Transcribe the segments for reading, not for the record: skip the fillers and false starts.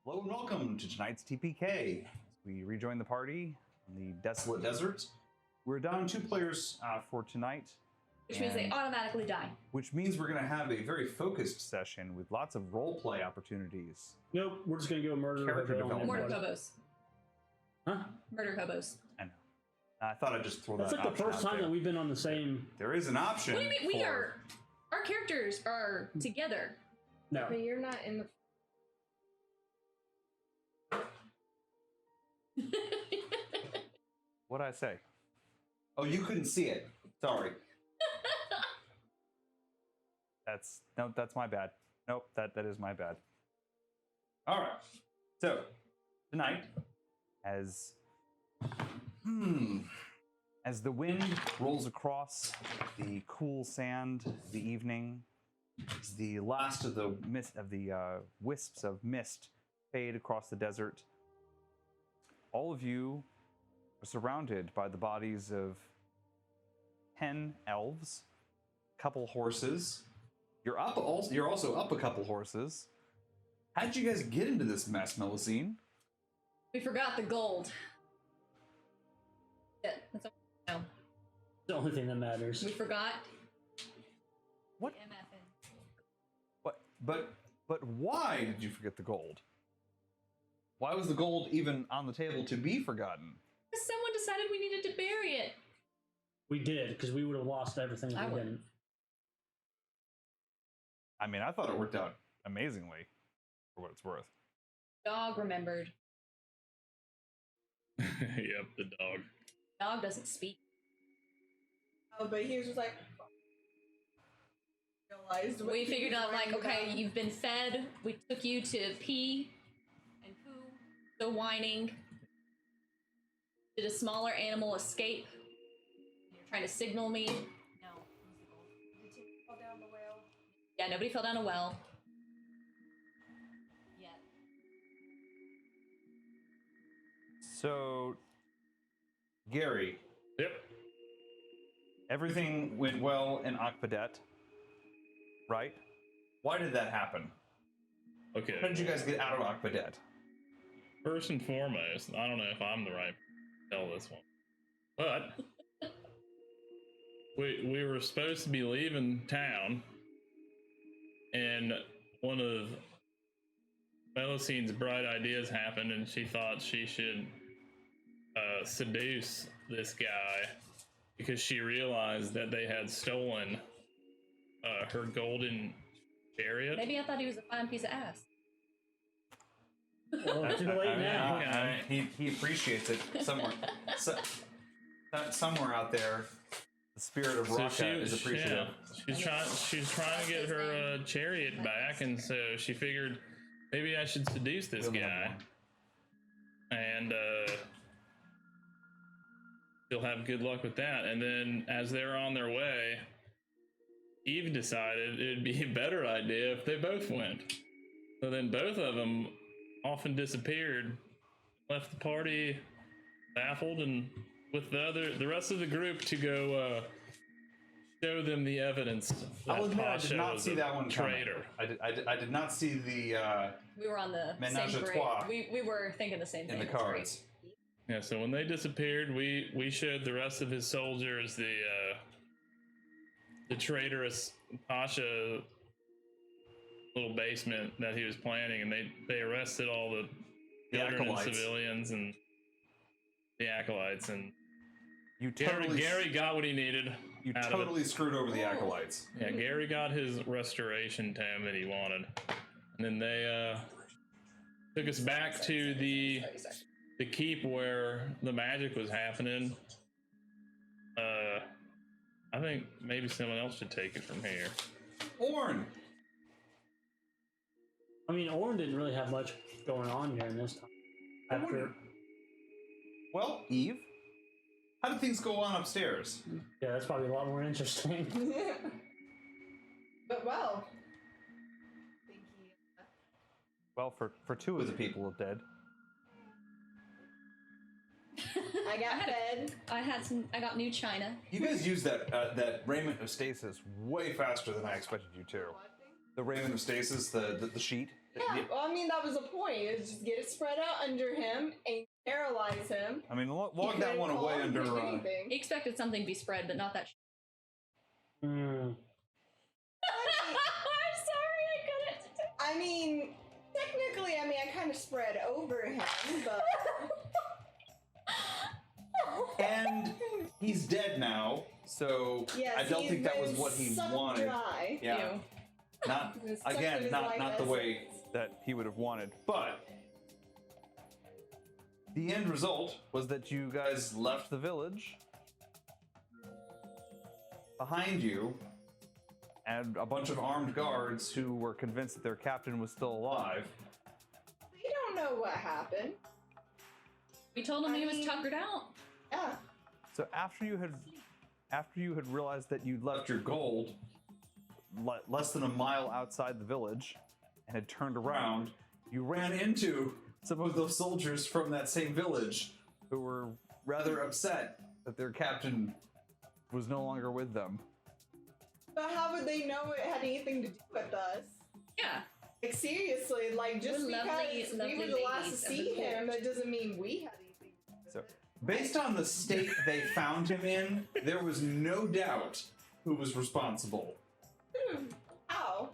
Hello and welcome to tonight's TPK. We rejoin the party in the desolate desert. We're down 2 players for tonight. Which means they automatically die. Which means we're going to have a very focused session with lots of roleplay opportunities. Nope, we're just going to go murder Character development. Murder hobos. Huh? Murder hobos. I know. I thought I'd just throw That's that like the option first out time there. that we've been on the same... There is an option. What do you mean? for... Our characters are together. No. But you're not in the... What'd I say? Oh, you couldn't see it. Sorry. That's my bad. Nope, that is my bad. All right. So tonight, as the wind rolls across the cool sand, the evening, as the last of the wisps of mist fade across the desert, all of you are surrounded by the bodies of 10 elves, a couple horses. You're also up a couple horses. How did you guys get into this mess, Melusine? We forgot the gold. Yeah, that's all we know. The only thing that matters. We forgot. What? The MFN. What? But why did you forget the gold? Why was the gold even on the table to be forgotten? Because someone decided we needed to bury it. We did, because we would have lost everything if we didn't. I mean, I thought it worked out amazingly, for what it's worth. Dog remembered. Yep, the dog. Dog doesn't speak. Oh, but he was just like... realized what We he figured was out, like, worrying okay, about. you've been fed. We took you to pee and poo. So whining. Did a smaller animal escape? You're trying to signal me. No. Did you fall down the well? Yeah, nobody fell down a well. Yet. So, Gary, Yep. everything went well in Akpadet, right? Why did that happen? Okay. How did you guys get out of Akpadet? First and foremost, I don't know if I'm the right to tell this one, but we were supposed to be leaving town, and one of Melusine's bright ideas happened, and she thought she should seduce this guy because she realized that they had stolen her golden chariot. Maybe I thought he was a fine piece of ass. Well, too late now. He appreciates it somewhere. Somewhere out there, the spirit of Raka is appreciative. Yeah, she's trying to get her chariot back, and so she figured maybe I should seduce this guy, and she'll have good luck with that. And then as they're on their way, Eve decided it'd be a better idea if they both went. So then both of them often disappeared, left the party baffled, and with the rest of the group to go show them the evidence. I'll admit I did Pasha not was see a that one coming. traitor. I did not see the We were on the Menage same a brain. trois We were thinking the same thing. in the That's great. cards. Yeah, so when they disappeared, we showed the rest of his soldiers the traitorous Pasha little basement that he was planning, and they arrested all the children and acolytes. civilians and the acolytes, and You totally Gary got what he needed. you out of it. totally screwed over the acolytes. Yeah, Gary got his restoration tome that he wanted, and then they took us back to the keep where the magic was happening. I think maybe someone else should take it from here. Orn. I mean, Orin didn't really have much going on during this time. After, Well, Eve, how did things go on upstairs? yeah, that's probably a lot more interesting. But well... Think he... Well, for 2 of the people dead. I got fed. I got new china. You guys used that raiment of stasis way faster than I expected you to. The raiment of stasis, the sheet Yeah, well, I mean, that was the point. Is just get it spread out under him and paralyze him. I mean, log He that couldn't one away fall, he under. couldn't do anything. He expected something to be spread, but not that. Hmm. I'm sorry, I couldn't. I mean, technically, I kind of spread over him, but And he's dead now, so yes, I don't he's think that was been what he sucked wanted. Dry. Yeah, Ew. not He's sucked again, in his not life not the way essence. that he would have wanted. But the end result was that you guys left the village. Behind you, and a bunch of armed guards who were convinced that their captain was still alive. We don't know what happened. We told him I he was mean- tuckered out. Yeah. So after you had realized that you'd left your gold less than a mile outside the village and had turned around, you ran into some of those soldiers from that same village who were rather upset that their captain was no longer with them. But how would they know it had anything to do with us? Yeah. Like, seriously, like, just We're because lovely, we lovely were the last to ladies of the see him, court. that doesn't mean we had anything to do with So, it. based on the state they found him in, there was no doubt who was responsible. How?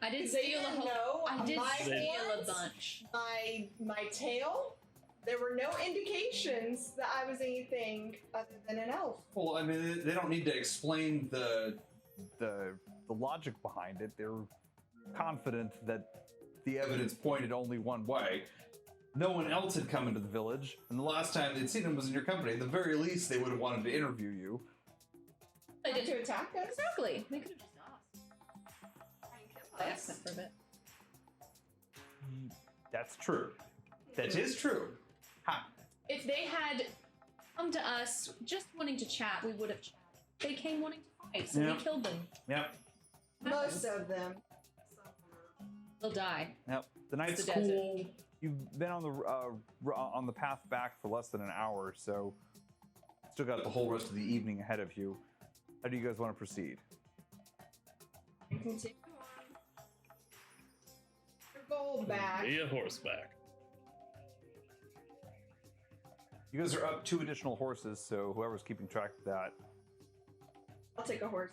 I did Because they steal a didn't whole. know I did my steal a horns, bunch. my tail. There were no indications that I was anything other than an elf. Well, I mean, they don't need to explain the logic behind it. They're confident that the evidence pointed only one way. No one else had come into the village, and the last time they'd seen him was in your company. At the very least, they would have wanted to interview you. They Not to did attack us. exactly. They could have just asked. I asked them for a bit. That's true. That is true. Ha. If they had come to us just wanting to chat, we would have chatted. They came wanting to fight, so Yeah. we killed them. Yep. Most of them. They'll die. Yep. The night's the desert. cool. You've been on the path back for less than an hour, so still got the whole rest of the evening ahead of you. How do you guys want to proceed? Continue on. Your gold back. Be a horseback. You guys are up 2 additional horses, so whoever's keeping track of that. I'll take a horse.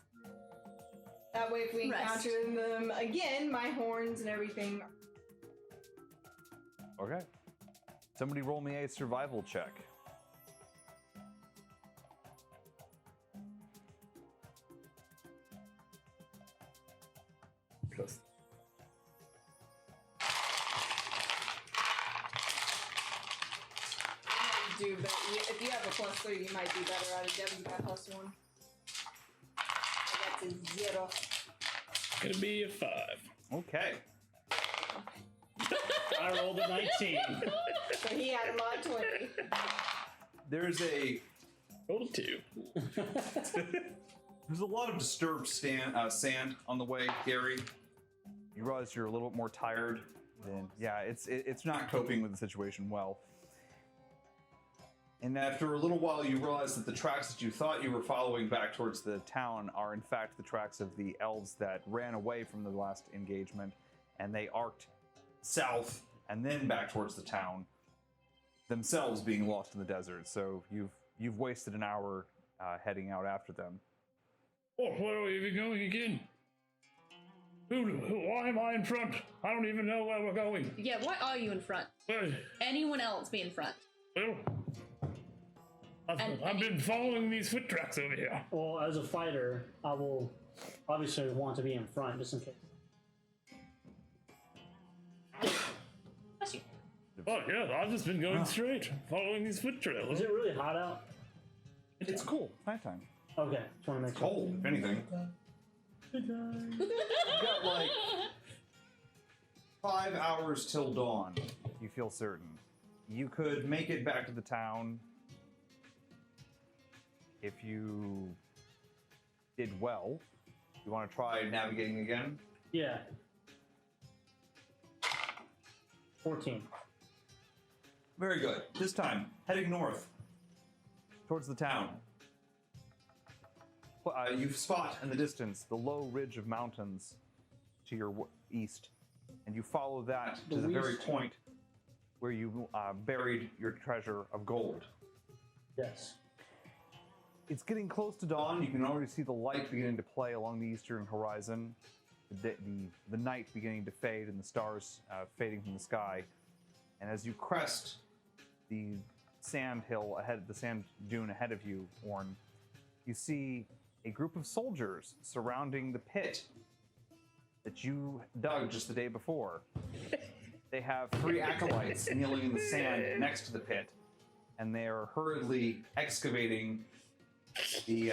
That way, if we Rest. encounter them again, my horns and everything. Okay. Somebody roll me a survival check. Plus. You do, but if you have a +3, you might be better at it. Devin's got +1. I got to 0. Gonna be a 5. Okay. I rolled a 19. So he had a mod 20. There's Roll a 2. a lot of disturbed sand on the way, Gary. You realize you're a little bit more tired. Then yeah, it's not coping with the situation well. And after a little while, you realize that the tracks that you thought you were following back towards the town are in fact the tracks of the elves that ran away from the last engagement, and they arced south and then back towards the town, themselves being lost in the desert. So you've wasted an hour heading out after them. Oh, where are we even going again? Why am I in front? I don't even know where we're going. Yeah, why are you in front? Well, Anyone else be in front? I've been following these foot tracks over here. Well, as a fighter, I will obviously want to be in front just in case. Bless you. Oh, yeah, I've just been going straight, following these foot trails. Is it really hot out? It's cool. It's nighttime. Okay, just want to make sure. Cold, if anything. You've got like 5 hours till dawn, you feel certain. You could make it back to the town if you did well. You want to try navigating again? Yeah. 14. Very good. This time, heading north towards the town. You spot in the distance the low ridge of mountains to your east. and you follow that to The the very least- point where you buried your treasure of gold. Yes. It's getting close to dawn. You can already see the light beginning to play along the eastern horizon, the night beginning to fade, and the stars fading from the sky. And as you crest the sand hill ahead, the sand dune ahead of you, Orn, you see a group of soldiers surrounding the pit that you dug just the day before. They have 3 acolytes kneeling in the sand next to the pit, and they are hurriedly excavating the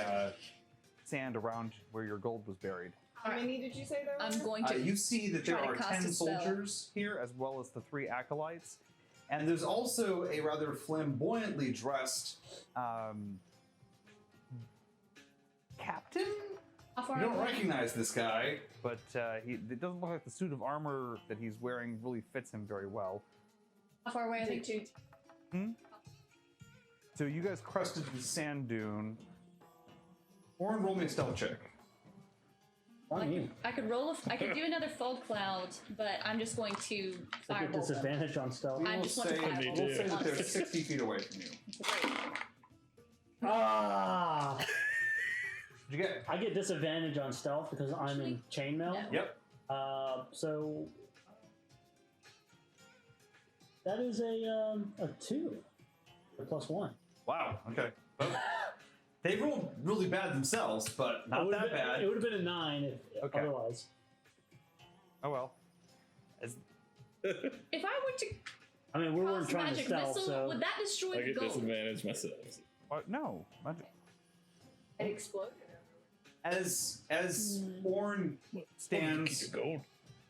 sand around where your gold was buried. How many did you say there were? I'm going to. You see that there try to are cast 10 a spell. soldiers here, as well as the 3 acolytes. And there's also a rather flamboyantly dressed captain? How far You don't away? recognize this guy, but it doesn't look like the suit of armor that he's wearing really fits him very well. How far away are they? Two. So you guys crested the sand dune. Orrin, roll me a stealth check. On you. I could I could do another fog cloud, but I'm just going to I get firebolt them. disadvantage on stealth. I We'll just want to say, firebolt we'll say them. that they're 60 feet away from you. Great. Ah! Did you get? I get disadvantage on stealth because I'm in chainmail. No. Yep. So that is a 2, a +1. Wow. Okay. Well, they rolled really bad themselves, but not that bad. It would have been a 9 if Okay. otherwise. Oh well. As If I were to I mean, we weren't cast trying to magic stealth, missile, so would that destroy I the get gold? disadvantage myself. no. Magic. It exploded. As Orn stands Keep your gold.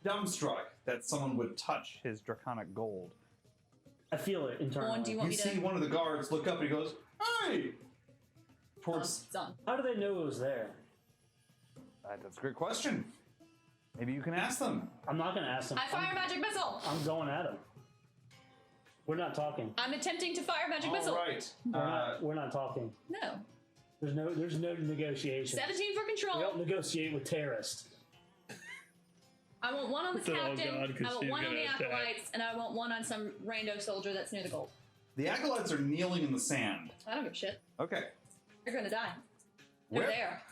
dumbstruck that someone would touch his draconic gold, I feel it internally. Dawn, do you want you me to? see one of the guards look up and he goes, "Hey!" Towards. It's on. How do they know it was there? That's a great question. Maybe you can ask them. I'm not going to ask them. I fire magic missile. I'm going at him. We're not talking. I'm attempting to fire magic All missile. right. We're not talking. No. There's no negotiation. 17 for We control. don't negotiate with terrorists. I want one on the Oh, captain. God, 'cause I want she's one on gonna the attack. acolytes, and I want one on some rando soldier that's near the gold. The acolytes are kneeling in the sand. I don't give a shit. Okay. They're gonna die. They're Where? there.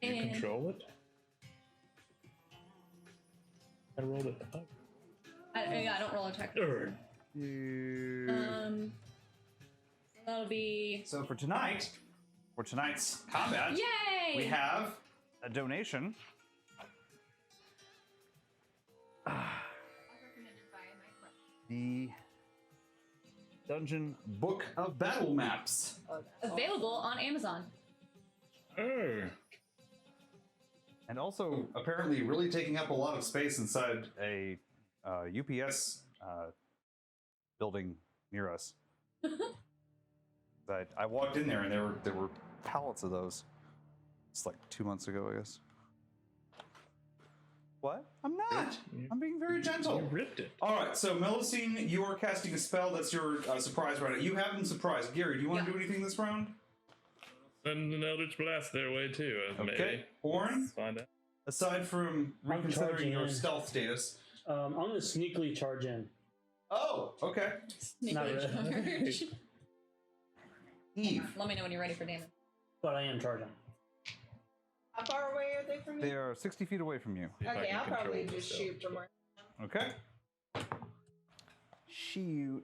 You And control it? I rolled it. I don't roll attack. That'll be So for tonight's combat, yay! we have a donation. The Dungeon Book of Battle Maps. Available on Amazon. Oh. And also, apparently, really taking up a lot of space inside a UPS building near us. I walked in there, and there were pallets of those. It's like 2 months ago, I guess. What? I'm not. I'm being very gentle. You ripped it. All right, so Melusine, you are casting a spell. That's your surprise round. You have been surprised. Gary, do you want to do anything this round? Send an Eldritch Blast their way too, maybe. Okay. Orn, Let's find out. aside from I'm reconsidering charging your in. stealth status. I'm going to sneakily charge in. Oh, okay. Not really. Eve. Let me know when you're ready for damage. But I am charging. How far away are they from They you? are 60 feet away from you. See if I Okay, can I'll probably control just myself. shoot from where. Okay. Shoot.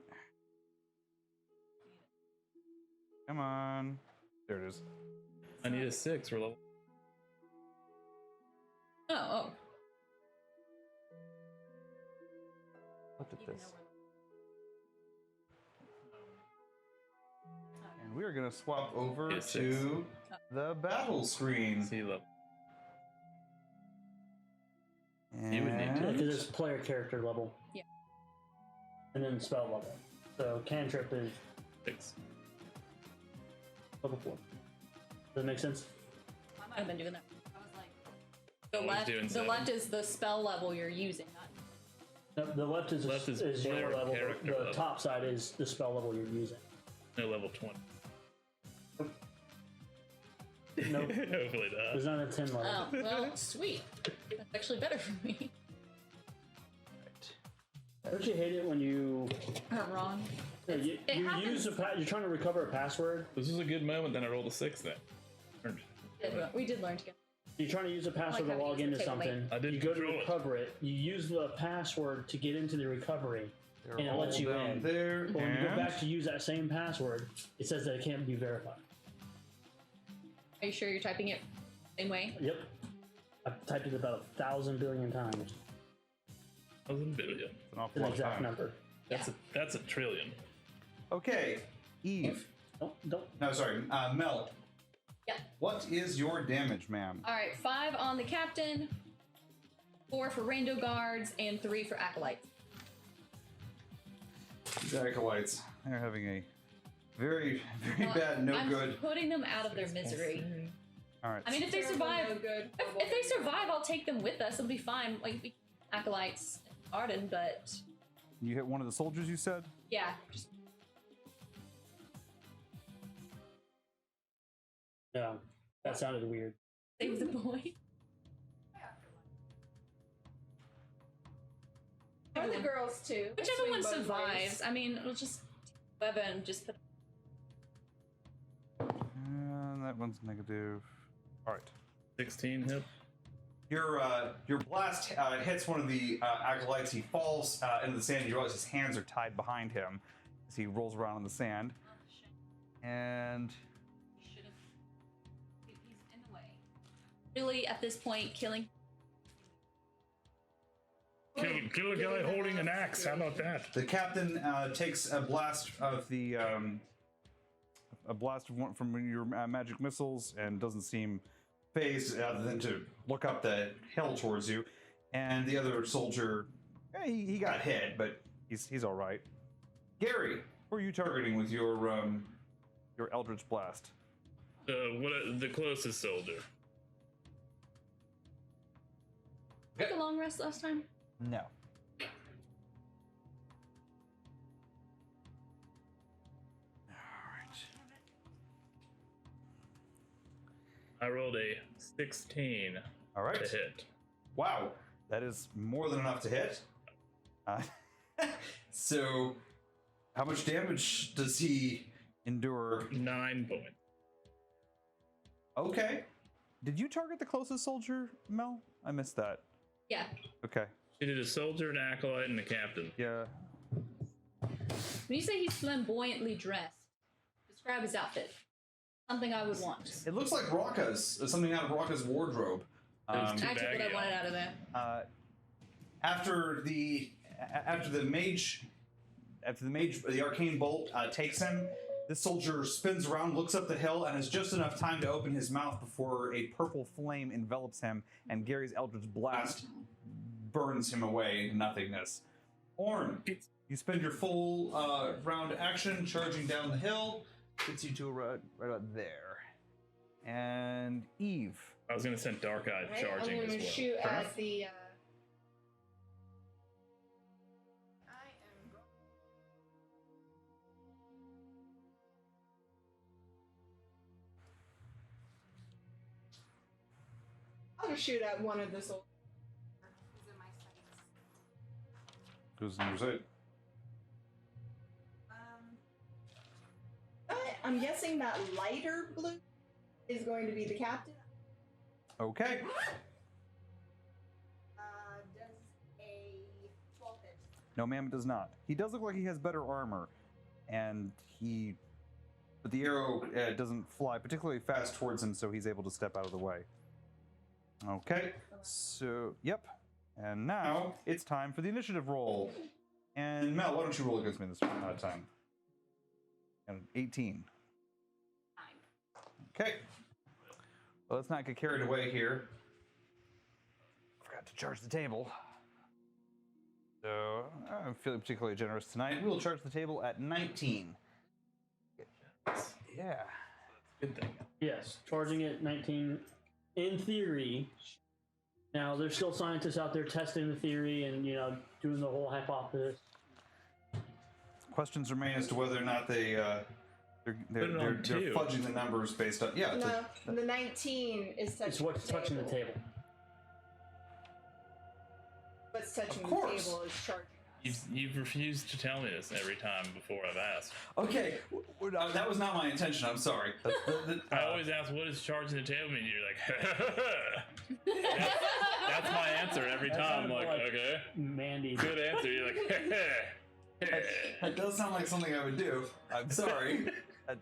Come on. There it is. I need a 6 for level. Oh. Look at this. And we are going to swap over Yes, to the battle screen. C level. And You would need to. Because it's player character level. Yeah. And then spell level. So cantrip is 6. level 4. Does that make sense? I might have been doing that. I was like, the I was left. doing The 7. left is the spell level you're using. Not, No, the left is your player level. character The level. top side is the spell level you're using. No, level 20. Nope. Hopefully not. There's not a 10 level. Oh, well, sweet. That's actually better for me. Don't you hate it when you Wrong. you use you're trying to recover a password? This was a good moment. Then I rolled a 6. Then We did learn together. You're trying to use a password Like to how log you use into the table something. I didn't You go to control it. recover it. You use the password to get into the recovery, They're and it lets all you down in. there. But when you go and- back to use that same password, it says that it can't be verified. Are you sure you're typing it same way? Yep. I've typed it about 1,000 billion times. 1,000 billion. It's an awful The lot of exact time. number. That's a trillion. Okay, Eve. Don't. No, sorry, Mel. Yep. What is your damage, ma'am? All right, 5 on the captain, 4 for rando guards, and 3 for acolytes. These acolytes. They're having a very, very bad, no I'm good. putting them out of their misery. All right. I mean, if they Terrible, survive, no good. if they survive, I'll take them with us. It'll be fine. Like we acolytes, and Arden, but you hit one of the soldiers, you said? yeah, just Yeah. That sounded weird. save the boy. Or the girls too. They Whichever swing one both survives. ways. I mean, we'll just whoever and just put. And that one's negative. All right. 16 hit. Your blast hits one of the acolytes. He falls into the sand. You realize his hands are tied behind him as he rolls around in the sand. And Should have. He's in the way. Really, at this point, killing. Kill a guy holding an axe. How about that? the captain takes a blast of the one from your magic missiles and doesn't seem phased other than to look up the hill towards you. And the other soldier, he got hit, but he's all right. Gary, who are you targeting with your Eldritch Blast? The closest soldier. Took a long rest last time. No. I rolled a 16 All right. to hit. Wow, that is more than enough to hit. So, how much damage does he endure? 9 points. Okay. Did you target the closest soldier, Mel? I missed that. Yeah. Okay. She did a soldier, an acolyte, and a captain. Yeah. When you say he's flamboyantly dressed, describe his outfit. Something I would want. It looks like Rocca's, something out of Rocca's wardrobe. It was too I took what I baggy wanted on. out of that. After the arcane bolt takes him, this soldier spins around, looks up the hill, and has just enough time to open his mouth before a purple flame envelops him, and Gary's Eldritch Blast burns him away in nothingness. Orn, you spend your full round action charging down the hill. Gets you to right about there. And Eve. I was going to send Dark Eye Right, charging I'm as gonna well. shoot Fair at enough. the. I am. I'll just shoot at one of the soldiers. Who's in my sights. Who's in your sight? I'm guessing that lighter blue is going to be the captain. Okay. Does a 12 hit? No, ma'am, it does not. He does look like he has better armor, but the arrow doesn't fly particularly fast towards him, so he's able to step out of the way. Okay, so, yep. And now it's time for the initiative roll. And Mel, why don't you roll against me this time? And 18. Okay. Well, let's not get carried away here. Forgot to charge the table. So I'm feeling particularly generous tonight. We'll charge the table at 19. Yeah. Good thing. Yes, charging at 19. In theory, now there's still scientists out there testing the theory and doing the whole hypothesis. Questions remain as to whether or not they They're Put it on two. fudging the numbers based on No, the 19 is touching It's what's touching the table. What's touching Of the course. table is charging us. You've refused to tell me this every time before I've asked. Okay, that was not my intention. I'm sorry. I always ask, what does charging the table mean? You're like, that's my answer every That time. I'm sounded like, like- okay, Mandy. good answer. You're like, That does sound like something I would do. I'm sorry.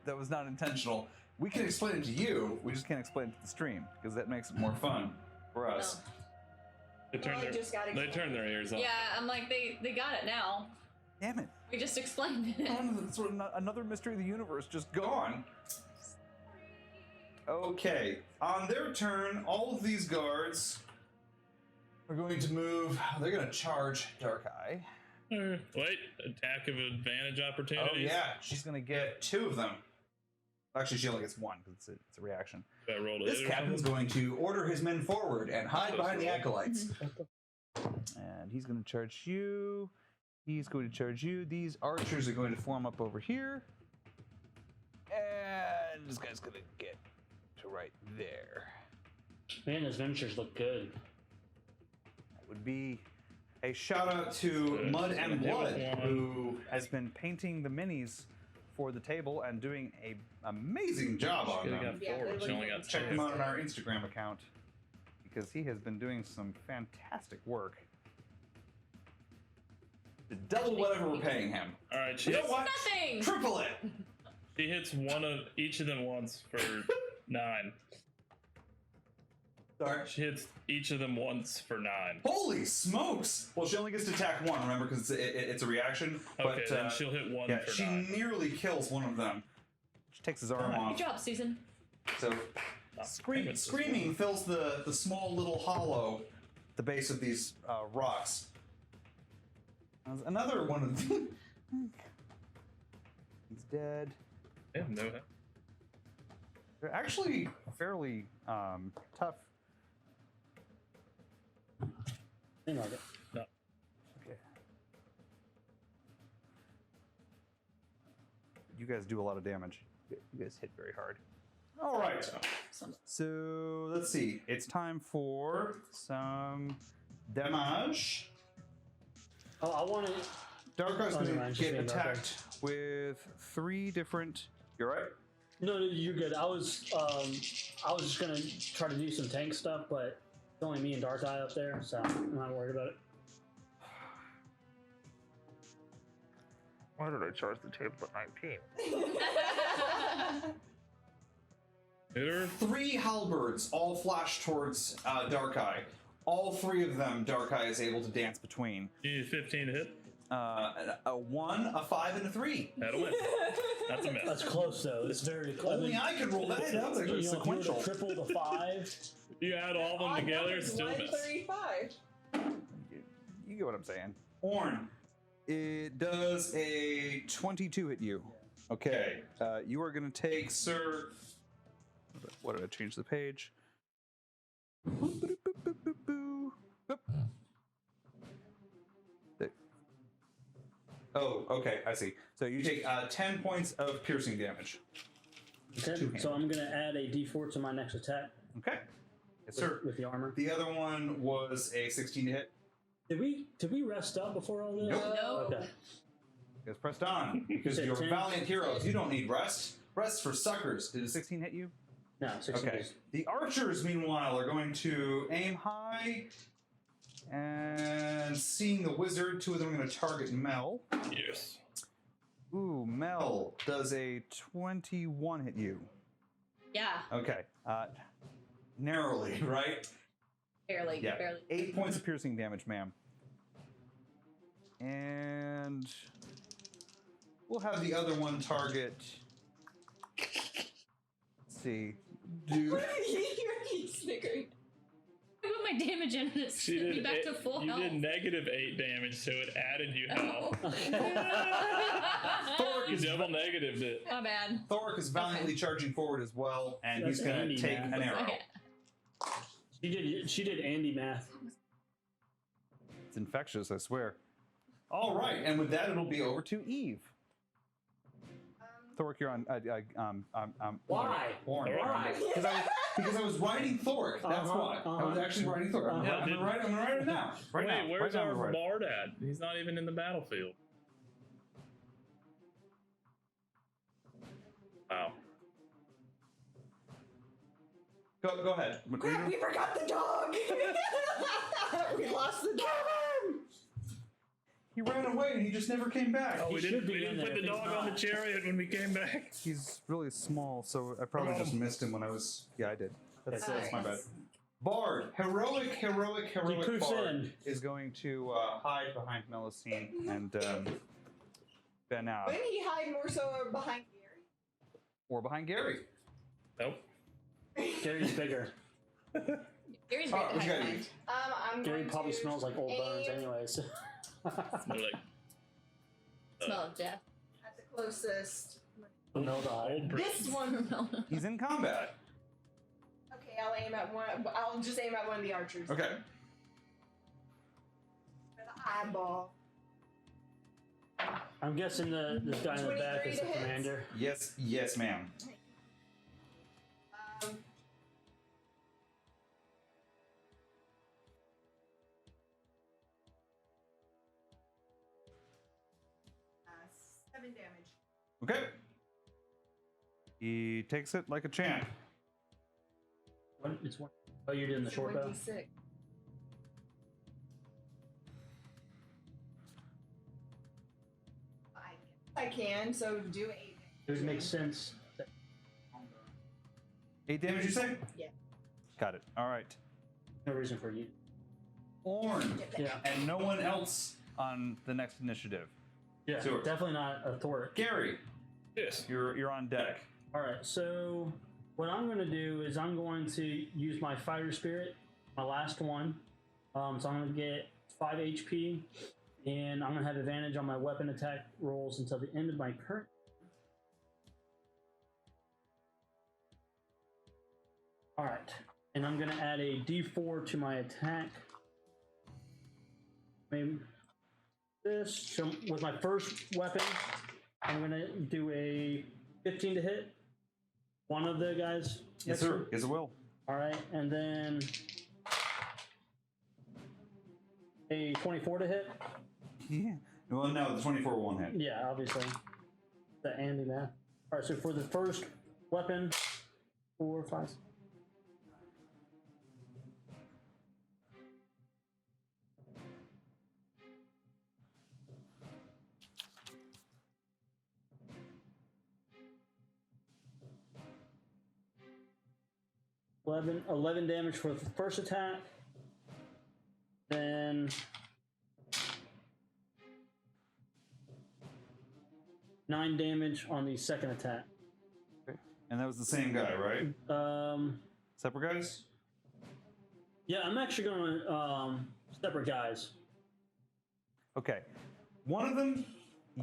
That was not intentional. We can explain it to you. We just can't explain it to the stream because that makes it more fun for us. they turn Well, I just got their ears off. Yeah, I'm like, they got it now. Damn it! We just explained it. Another mystery of the universe just gone. Okay, on their turn, all of these guards are going to move. They're going to charge Dark Eye. Wait, attack of advantage opportunities. Oh yeah, she's going to get 2 of them. Actually, she only gets 1 because it's a reaction. I rolled a This hit or captain's something? going to order his men forward and hide behind the acolytes. Mm-hmm. And he's going to charge you. He's going to charge you. These archers are going to form up over here. And this guy's going to get to right there. Man, his ventures look good. That would be a shout out to Mud and Blood, who has been painting the minis for the table and doing an amazing job on Should've them. got Yeah, 4, they but she look only got Check 2. him out on our Instagram account because he has been doing some fantastic work. Double whatever we're paying him. All right, You know what? Nothing! Triple it! she hits one of each of them once for 9. Sorry. She hits each of them once for 9. Holy smokes! Well, she only gets to attack 1, remember, because it's a reaction. Okay, But then she'll hit 1 yeah, for she 9. nearly kills one of them. She takes his arm Good off. job, Susan. So, screaming fills the small little hollow at the base of these rocks. There's another one of them. He's dead. Yeah, no. They're actually fairly tough. Seemed like it. No. Okay. You guys do a lot of damage. You guys hit very hard. All right. So let's see. It's time for some damage. Oh, I want to. Dark Eye's Oh, going never to mind, get just being Dark Eye. attacked with 3 different. You're right. No, you're good. I was just gonna try to do some tank stuff, but it's only me and Dark Eye up there, so I'm not worried about it. Why did I charge the table at 19? Hit her. 3 halberds all flash towards Dark Eye. All 3 of them, Dark Eye is able to dance between. You need 15 to hit. A 1, a 5, and a 3. That'll win. That's a miss. That's close though. It's very close. Only I can roll that. That's actually If you were sequential. to triple the 5. You add all of them Odd together, numbers, it's still a miss. 135. You get what I'm saying. Orn, it does a 22 hit you. Okay. You are going to take, sir. What did I change the page? Oh, okay, I see. So you take 10 points of piercing damage. Okay, Two-handed. so I'm gonna add a D4 to my next attack Okay. Yes, sir. with the armor. The other one was a 16 to hit. Did we rest up before all this? Nope. No. Okay. You guys pressed on because Said you're 10. valiant heroes. You don't need rest. Rest for suckers. Did a 16 hit you? No, 16. Okay. The archers, meanwhile, are going to aim high. And seeing the wizard, 2 of them are going to target Mel. Yes. Ooh, Mel does a 21 hit you. Yeah, Okay. Narrowly, right? barely, Yeah. barely. 8 points of piercing damage, ma'am. And we'll have the other one target. Let's see. Do You're snickering. I put my damage in and it She sent me did. back to full You health. did -8 damage, so it added you health. Oh. You double negatived it. My bad. Thoric is valiantly charging forward as well, and That's he's going Andy to take math. an arrow. Okay. She did Andy math. It's infectious, I swear. All right, and with that, it'll be over to Eve. Thork, you're on. Why? Orin. Why? Because I was riding Thork. That's why. I was actually riding Thork. I'm gonna ride it now. Right now. Wait, where's right now, our we're riding. bard at? He's not even in the battlefield. Wow. Go ahead. Crap, we forgot the dog. We lost the dog. He ran away and he just never came back. Oh, we should didn't, be we in didn't there put the if he's dog on the not. chariot when we came back. He's really small, so I probably just missed him when I was. Yeah, I did. That's my bad. Nice. Bard, heroic poofs Bard in. is going to hide behind Melusine and Ben out, Wouldn't he hide more so behind Gary? or behind Gary. Nope. Gary's bigger. Gary's great to what you hide got, behind. Eve? I'm Gary going probably to smells like old bones, aim anyways. More like Smell of death. at the closest. No die. old brains. This one. He's in combat. Okay, I'll aim at one. I'll just aim at one of the archers. Okay. For the eyeball. I'm guessing this guy in the back 23 is the to hit. commander. Yes, ma'am. Um, 7 damage. Okay. He takes it like a champ. It's one. Oh, you're doing the short bow? 1d6. I can, so do 8. It would make sense. 8 damage, you say? Yeah. Got it. All right. No reason for you. Orn, Yeah. and no one else on the next initiative. Yeah, Sure. definitely not a Thor. Gary, Yes. you're on deck. All right, so what I'm going to do is I'm going to use my fighter spirit, my last one. So I'm going to get 5 HP, and I'm going to have advantage on my weapon attack rolls until the end of my current. All right, and I'm going to add a D4 to my attack. Maybe this. So with my first weapon, I'm going to do a 15 to hit. One of the guys. Yes, next sir. to me. Yes, it will. All right, and then a 24 to hit. Yeah. Well, no, the 24 won't hit. Yeah, obviously. The Andy math. All right, so for the first weapon, 4, 5. Eleven damage for the first attack. Then 9 damage on the second attack. And that was the same guy, right? Separate guys? Yeah, I'm actually going to separate guys. Okay. One of them,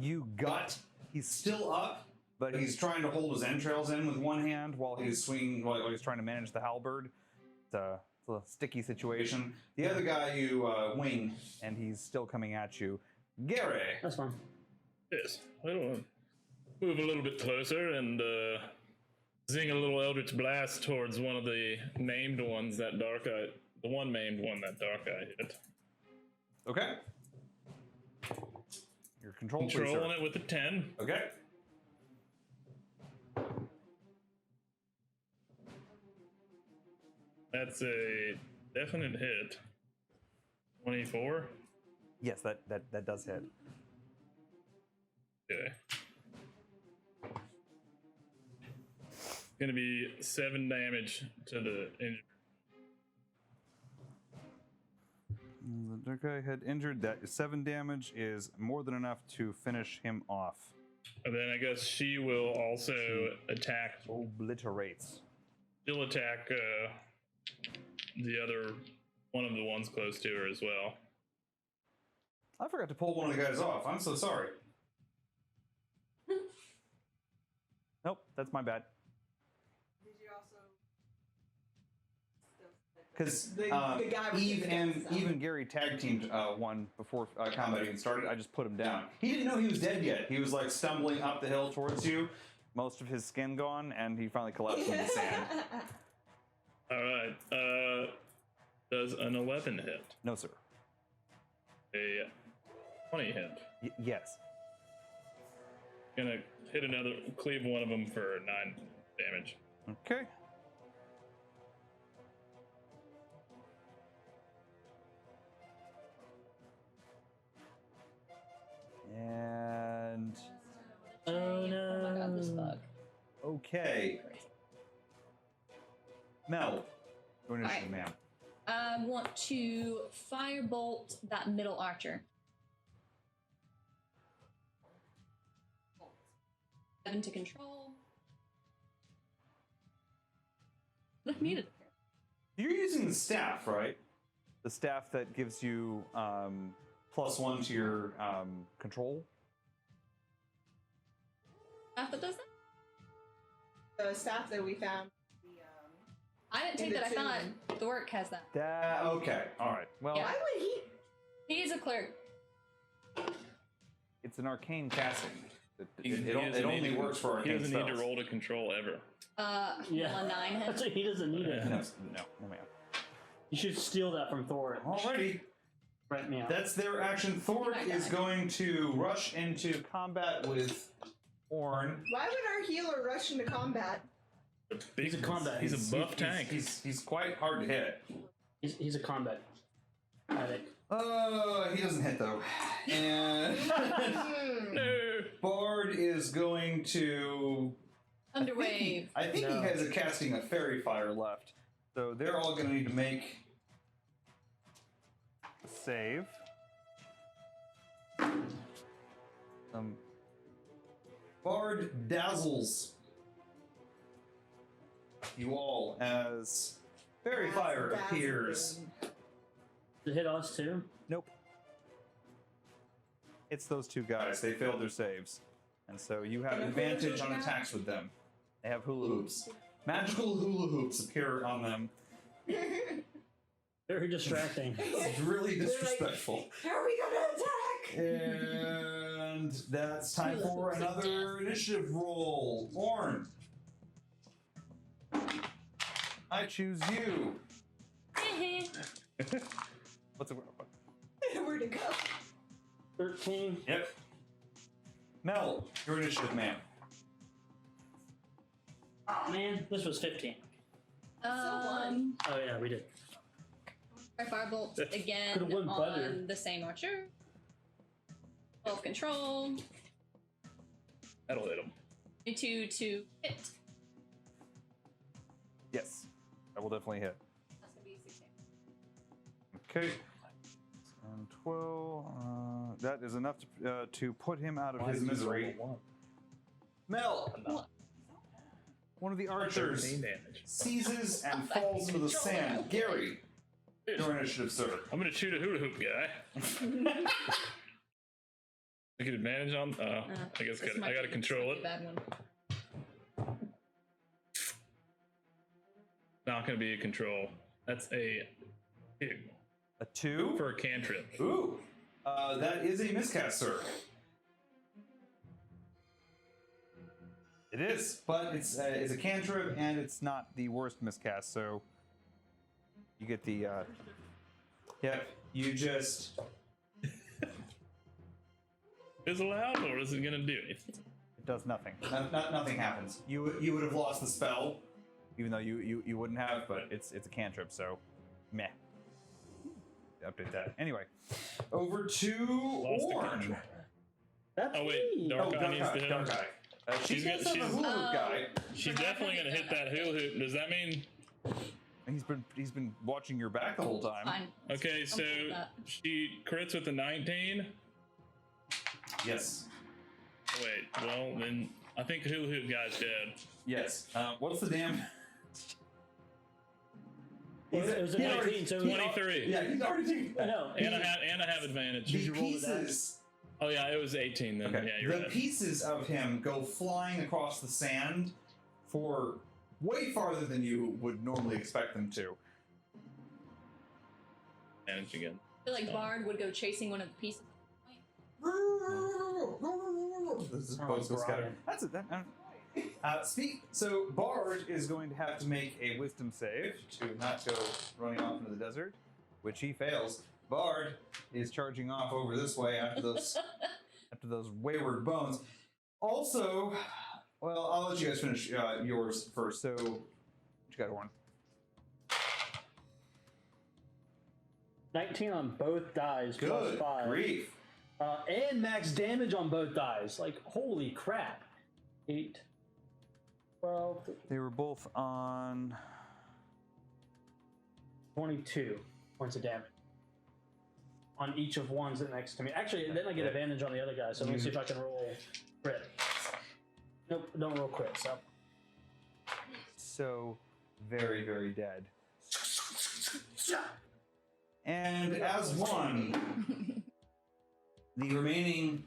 you got. He's still up, but he's trying to hold his entrails in with one hand while he's swinging, while he's trying to manage the halberd. It's a sticky situation. The other guy you wing, and he's still coming at you. Gary. That's fine. Yes. We'll move a little bit closer and zing a little Eldritch Blast towards one of the named ones that Dark Eye, the one named one that Dark Eye hit. Okay. You're controlling Controlling it with a 10. Okay. That's a definite hit. 24. Yes, that does hit. Okay. Gonna be 7 damage to the injured. The dark guy had injured. That 7 damage is more than enough to finish him off. And then I guess she will also attack. Obliterates. She'll attack the other one of the ones close to her as well. I forgot to pull one of the guys off. I'm so sorry. Nope, that's my bad. Did you also? Because The guy with Eve the and guns, even Gary tag teamed one before combat even started. I just put him down. He didn't know he was dead yet. He was like stumbling up the hill towards you, most of his skin gone, and he finally collapsed in the sand. All right. Does an 11 hit? No, sir. A 20 hit? Yes. Gonna hit another, cleave one of them for 9 damage. Okay. And Oh no! Oh my god, this bug. okay, Mel, your initiative, Alright. ma'am. I want to firebolt that middle archer. 7 to control. I needed it. You're using the staff, right? The staff that gives you +1 to your control. Staff that does that? The staff that we found. I didn't take In the that. I thought tomb. Thork has that. That okay. All right. Well, Yeah. Why would he? He's a cleric. it's an arcane casting. It He doesn't only need to- works for He arcane doesn't need to spells. roll to control ever. Yeah. Well, a 9 hit. That's it, he doesn't need it. No, no, ma'am. You should steal that from Thor. Alrighty. Right now. That's their action. Thork Oh my is God. going to rush into combat with Orn. Why would our healer rush into combat? He's a combat. He's a buff tank. He's quite hard to hit. He's a combat addict. He doesn't hit though. And No. Bard is going to. Underwave. I think No. he has a casting of fairy fire left, so they're all going to need to make a save. Bard dazzles you all as fairy fire That's appears. dazzling. Does it hit us too? Nope. It's those two guys. They failed their saves. And so you have And advantage on hula hoop attacks with them. They have hula hoops. Magical hula hoops appear on them. Very distracting. It's really disrespectful. Are we gonna attack? And that's time for another initiative roll. Orn. I choose you. What's it? Where'd it go? 13. Yep. Mel, your initiative, ma'am. Oh man, this was 15. Um, Oh yeah, we did. firebolt again Could've won on better. the same archer. 12 control. That'll hit him. 22 to hit. Yes, that will definitely hit. That's gonna be 16. Okay. And 12. That is enough to put him out of his misery. Mel, one of the archers 13 damage. seizes and falls into the sand. Gary, your initiative, sir. I'm gonna shoot a hula hoop guy. I get advantage on. I guess This I might gotta be control a it. bad one. Not gonna be a control. That's a 2 A 2 for a cantrip. Ooh, that is a miscast, sir. It is, but it's a cantrip and it's not the worst miscast, so you get the. Yep, you just. Is allowed, or is it gonna do it? It does nothing. Nothing happens. You would have lost the spell, even though you wouldn't have, but it's a cantrip, so meh. Update that. Anyway, over to Lost the Orn. control. That's Oh wait, me. Dark Oh, Eye needs to hit him. Dark Eye. She She's gets got- on the she's- hula hoop guy. She's definitely gonna hit that hula hoop. Does that mean? He's been watching your back the whole time. Fine. Okay, so with that. she crits with a 19. Yes. Wait, well then I think the hula hoop guy's dead. Yes. What's the damn? Well, it was a He's already- 19, so 23. Yeah, he's already taken. I know. And I have advantage. The you roll with that? pieces. Oh yeah, it was 18 then. Okay. Yeah, you're The right. pieces of him go flying across the sand for way farther than you would normally expect them to. Advantage again. I feel like Bard would go chasing one of the pieces. This is Oh, Bosco's Brian. got- That's it. So Bard is going to have to make a wisdom save to not go running off into the desert, which he fails. Bard is charging off over this way after those wayward bones. Also, well, I'll let you guys finish yours first. So, what you got, Warren? 19 on both dies, Good plus 5. grief. And max damage on both dies. Like, holy crap. 8, 12, They were both on 22 points of damage. On each of ones next to me. Actually, then I get advantage on the other guy, so let me see if I can roll crit. Nope, don't roll crit, so. so very, very dead. And as one, the remaining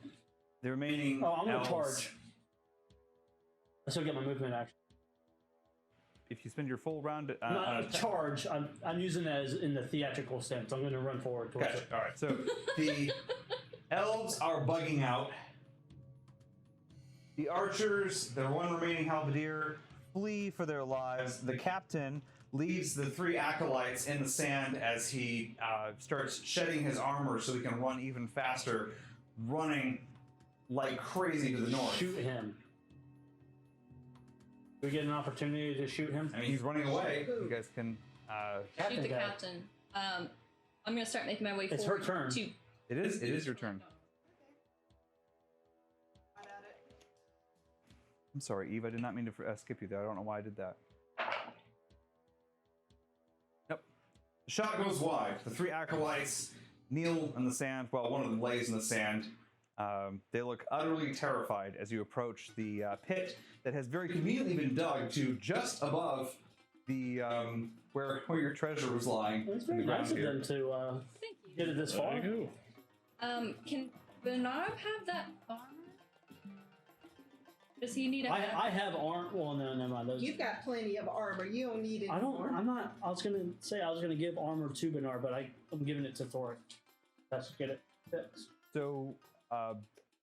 Oh, I'm gonna elves, charge. I still get my movement action. If you spend your full round, Not charge. I'm using it as in the theatrical sense. I'm going to run forward towards okay, it. all right. So the elves are bugging out. The archers, the one remaining halberdier, flee for their lives. The captain leaves the 3 acolytes in the sand as he starts shedding his armor so he can run even faster, running like crazy to the north. Shoot him. Do we get an opportunity to shoot him? I mean, he's running away. You guys can. Shoot the guy. captain. I'm gonna start making my way It's forward. her turn. To It is your turn. Right at it. I'm sorry, Eve. I did not mean to skip you there. I don't know why I did that. Nope. The shot goes wide. The 3 acolytes kneel in the sand while one of them lays in the sand. They look utterly terrified as you approach the pit that has very conveniently been dug to just above the where your treasure was lying. It's in the very ground nice of here. them to thank you. get it this far. There you go. Can Bernard have that armor? Does he need a? I have arm. Well, no, never mind. Those, You've got plenty of armor. You don't need it I don't. anymore. I'm not. I was gonna say I was gonna give armor to Bernard, but I'm giving it to Thor. Let's get it fixed. So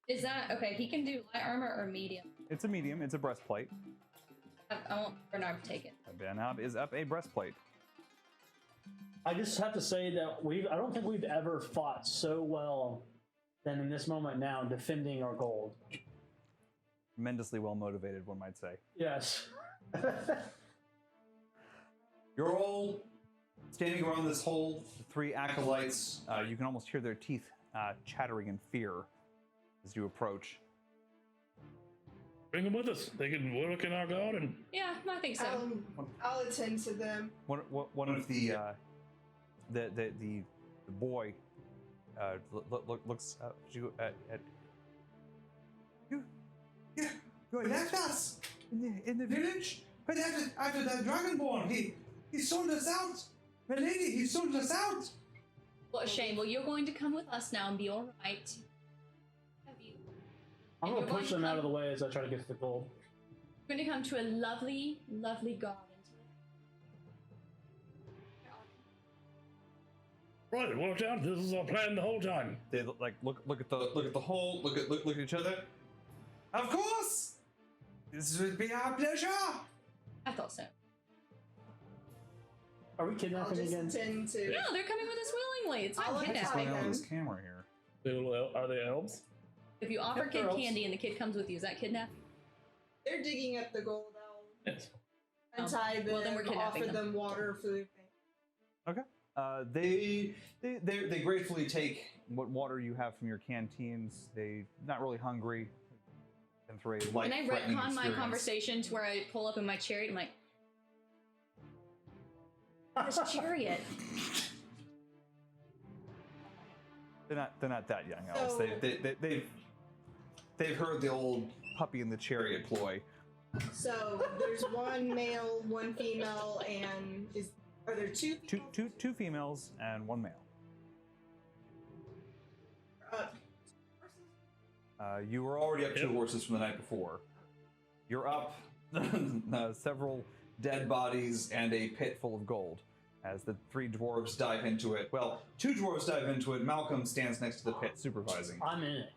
Is that okay? He can do light armor or medium. it's a medium. It's a breastplate. I want Bernard to take it. Benhab is up a breastplate. I just have to say that I don't think we've ever fought so well than in this moment now, defending our gold. Tremendously well motivated, one might say. Yes. You're all standing around this hole. The 3 acolytes. You can almost hear their teeth chattering in fear as you approach. Bring them with us. They can work in our garden. Yeah, I think so. I'll attend to them. One of the boy looks at you at you. You left us in the village, but after that dragonborn, he sold us out. My lady, he sold us out. What a shame. Well, you're going to come with us now and be all right. Have you? I'm And gonna you're push going them to out of come- the way as I try to get to the gold. You're going to come to a lovely, lovely garden. Right, watch out. This is our plan the whole time. They look at the hole. Look at each other. Of course, this would be our pleasure. I thought so. Are we I'll kidnapping just again? attend to. No, they're coming with us willingly. It's I'll not let What's Kidnapping. going on kidnapping. with this camera here? Are they elves? If you offer Yep, kid they're elves. candy and the kid comes with you, is that kidnapping? They're digging up the gold. Yes. I'll untie them, well, then we're kidnapping offer them water, food. Okay. They gratefully take what water you have from your canteens. They not really hungry. And through a light, And I threatening retcon my experience. conversation to where I pull up in my chariot. I'm like, this chariot. They're not that young elves. So- They've heard the old puppy in the chariot ploy. So there's one male, one female, and are there two? Two females and one male. You were already up 2 Yep. horses from the night before. You're up several dead bodies and a pit full of gold. As the 3 dwarves dive into it. Well, 2 dwarves dive into it. Malcolm stands next to the pit supervising. I'm in it.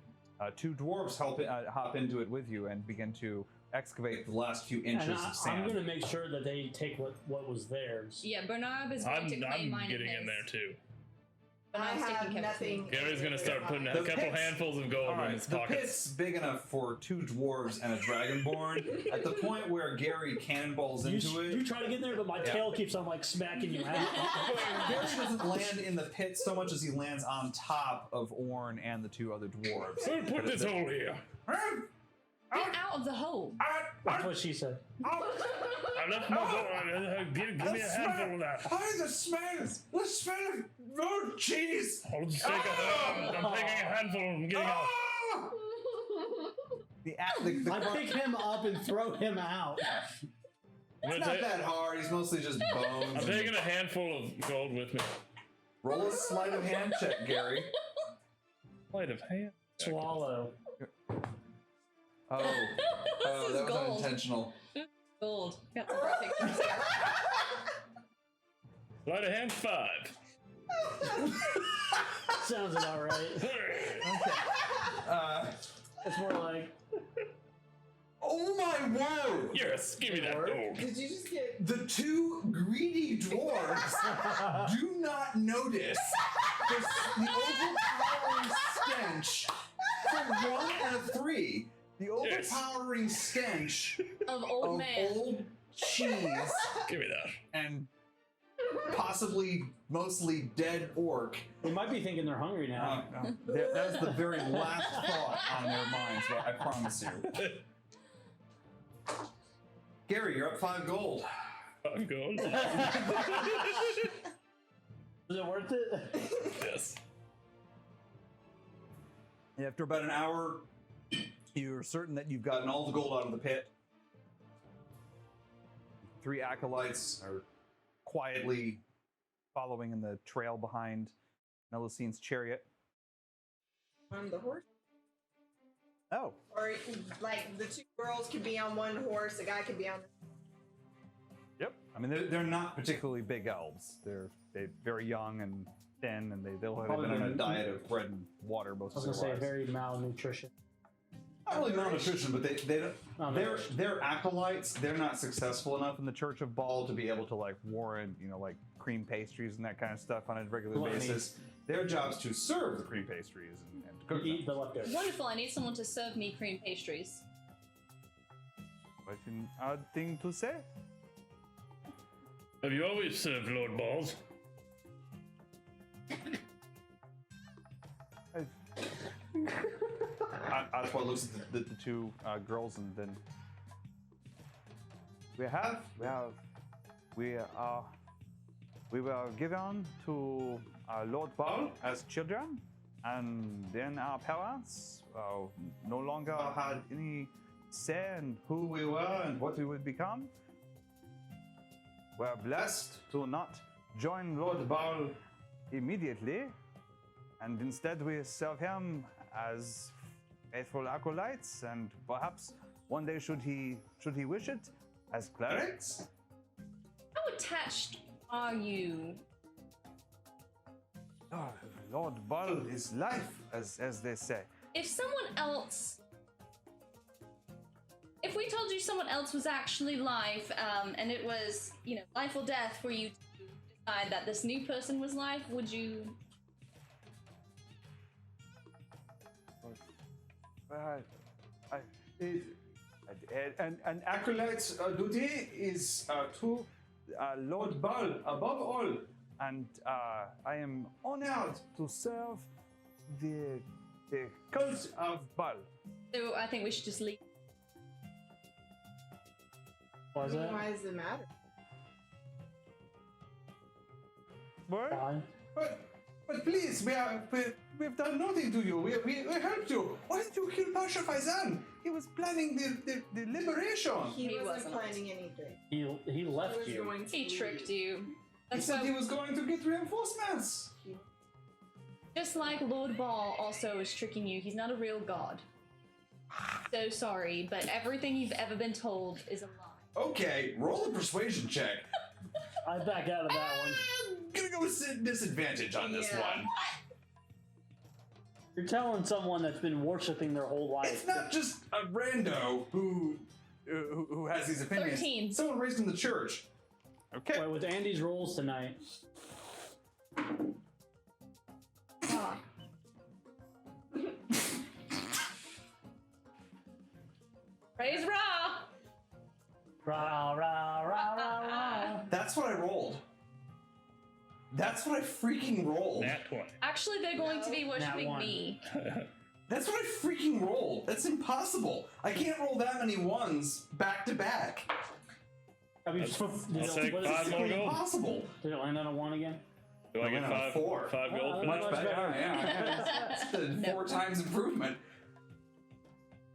2 dwarves hop into it with you and begin to excavate the last few inches And of sand. I'm going to make sure that they take what was theirs. Yeah, Bernard is going to claim mine. I'm getting in there too. I have nothing. Gary's gonna start putting a The couple pits- handfuls of gold in his the pockets. pit's big enough for 2 dwarves and a dragonborn. At the point where Gary cannonballs into You it, try to get in there, but my tail keeps on like smacking you out. Gary doesn't land in the pit so much as he lands on top of Orn and the 2 other dwarves. Who put this hole here? Get out of the hole. That's what she said. I left my gold. Give me a handful of that. The smell of road cheese! I'll just take I'm taking a handful. I'm getting out. I pick him up and throw him out. It's not that hard. He's mostly just bones. I'm taking a handful of gold with me. Roll a sleight of hand check, Gary. Sleight of hand. Swallow. Oh, is that was gold. unintentional. Gold. Got some great pictures. Sleight of hand 5. Sounds about right. It's more like. Oh my word! Yes, give me that gold. Did you just get? The 2 greedy dwarves do not notice the overpowering stench for 1 and a 3. The overpowering stench Of old man. old cheese Give me that. and possibly mostly dead orc. They might be thinking they're hungry now. That's the very last thought on their minds, but I promise you. Gary, you're up 5 gold. I'm gold. Is it worth it? Yes. After about an hour, you're certain that you've gotten all the gold out of the pit. 3 acolytes are quietly following in the trail behind Melusine's chariot. On the horse, Oh, or like the 2 girls could be on one horse, the guy could be on. yep. I mean, they're not particularly big elves. They're very young and thin, and they'll have Probably been on a been- diet of bread and water most I was of gonna their say lives. very malnutrition. Not really malnutrition, but they don't. Malnourished. They're acolytes. They're not successful enough in the Church of Baal to be able to like warrant, like cream pastries and that kind of stuff on a regular Gluttony. basis. Their job's to serve the cream pastries and cook them. Eat the leftovers. Wonderful. I need someone to serve me cream pastries. What an odd thing to say. Have you always served Lord Balls? Oswald looks at the 2 girls and then we were given to Lord Baal as children, and then our parents no longer had any say in who we were and what we would become. We're blessed to not join Lord Baal immediately, and instead we serve him as faithful acolytes, and perhaps one day, should he wish it, as clerics. How attached are you? Oh, Lord Baal is life, as they say. If we told you someone else was actually life, and it was, life or death for you to decide that this new person was life, would you? An acolyte's duty is to Lord Baal above all, and I am honored to serve the cult of Baal. So I think we should just leave. Why is that? Why does it matter? What? Why? But please, we've done nothing to you. We helped you. Why did you kill Pasha Faizan? He was planning the liberation. He He wasn't wasn't. planning anything. He He left was you. going to He tricked you. He That's said why, he was going to get reinforcements. just like Lord Baal also is tricking you. He's not a real god. So sorry, but everything you've ever been told is a lie. Okay, roll a persuasion check. I back out of that one. I'm gonna go with disadvantage on this Yeah. one. You're telling someone that's been worshiping their whole life. It's not just a rando who who has these opinions. 13. Someone raised in the church. Okay. Wait, with Andy's rolls tonight. Ah. Praise Ra! Rah, rah, rah, rah, rah. That's what I rolled. That's what I freaking rolled. Nat 20. Actually, they're going to be worshiping one. me. That's what I freaking rolled. That's impossible. I can't roll that many ones back to back. I mean, I'll take what is 5 it? more gold. Impossible. Did it land on a 1 again? Do I get No, no, 5? 4. 5 gold for Much that? better. Yeah. It's the 4 times improvement.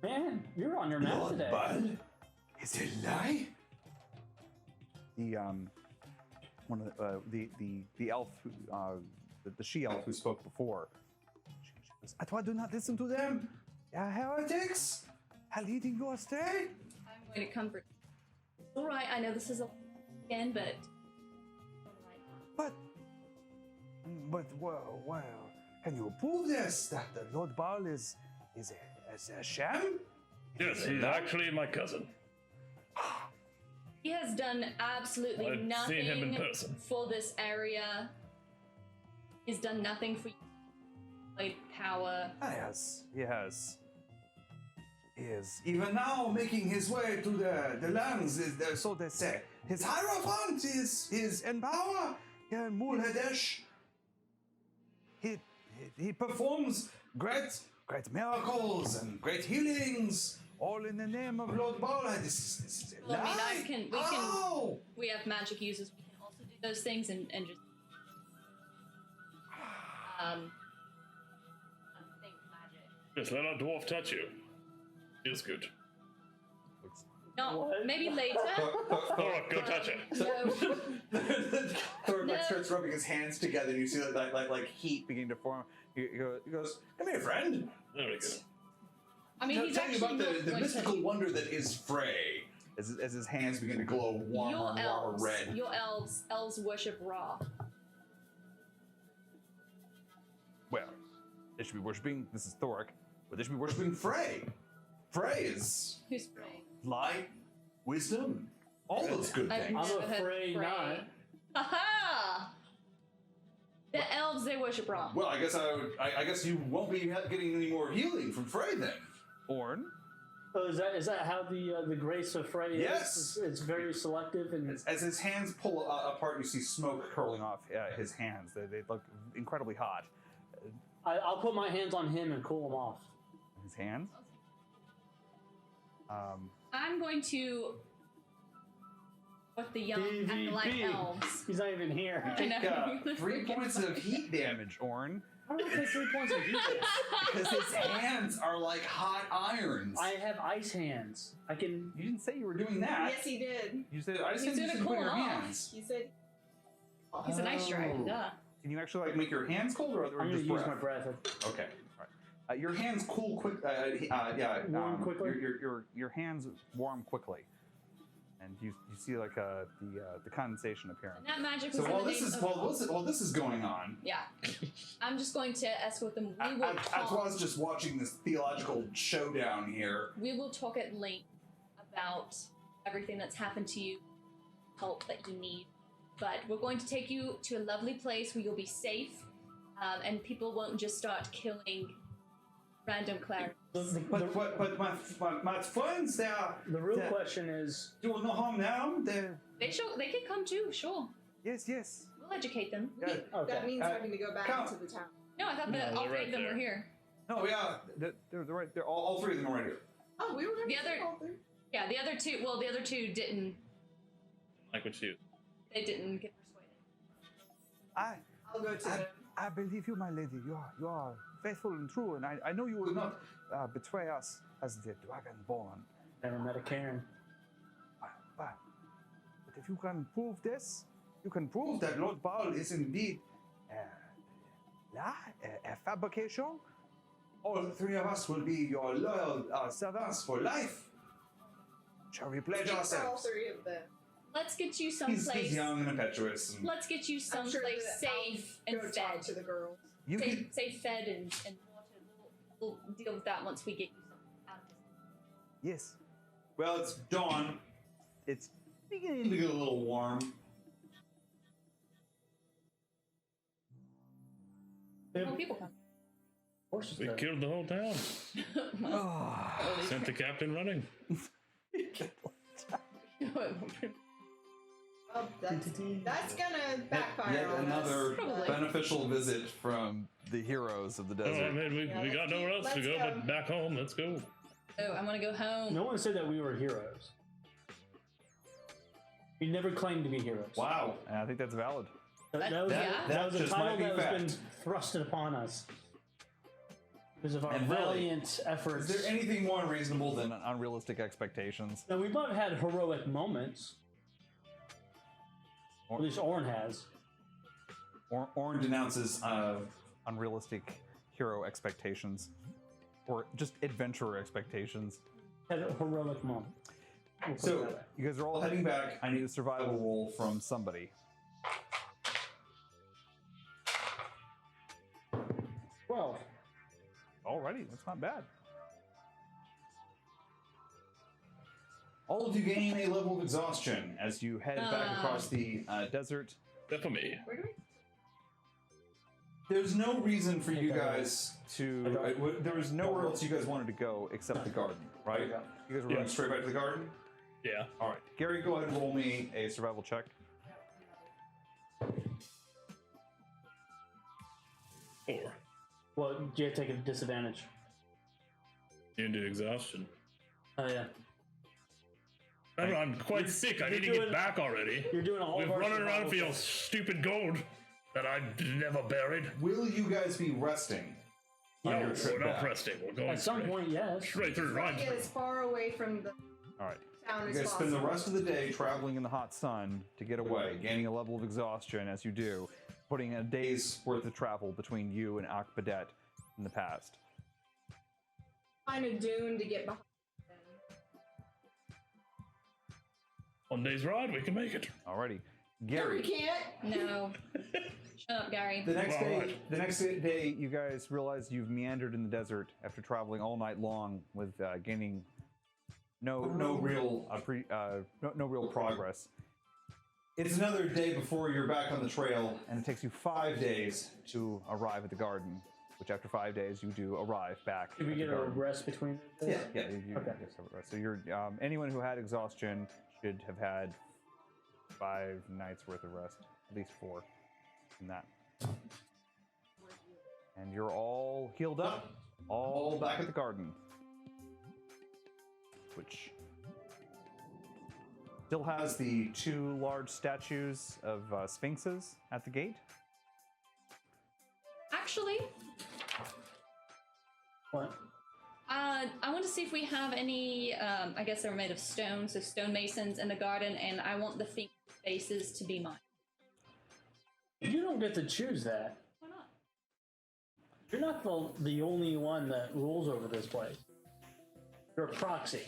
Man, you're on your map today. Bud, is it a lie? The one of the elf, who, the she elf who spoke before. She goes, "I do not listen to them. They are heretics. Are leading you astray." I'm going to comfort you. It's alright, I know this is a again, but. But well, can you prove this? That the Lord Baal is a sham? Yes, he's actually my cousin. He has done absolutely I've nothing seen him in person. for this area. He's done nothing for you. Like power. Yes, he has. He is even now making his way to the lands, so they say. His Hierophant is in power in Mul Hadesh. He performs great miracles and great healings, all in the name of Lord Baal. This is a Well, I mean, lie. we have magic users. We can also do those things and just think magic. Just let our dwarf touch you. Feels good. No, What? maybe later. Thor, go touch it. No. Thor No. starts rubbing his hands together, and you see like heat beginning to form. He goes, "Come here, friend. There we go. I mean, he's Tell me actually about not the going mystical to. wonder that is Frey." As his hands begin to glow warmer Your and warmer elves, red. your elves worship Ra. Well, they should be worshiping. This is Thoric, but they should be worshiping Frey. Frey is Who's Frey? light, wisdom, all those good I've things. never heard afraid Frey. not. Aha! The elves, they worship Ra. Well, I guess you won't be getting any more healing from Frey then. Orn. Oh, is that how the grace of Frey is? Yes. It's very selective and As his hands pull apart, you see smoke curling off his hands. They look incredibly hot. I'll put my hands on him and cool him off. His hands. I'm going to. What the young acolyte PvP. elves. He's not even here. I know. 3 points of heat damage, Orn, How do I take 3 points of heat? because his hands are like hot irons. I have ice hands. I can. You didn't say you were doing that. Yes, he did. You said I He's said you gonna should put cool your off. hands. He said. He's an ice dragon, Oh. duh. Can you actually like make your hands cold or I'm gonna just use breath? my breath. Okay. All right. Your hands cool quick. Yeah. Warm quickly? Your hands warm quickly, and you see like the condensation appearing. And that magic was So in while the this name is of- while this is going on, Yeah. I'm just going to escort them. We will Antoine's talk. just watching this theological showdown here. We will talk at length about everything that's happened to you, help that you need. But we're going to take you to a lovely place where you'll be safe, and people won't just start killing random clerics. But my friends, they are The real question is, doing no harm now. They're They can come too, sure. yes. We'll educate them. Yeah. okay. That means having to go back come. to the town. No, I thought that No, all they're three right of them there. were here. No, yeah, they're right. They're all 3 of them are right here. Oh, we were going The to other- all three. Yeah, the other two. Well, the other two didn't. Like what you. They didn't get persuaded. I'll go to them. I believe you, my lady. You are faithful and true, and I know you will not betray us as the Dragonborn. Never met a Karen. But if you can prove this, you can prove that Lord Baal is indeed a fabrication. All 3 of us will be your loyal servants for life. Shall we pledge Speak for all ourselves? 3 of them. Let's get you someplace. He's young and impetuous. And Let's get you I'm someplace sure that safe I'll and go fed. talk to the girls. you can, Safe, fed, and water. We'll deal with that once we get you some out of this. yes. Well, it's dawn. It's beginning to get a little warm. More people come. Horses We there. killed the whole town. Sent the captain running. Well, that's gonna backfire Yet on another us. Probably. beneficial visit from the heroes of the Oh, desert. man, we let's got nowhere else to let's go go. but back home. Let's go. Oh, I want to go home. No one said that we were heroes. We never claimed to be heroes. Wow, and I think that's valid. That was, Yeah. that was a just title might be that has fact. been thrusted upon us because of our And really, valiant efforts. Is there anything more unreasonable than unrealistic expectations? Now, we might have had heroic moments. At least Orin has. Orin denounces unrealistic hero expectations, or just adventurer expectations. Had a heroic moment. We'll put it So that way. you guys are all heading back. I need a survival roll from somebody. 12. Alrighty, that's not bad. All of you gain a level of exhaustion as you head back across the desert. Except for me. Where do we? There's no reason for you guys to. There was nowhere else you guys wanted to go except the garden, right? You guys were Yeah. going straight back to the garden? Yeah. Alright. Gary, go ahead and roll me a survival check. Four. Well, you have to take a disadvantage. Into exhaustion. Oh, yeah. I'm quite sick. I need to doing- get back already. You're doing all We're of our running around survival for your checks. stupid gold that I never buried. Will you guys be resting on your Yes. trip We're not back? resting. We're going At some straight, point, yes. straight through Try Rhyme to get as far away from the Alright. town You as guys spend the possible. rest of the day traveling in the hot sun to get away, gaining a level of exhaustion as you do, putting a day's worth of travel between you and Akbadet in the past. Find a dune to get behind them. One day's ride, we can make it. Alrighty. No, Gary, we can't. No. Shut up, Gary. the next Well, day, alright. the next day, you guys realize you've meandered in the desert after traveling all night long with gaining no real progress. It's another day before you're back on the trail, and it takes you 5 days to arrive at the garden. Which after 5 days, you do arrive back. Did we at the get a garden. rest between this? Yeah, you Okay. yes, have a rest. So you're anyone who had exhaustion should have had 5 nights worth of rest, at least 4 in that. And you're all healed up, all back at the garden, which still has the 2 large statues of sphinxes at the gate. Actually, What? I want to see if we have any. I guess they're made of stone, so stonemasons in the garden, and I want the Phoenix faces to be mine. You don't get to choose that. Why not? You're not the only one that rules over this place. You're a proxy.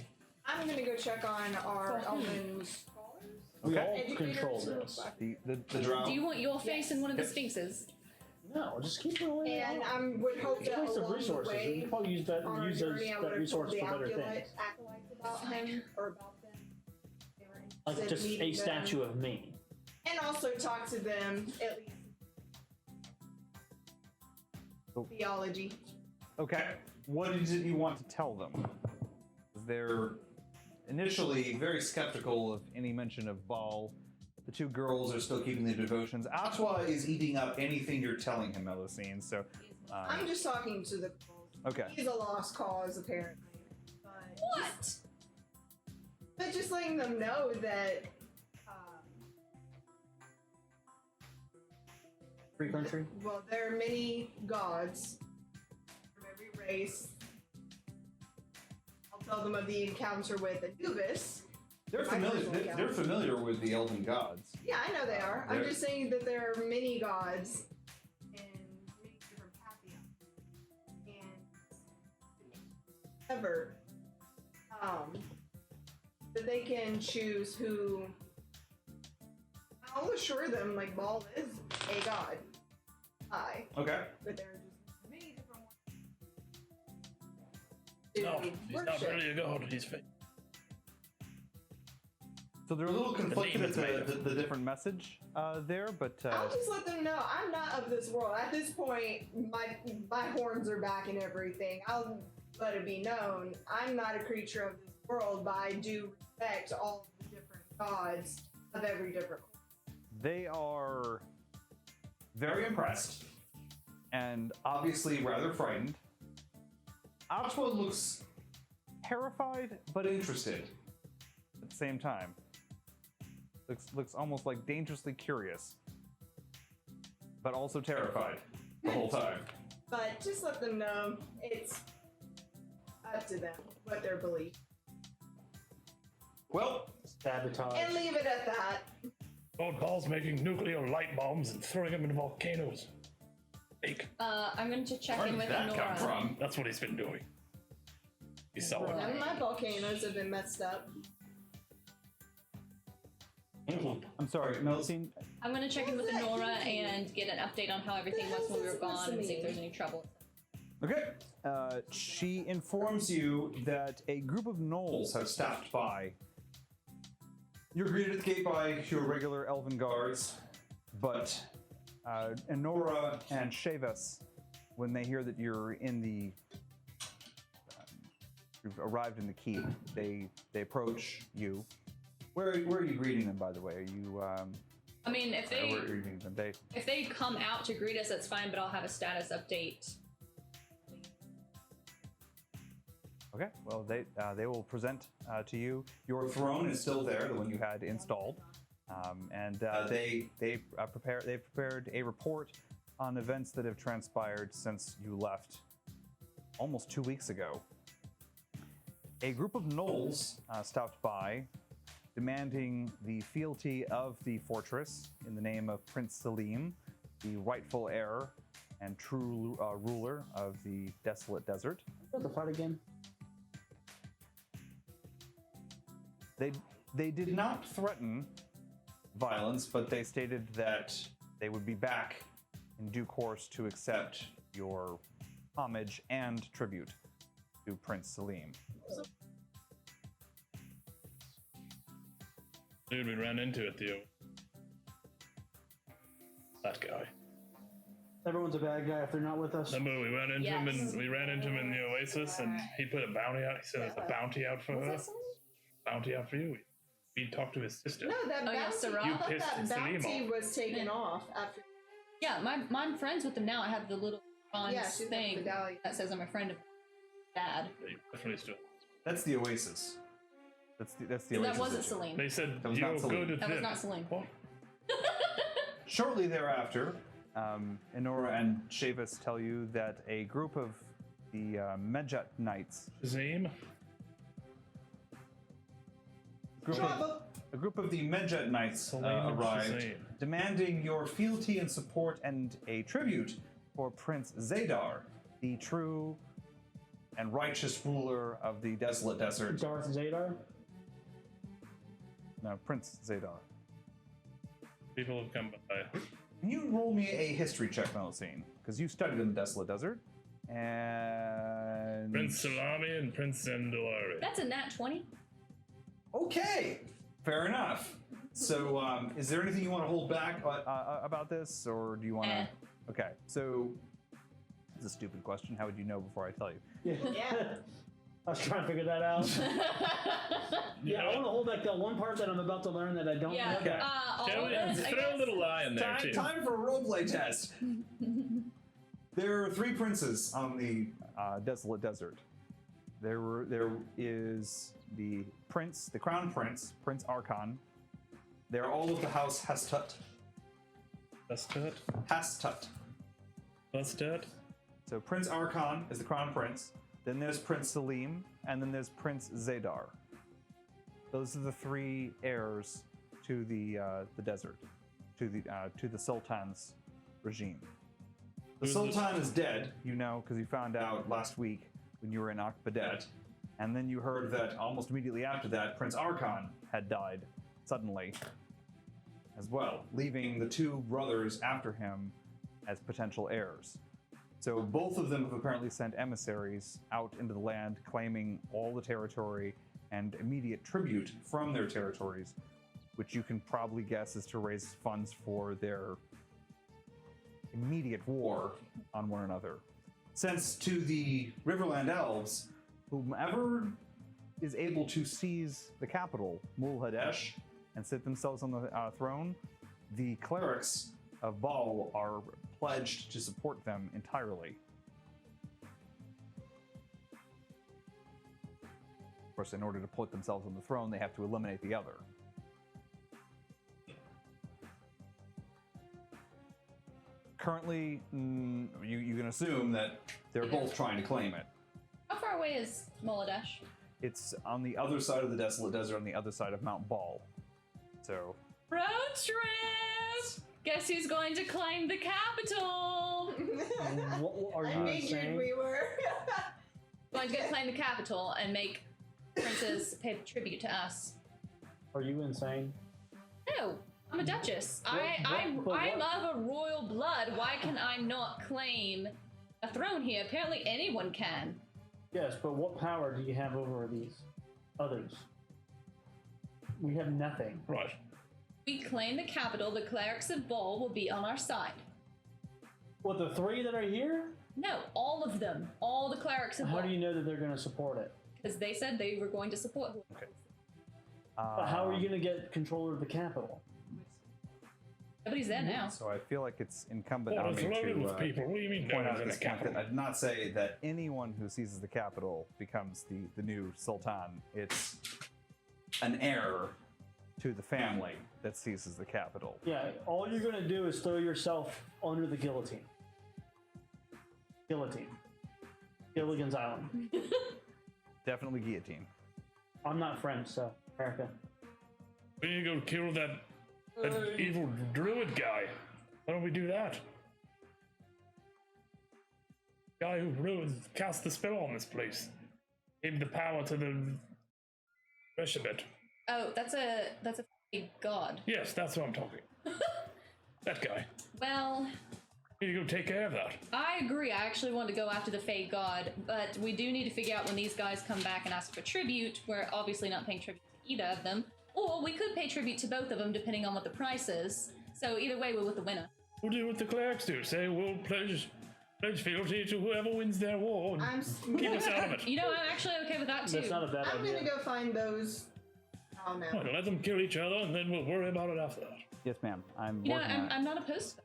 I'm gonna go check on our elven scholars. We Okay. all Educators. control this. The drow. Do you want your face in one of the Yes. sphinxes? No, just keep it away. And I would hope It's a that waste of along the resources. We way, could probably use that, on our use journey, I that would have resource told the for better things. acolytes about him or about them. They were Like interested just in a meeting them. statue of me. And also talk to them at least. Oh. Theology. Okay. What is it you want to tell them? They're initially very skeptical of any mention of Baal. The 2 girls are still keeping their devotions. Atwa is eating up anything you're telling him, Melusine. So, I'm just talking to the girls. okay. He's a lost cause apparently. What? But just letting them know that Free country? well, there are many gods from every race. I'll tell them of the encounter with Anubis. They're familiar. They're familiar with the elven gods. Yeah, I know they are. I'm They're- just saying that there are many gods in many different pantheons. And ever, that they can choose who. I'll assure them, like, Baal is a god. Okay. But there are just many different ones. No, to he's not worship. really a god. He's fake. So they're a little conflicted name is made at the different message there, but I'll just let them know I'm not of this world. At this point, my horns are back and everything. I'll let it be known I'm not a creature of this world, but I do respect all the different gods of every different. they are very impressed and obviously rather frightened. Ochwa looks terrified but interested at the same time. Looks almost like dangerously curious, but also terrified the whole time. But just let them know it's up to them what their belief, Well, Sabotage. and leave it at that. Old Paul's making nuclear light bombs and throwing them into volcanoes. Fake. I'm going to check where in did with that Nora. come from? That's what he's been doing. He's solid. None of my volcanoes have been messed up. I'm sorry, Melcine. I'm going to check in with What was that Nora thinking? and get an update on how everything What was the when we hell were is that gone supposed and to see if there's mean? any trouble. Okay. She informs you that a group of gnolls have stopped by. You're greeted at the gate by your regular elven guards, but Enora and Shavas, when they hear that you're in the, you've arrived in the keep, they approach you. Where are you greeting them, by the way? Are you? I mean, if Where are they you greeting them? if they come out to greet us, that's fine. But I'll have a status update. Okay. Well, they will present to you. Your throne is still there, the one you had installed, and they've prepared a report on events that have transpired since you left almost 2 weeks ago. A group of gnolls stopped by, demanding the fealty of the fortress in the name of Prince Selim, the rightful heir and true ruler of the desolate desert. What's the fight again? They did not threaten violence, but they stated that they would be back in due course to accept your homage and tribute to Prince Selim. Dude, we ran into it, Theo. That guy. Everyone's a bad guy if they're not with us. Remember, we ran into him Yes. and we ran into him in the Oasis, and he put a bounty out. He said there's a bounty out for Was her. that someone? Bounty out for you. We talked to his sister. No, that Oh, yeah, bounty, Sarah? You I thought pissed that Salim bounty off. was taken off after. Yeah, I'm friends with them now. I have the little bronze Yeah, she's got the thing medallion. that says I'm a friend of Dad. They definitely still. That's the Oasis. That's the So Oasis. that wasn't issue. Celine. They said That was you're not Salim. good at That was this. not Celine. What? Shortly thereafter, Enora and Shavas tell you that a group of the Medjet Knights, His name? a group of the Medjet Knights Salim and arrived, Shazam. demanding your fealty and support and a tribute for Prince Zadar, the true and righteous ruler of the desolate desert. Darth Zadar. No, Prince Zadar. People have come by. Can you roll me a history check, Melusine? Because you studied in the desolate desert. And Prince Salami and Prince Zendalari. That's a nat 20. Okay, fair enough. So, is there anything you want to hold back about this, or do you want to? Eh. Okay, so it's a stupid question. How would you know before I tell you? Yeah. I was trying to figure that out. Yeah, I want to hold back that one part that I'm about to learn that I don't Yeah. know. All Shall of we it, I throw guess. a little lie in there too? Time for a roleplay test. There are 3 princes on the desolate desert. There is the prince, the crown prince, Prince Archon. They're all of the house Hastut. Let's do it. Hastut. Let's do it. So Prince Archon is the crown prince. Then there's Prince Selim, and then there's Prince Zadar. Those are the 3 heirs to the desert, to the Sultan's regime. The Who's the- Sultan is dead, you know, because you found out last week when you were in Akbadet, and then you heard that almost immediately after that, Prince Archon had died suddenly as well, leaving the 2 brothers after him as potential heirs. So both of them have apparently sent emissaries out into the land claiming all the territory and immediate tribute from their territories which you can probably guess is to raise funds for their immediate war on one another. Since to the Riverland elves, whomever is able to seize the capital, Mulhadesh, and sit themselves on the throne, the clerics of Baal are pledged to support them entirely. Of course, in order to put themselves on the throne, they have to eliminate the other. Currently, you can assume that they're both trying to claim it. How far away is Moladesh? It's on the other side of the desolate desert, on the other side of Mount Baal. So, Road trip! Guess who's going to claim the capital? What are I you figured saying? we were. Going to claim the capital and make princes pay tribute to us. Are you insane? No, I'm a duchess. But I'm what- of a royal blood. Why can I not claim a throne here? Apparently anyone can. Yes, but what power do you have over these others? We have nothing. Right. We claim the capital, the clerics of Baal will be on our side. What, the three that are here? No, all of them. All the clerics of How Baal. do you know that they're going to support it? Because they said they were going to support who. okay. But how are you going to get control of the capital? Nobody's there now. So I feel like it's incumbent What on is me loaded with to people? What do you mean point no out one's at in the this point capital? that I did not say that anyone who seizes the capital becomes the new sultan. It's an heir to the family that seizes the capital. Yeah, all you're going to do is throw yourself under the guillotine. Guillotine. Gilligan's Island. Definitely guillotine. I'm not French, so America. We need to go kill that evil druid guy. Why don't we do that? Guy who cast the spell on this place. Gave the power to the rest of it. Oh, that's a fake god. Yes, that's what I'm talking. That guy. Well, We need to go take care of that. I agree. I actually want to go after the fake god, but we do need to figure out when these guys come back and ask for tribute. We're obviously not paying tribute to either of them. Or we could pay tribute to both of them depending on what the price is. So either way, we're with the winner. We'll do what the clerics do. Say we'll pledge fealty to whoever wins their war and keep us out of it. You know, I'm actually okay with that too. That's not a bad I'm idea. gonna go find those. Oh no. Well, let them kill each other and then we'll worry about it after that. Yes, ma'am. I'm You know, working on it. I'm not opposed to that.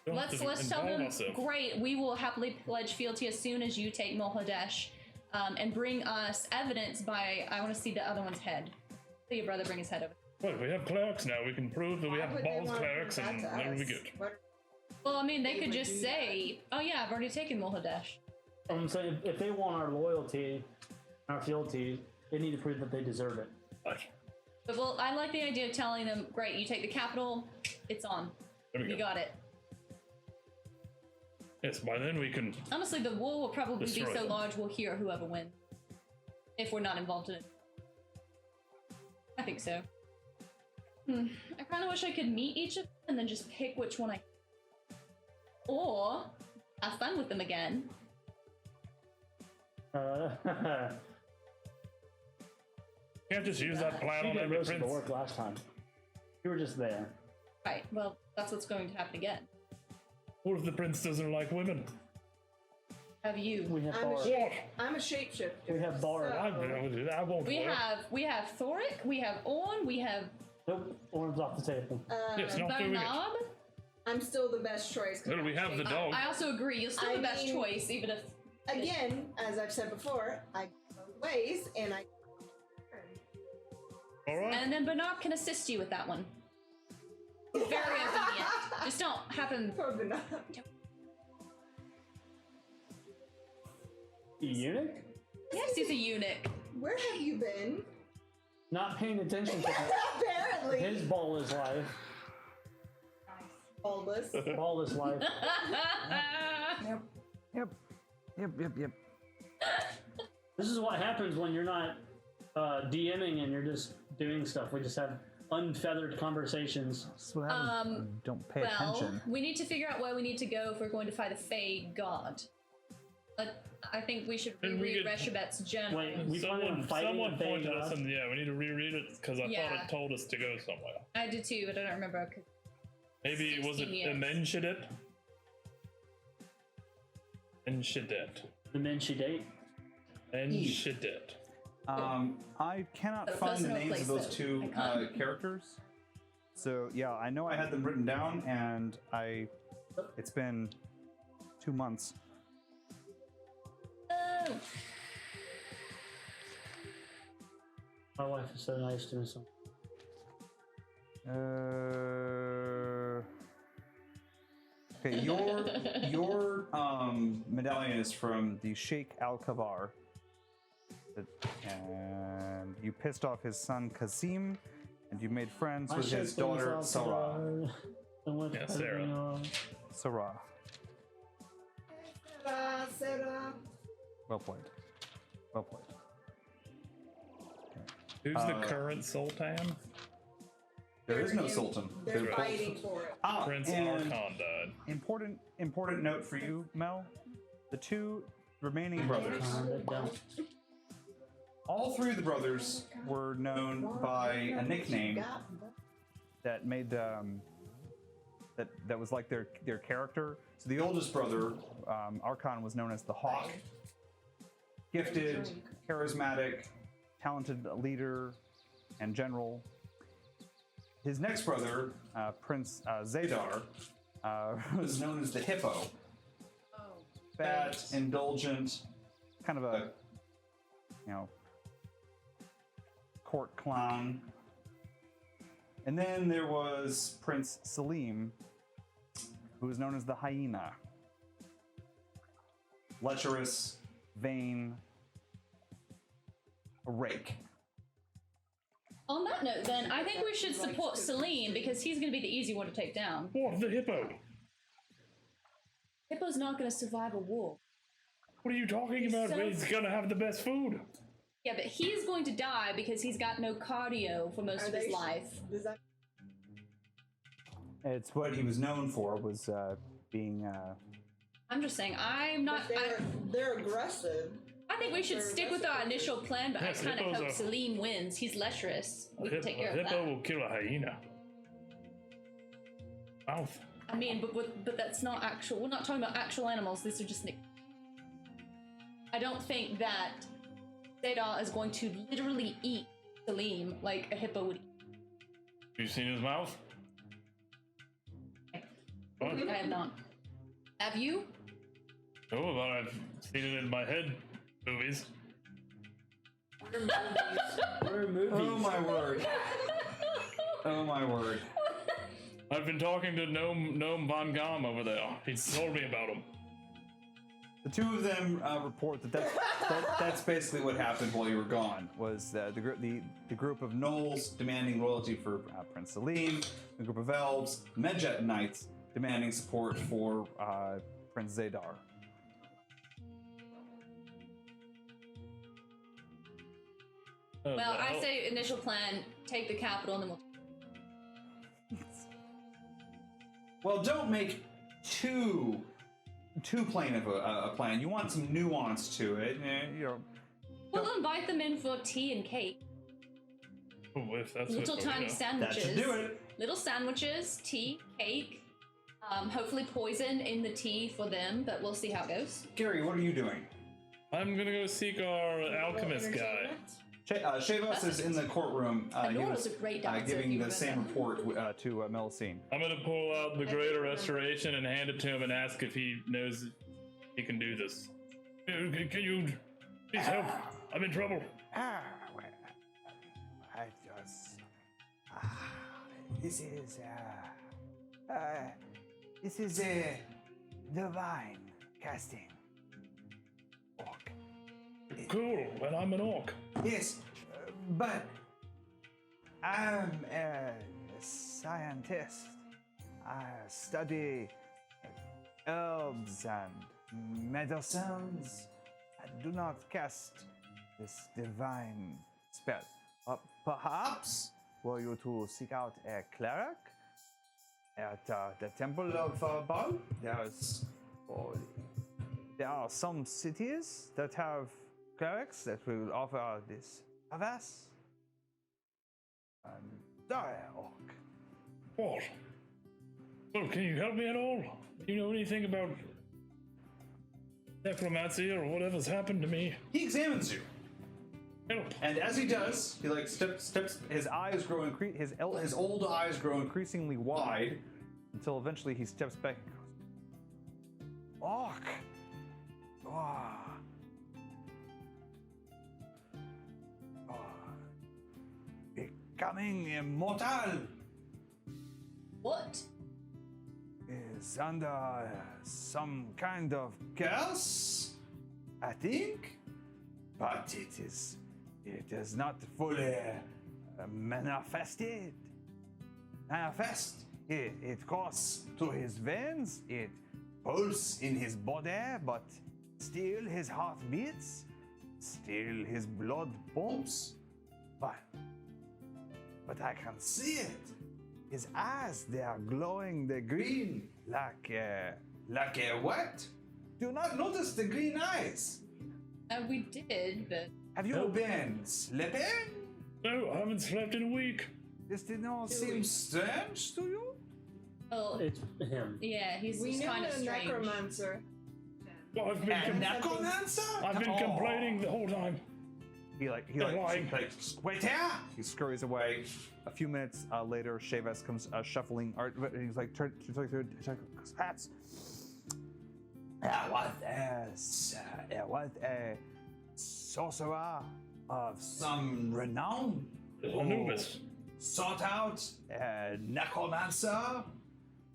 Don't have Let's to tell involve them, ourselves. great, we will happily pledge fealty as soon as you take Mulhadesh, and bring us evidence by, I want to see the other one's head. So your brother bring his head over. Well, we have clerics now. We can prove that we Why have would they balls wanna clerics prove and that to that'll be us? good. What- Well, I mean, they They could would just do say, oh yeah, I've already taken Mulhadesh. I'm saying if they want our loyalty, our fealty, they need to prove that they deserve it. Right. But well, I like the idea of telling them, great, you take the capital, it's on. There we You go. got it. Yes, by then we can. Honestly, the war will probably be Destroy so them. large we'll hear whoever wins. If we're not involved in it. I think so. I kind of wish I could meet each of them and then just pick which one I... Or have fun with them again. Can't just use that plan She on did every most of the prince. work last time. You were just there. Right, well, that's what's going to happen again. What if the prince doesn't like women? Have you? We have I'm a, Bard. shape, I'm a shapeshifter. We have Bard. so- I won't We work. have Thoric, we have Orn, we have Nope, one's off the table. Yes, not doing it. Bernab. I'm still the best choice. 'cause Then we have the dog. I also agree, you're still I the best mean- choice, even if... Again, as I've said before, I go both ways, and I. All right. And then Bernard can assist you with that one. He's very obedient. Just don't have him... Poor Bernard. The eunuch? Yes, he's a eunuch. Where have you been? Not paying attention to Apparently. his ballless life. Bulbous. Ballless life. Yep. This is what happens when you're not DMing and you're just doing stuff. We just have unfeathered conversations. That's what happens when you don't pay Well, attention. we need to figure out where we need to go if we're going to fight a Fey god. But I think we should Then we reread could- Reshabet's journal. Wait, we plan on fighting Someone a big pointed us god? in. Yeah, we need to reread it because I thought Yeah. it told us to go somewhere. I did too, but I don't remember. 'Cause Maybe was it 16 years. Amenshadit? Enshadit. And then she date. Enshadit. I cannot But find the personal names of place, those though. two I can't. characters. So yeah, I know I had them written down, and it's been 2 months. Oh, My wife is so nice to me. So. Okay, your medallion is from the Sheikh Al Kavar, and you pissed off his son Kasim, and you made friends with his daughter Sarah. Yeah, Sarah. Sarah. Sarah. Well played. Well played. Who's the current Sultan? There is no They're- Sultan. They're both- fighting for it. Prince and Archon died. important note for you, Mel. The two remaining brothers. All three of the brothers were known by a nickname that made that was like their character. So the oldest brother, Archon, was known as the Hawk. Gifted, charismatic, talented leader and general. His next brother, Prince Zadar, was known as the Hippo. Fat, indulgent, kind of a, court clown. And then there was Prince Salim, who was known as the Hyena. Lecherous, vain, a rake. on that note, then I think we should support Celine because he's going to be the easy one to take down. What, the hippo? Hippo's not going to survive a war. What are you talking about? so- He's gonna have the best food. Yeah, but he's going to die because he's got no cardio for most of his life. Does that It's what he was known for, was being. I'm just saying, I'm not. they're aggressive. I think we should stick with our initial plan, but Yes, I kind of hippos hope are- Celine wins. He's lecherous. We can take care A of hippo that. will kill a hyena. Mouth. I mean, but that's not actual. We're not talking about actual animals. These are just. I don't think that Zadar is going to literally eat Salim like a hippo would eat. You seen his mouth? What? I have not. Have you? No, but I've seen it in my head movies. We're movies. Oh my word! Oh my word! I've been talking to Gnome Von Gom over there. He's told me about him. The two of them report that's basically what happened while you were gone. Was the group of gnolls demanding royalty for Prince Salim, the group of elves, Medjet Knights, demanding support for Prince Zadar. Oh, Well, I well, say initial plan: take the capital, and then we'll. Well, don't make too plain of a plan. You want some nuance to it. We'll invite them in for tea and cake. oh, if that's Little what we're tiny doing. sandwiches. That should do it. Little sandwiches, tea, cake. Hopefully poison in the tea for them, but we'll see how it goes. Gary, what are you doing? I'm gonna go seek our alchemist guy. Shavos is in the courtroom. He Anora's was a great dancer, if giving you the same remember. report to Melusine. I'm gonna pull out the Greater Restoration and hand it to him and ask if he knows he can do this. Can you please help? I'm in trouble. Well, I just. This is a divine casting. Orc. Cool, and I'm an orc. Yes, but I'm a scientist. I study herbs and medicines. I do not cast this divine spell. Perhaps were you to seek out a cleric at the Temple of Baal? There's There are some cities that have clerics that will offer this service. Dialogue. What? Well, can you help me at all? Do you know anything about necromancy or whatever's happened to me? He examines you, Help. and as he does, he like steps. His eyes grow his old eyes grow increasingly wide, until eventually he steps back and goes, "Orc, becoming immortal What? is under some kind of curse, I think, but it is not fully manifested. It goes to his veins, it pulses in his body, but still his heart beats, still his blood pumps, but I can see it. His eyes, they are glowing, they're green, like a what? Do not notice the green eyes. We did, but Have you been sleeping? No, I haven't slept in a week. This did not seem strange to you? well, It's him. yeah, he's We just knew kind of a strange. necromancer. Well, I've been, A necromancer? I've been complaining the whole time. He lying. wait here. He scurries away. A few minutes later, Sheves comes shuffling. He's like, hats. It was a sorcerer of some renown. Anubis. Sought out a necromancer.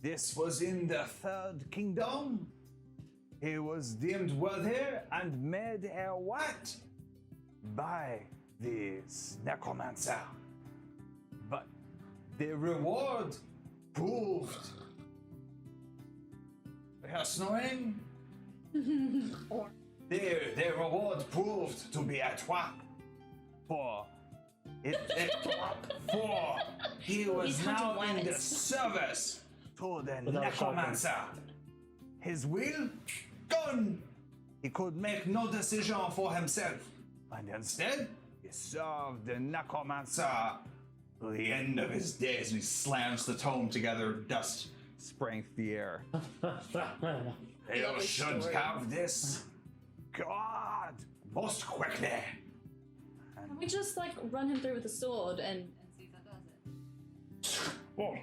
This was in the Third Kingdom. He was deemed worthy and made a what? By this necromancer. But the reward proved snowing. Or The reward proved to be a trap. For he was He's now hunting in the rabbits. service to the Without necromancer. His will gone. He could make no decision for himself, and instead he served the necromancer to the end of his days. And he slams the tome together, dust spraying through the air. You Lovely should story. have this God most quickly. can we just like run him through with a sword and see if that does it? What?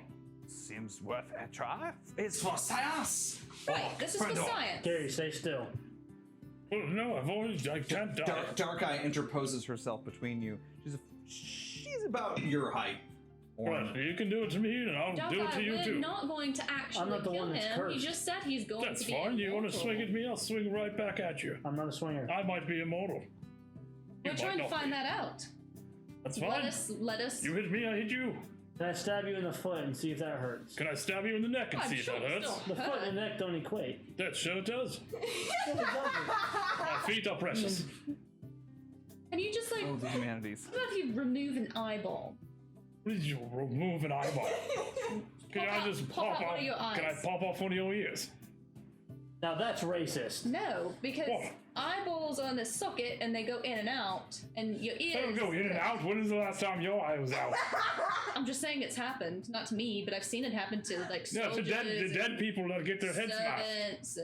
Seems worth a try. It's for science. Right, this is for Friendo. science. Gary, stay still. Well, no, I can't die. Dark Eye interposes herself between you. She's about your height. Well, you can do it to me, and I'll Dark do it to Eye, you we're too. not going to actually not the kill one that's him. He cursed. just said he's going That's to be fine. You want to immortal. swing at me? I'll swing right back at you. I'm not a swinger. I might be immortal. We're You trying might to not find be. that out. That's fine. Let us. You hit me, I hit you. Can I stab you in the foot and see if that hurts? Can I stab you in the neck and I'm see sure if that it's hurts? still- The foot and the neck don't equate. That sure does. Well, it doesn't. My feet are precious. Can you just like? Oh, the humanities. What if you remove an eyeball? Please, you remove an eyeball. Can Pop I out- just pop out pop one off? of your Can I eyes. pop off one of your ears? Now that's racist. No, because What? eyeballs are in the socket and they go in and out, and your ears. I don't go in and out. When is the last time your eye was out? I'm just saying it's happened, not to me, but I've seen it happen to like Yeah, to soldiers dead and people that get their heads smashed. servants,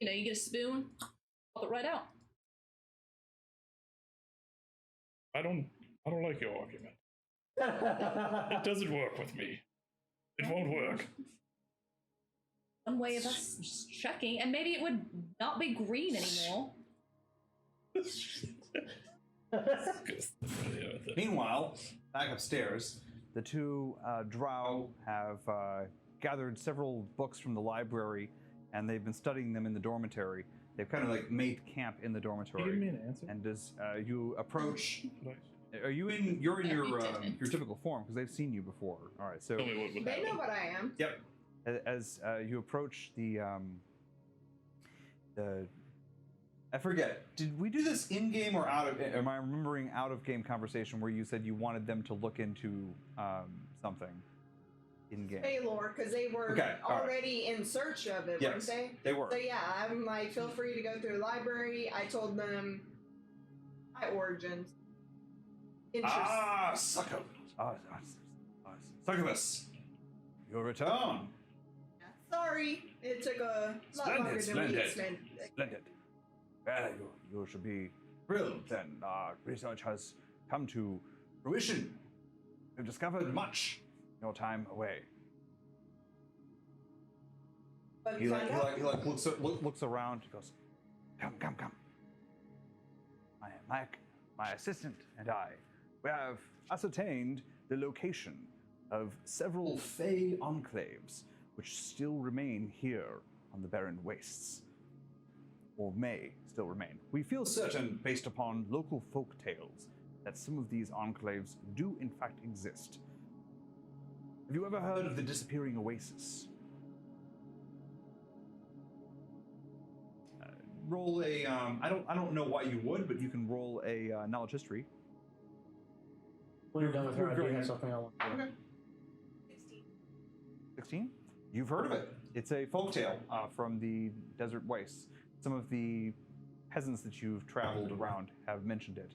and you get a spoon, pop it right out. I don't like your argument. It doesn't work with me. It won't work. One way of us just checking, and maybe it would not be green anymore. Meanwhile, back upstairs, the two drow have gathered several books from the library, and they've been studying them in the dormitory. They've kind of like made camp in the dormitory. an answer. And as you approach, you're in your typical form because they've seen you before. All right, so Tell me what would They know happen. what I am. yep. As you approach the I forget. Did we do this in game or out of? Am I remembering out of game conversation where you said you wanted them to look into something? in game. Baylor, because they were Okay, all right. already in search of it, weren't Yes, they? they were. So yeah, I'm like, feel free to go through the library. I told them my origins. Interesting. Succubus, your return. Sorry, it took a lot longer than we expected. Splendid. Well, you should be thrilled then. Our research has come to fruition. We've discovered much in your time away. But He find out. looks around. He goes, come. My assistant and I, we have ascertained the location of several Fey enclaves which still remain here on the barren wastes, or may still remain. We feel certain, based upon local folk tales, that some of these enclaves do in fact exist. Have you ever heard of the disappearing oasis? Roll a. I don't know why you would, but you can roll a knowledge history. When you're done with her, I do Very have good. something I want to do. Okay. 16? You've heard of it. It's a folktale from the desert wastes. Some of the peasants that you've traveled around have mentioned it.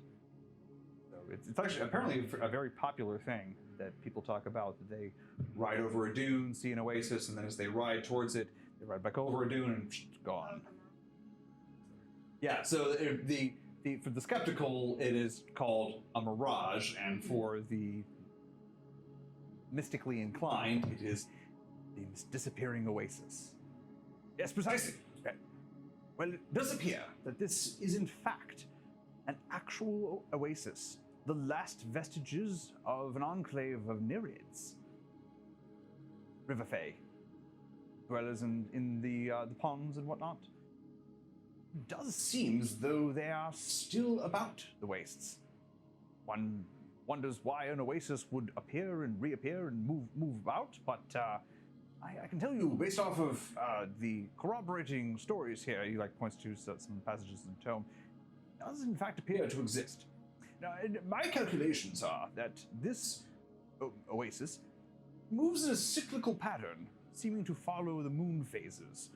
So it's actually apparently a very popular thing that people talk about. That they ride over a dune, see an oasis, and then as they ride towards it, they ride back over a dune and it's gone. Yeah, so for the skeptical, it is called a mirage, and for the mystically inclined, it is the disappearing oasis. Yes, precisely. Okay. Well, it does appear that this is in fact an actual oasis, the last vestiges of an enclave of Nereids, River Fae, dwellers in the ponds and whatnot. It does seem as though they are still about the wastes. One wonders why an oasis would appear and reappear and move about, but I can tell you, based off of the corroborating stories here, he points to some passages in the tome, does in fact appear to exist. Now, my calculations are that this oasis moves in a cyclical pattern, seeming to follow the moon phases.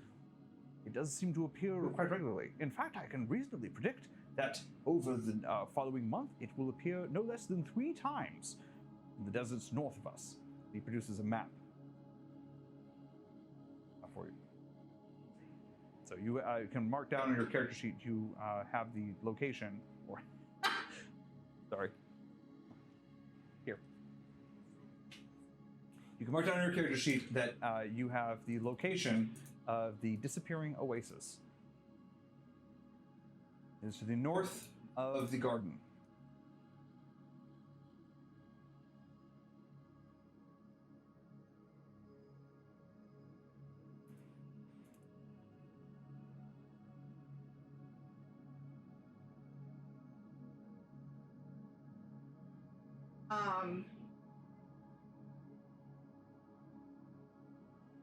It does seem to appear quite regularly. In fact, I can reasonably predict that over the following month, it will appear no less than 3 times in the deserts north of us. He produces a map for you. So you can mark down on your character sheet, you have the location, or sorry, here. You can mark down on your character sheet that you have the location of the disappearing oasis. It is to the north of the garden.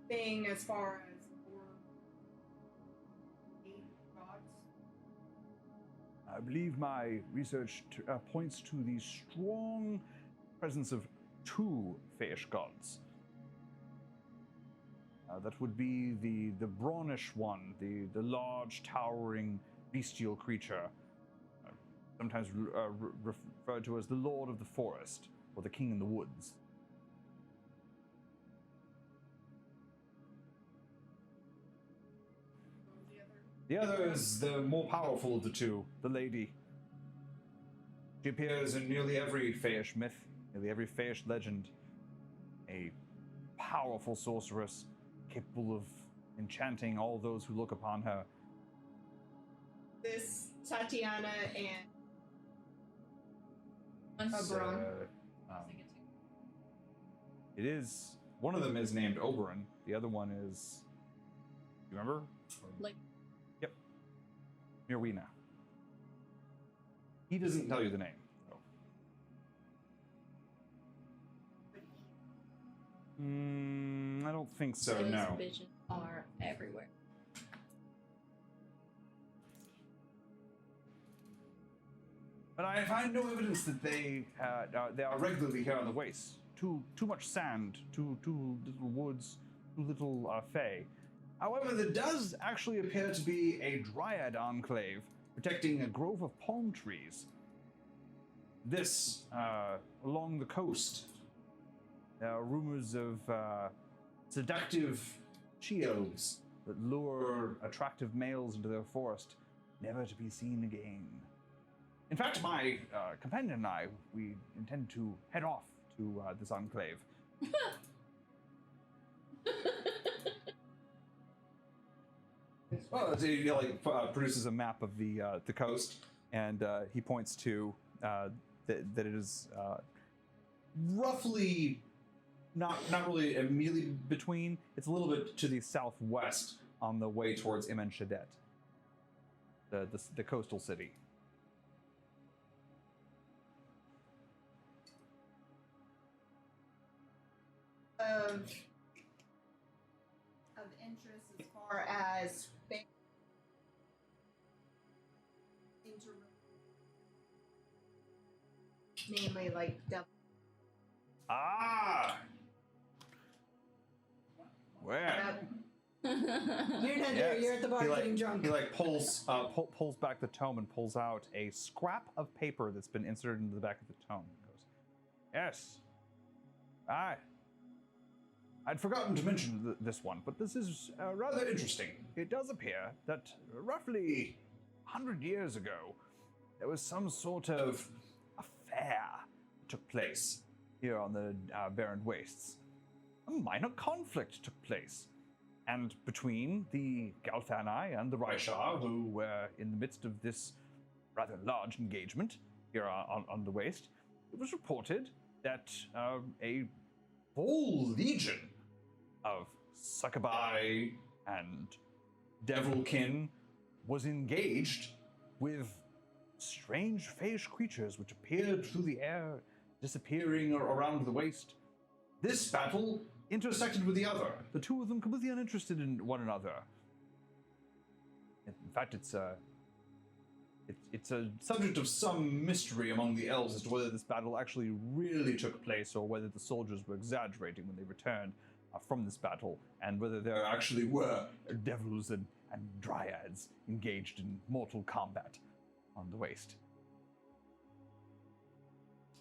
Thing as far as gods. I believe my research points to the strong presence of 2 Feish gods. That would be the brawnish one, the large, towering, bestial creature, sometimes referred to as the Lord of the Forest, or the King in the Woods. The other is the more powerful of the 2, the Lady. She appears in nearly every Feish myth, nearly every Feish legend. A powerful sorceress, capable of enchanting all those who look upon her. This Tatiana and It's, Oberon. It is, one of them is named Oberon, the other one is, you remember? Like, Yep. Mirwina. He doesn't tell you the name. So. I don't think so, those no. visions are everywhere. But I find no evidence that they are regularly here on the waste too much sand, too little woods, too little fae. However, there does actually appear to be a dryad enclave protecting a grove of palm trees. This along the coast. There are rumors of seductive she-elves that lure attractive males into their forest, never to be seen again. In fact, my companion and I, we intend to head off to this enclave. Well, he produces a map of the coast, and he points to that it is roughly not really immediately between. It's a little bit to the southwest on the way towards Imen Shadet, the coastal city. Of interest as far as mainly like devil. Ah! Where? You're not there. You're at the bar getting drunk. He pulls back the tome and pulls out a scrap of paper that's been inserted into the back of the tome. He goes, yes. I'd forgotten to mention this one, but this is rather interesting. It does appear that roughly 100 years ago, there was some sort of affair that took place here on the Barren Wastes. A minor conflict took place. And between the Galthani and the Raishar, who were in the midst of this rather large engagement here on the Waste, it was reported that a whole legion of Succubi and Devilkin was engaged with strange faesh creatures which appeared through the air, disappearing around the Waste. This battle intersected with the other, the two of them completely uninterested in one another. In fact, it's a subject of some mystery among the elves as to whether this battle actually really took place or whether the soldiers were exaggerating when they returned from this battle, and whether there actually were devils and dryads engaged in mortal combat on the Waste.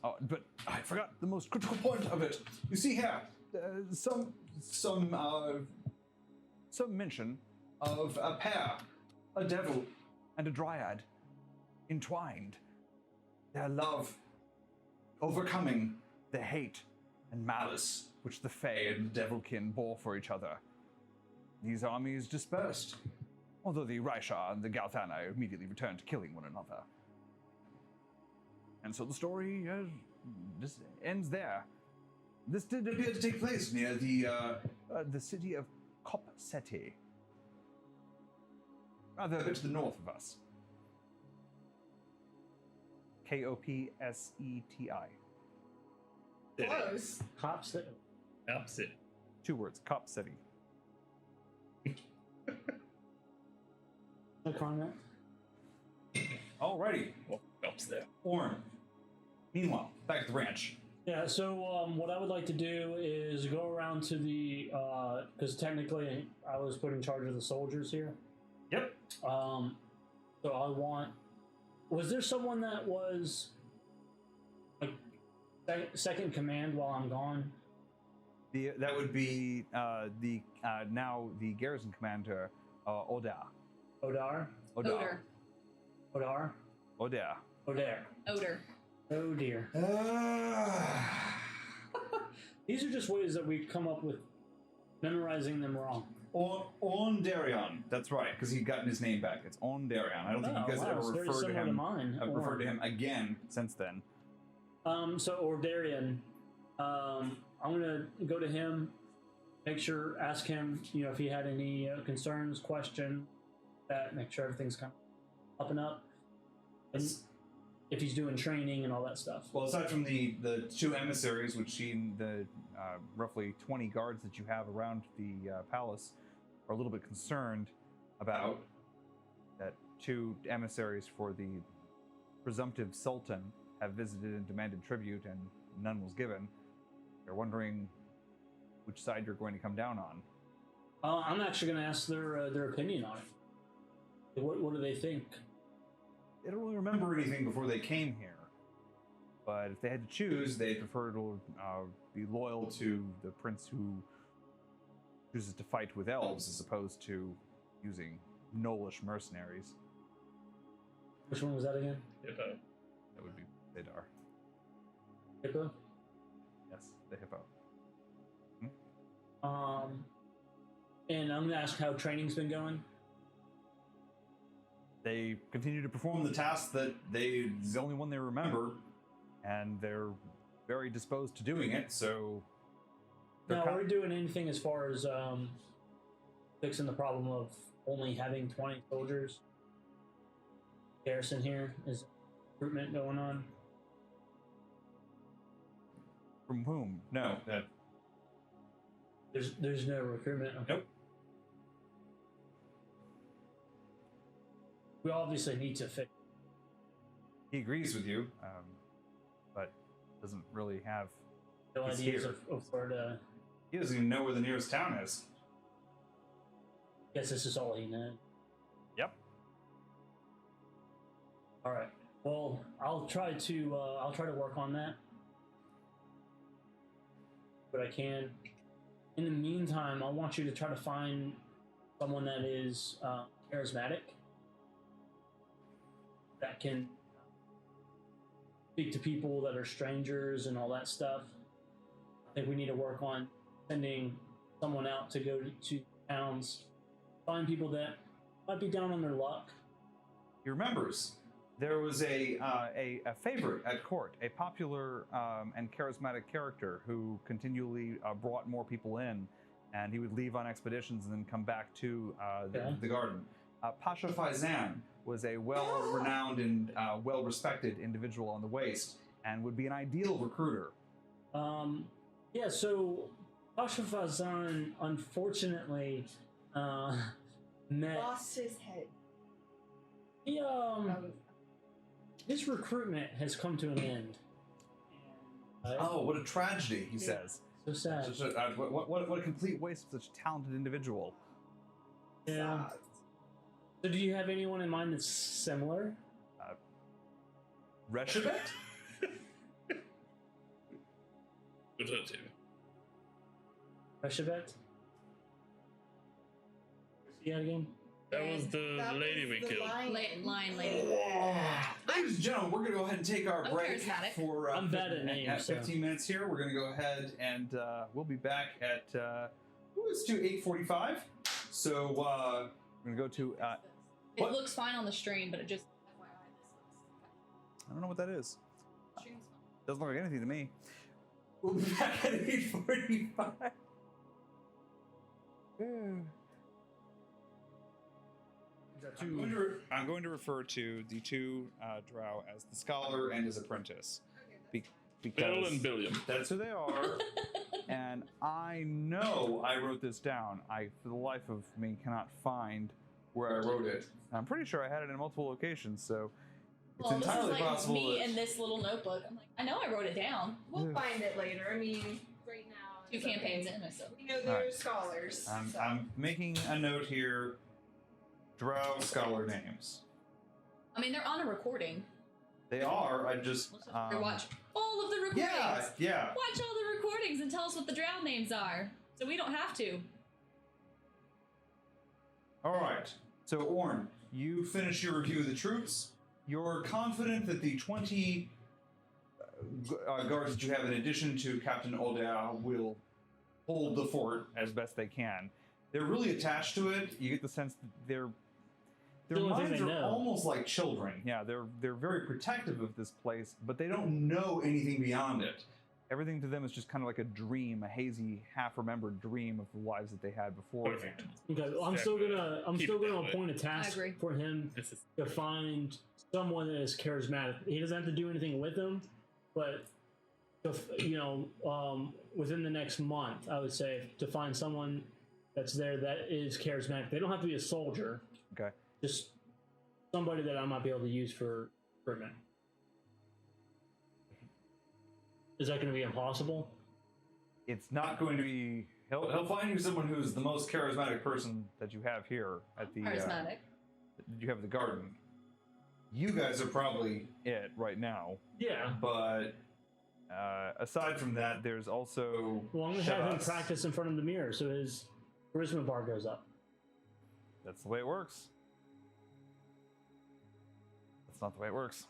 Oh, but I forgot the most critical point of it. You see here, some mention of a pair, a devil and a dryad, entwined. Their love overcoming the hate and malice which the Fae and the Devilkin bore for each other. These armies dispersed, although the Raishar and the Galthani immediately returned to killing one another. And so the story just ends there. This did appear to take place near the city of Kopseti, rather a bit to the north of us. Kopseti. Close. Cops that Opposite. 2 words, Kopseti. no comment. Alrighty, Well, helps there. Orm. Meanwhile, back at the ranch. Yeah, so what I would like to do is go around to the, because technically I was put in charge of the soldiers here. Yep. So I want, was there someone that was like second command while I'm gone? That would be now the garrison commander, Odar. Odar? Odor. Odar? Odar. Odar. Odor. Oh dear. These are just ways that we come up with memorizing them wrong. On Darion. That's right, because he'd gotten his name back. It's on Darion. I don't think you guys have ever referred to him. I've referred to him again since then. So Ordarian, I'm gonna go to him, ask him, if he had any concerns, questions, make sure everything's kind of up and up, and if he's doing training and all that stuff. Well, aside from the 2 emissaries, which the roughly 20 guards that you have around the palace are a little bit concerned about that 2 emissaries for the presumptive sultan have visited and demanded tribute, and none was given. They're wondering which side you're going to come down on. I'm actually going to ask their opinion on it. What do they think? They don't really remember anything before they came here. But if they had to choose, they'd prefer to be loyal to the prince who chooses to fight with elves as opposed to using gnollish mercenaries. Which one was that again? Hippo. That would be Vidar. Hippo? Yes, the hippo. And I'm going to ask how training's been going. They continue to perform the task that it's the only one they remember, and they're very disposed to doing it, so... Now, are we doing anything as far as fixing the problem of only having 20 soldiers? Garrison here, is recruitment going on? From whom? No. There's no recruitment. Okay. Nope. We obviously need to fix. He agrees with you, but doesn't really have... No He's ideas here. of where to. He doesn't even know where the nearest town is. Guess this is all he knows. Yep. All right. Well, I'll try to work on that, but I can. In the meantime, I want you to try to find someone that is charismatic, that can speak to people that are strangers and all that stuff. I think we need to work on sending someone out to go to towns, find people that might be down on their luck. He remembers there was a favorite at court, a popular and charismatic character who continually brought more people in, and he would leave on expeditions and then come back to the garden. Pasha Faizan was a well-renowned and well-respected individual on the Waste, and would be an ideal recruiter. Yeah, so Pasha Faizan unfortunately met. Lost his head. He, his recruitment has come to an end. Oh, what a tragedy, he says. So sad. What a complete waste of such a talented individual. Yeah. So do you have anyone in mind that's similar? Reshabet? What's up, Tim? Reshabet? See that again? That was the That lady was we the killed. Lion lady. Ladies and gentlemen, we're going to go ahead and take our I'm break charismatic. for I'm bad at names, at so. 15 minutes here. We're going to go ahead and we'll be back at it's to 8:45. So we're going to go to It What? looks fine on the stream, but it just. I don't know what that is. Stream's Doesn't look like anything to me. We'll be back at 8:45. I'm going to refer to the two drow as the scholar and his apprentice. Bill Because and Billiam. that's who they are. And I know I wrote this down. I, for the life of me, cannot find where I wrote it. I'm pretty sure I had it in multiple locations, so it's Well, this is entirely like possible me that... in this little notebook. I'm like, I know I wrote it down. We'll find it later. I mean, right now. 2 it's campaigns okay. in, so. We know they're Alright. scholars. so. I'm making a note here. Drow scholar names. I mean, they're on a recording. They are. I just Watch all of the recordings. yeah. Watch all the recordings and tell us what the drow names are, so we don't have to. All right. So Orn, you finish your review of the troops. You're confident that the 20 guards that you have, in addition to Captain Oldea, will hold the fort as best they can. They're really attached to it. You get the sense that their The only thing minds they are know. almost like children. Yeah, they're very protective of this place, but they don't know anything beyond it. Everything to them is just kind of like a dream, a hazy, half-remembered dream of the lives that they had before. Perfect. Okay, well, I'm still gonna Keep still it gonna that way. appoint a task agree. for him This is to find someone that is charismatic. He doesn't have to do anything with them, but within the next month, I would say to find someone that's there that is charismatic. They don't have to be a soldier. Okay. Just somebody that I might be able to use for recruitment. Is that going to be impossible? it's not going to be. He'll find you someone who's the most charismatic person that you have here at the. Charismatic. You have the garden. You guys are probably it right now, Yeah. but aside from that, there's also. Well, I'm gonna have him Shabazz. practice in front of the mirror so his charisma bar goes up. That's the way it works. That's not the way it works.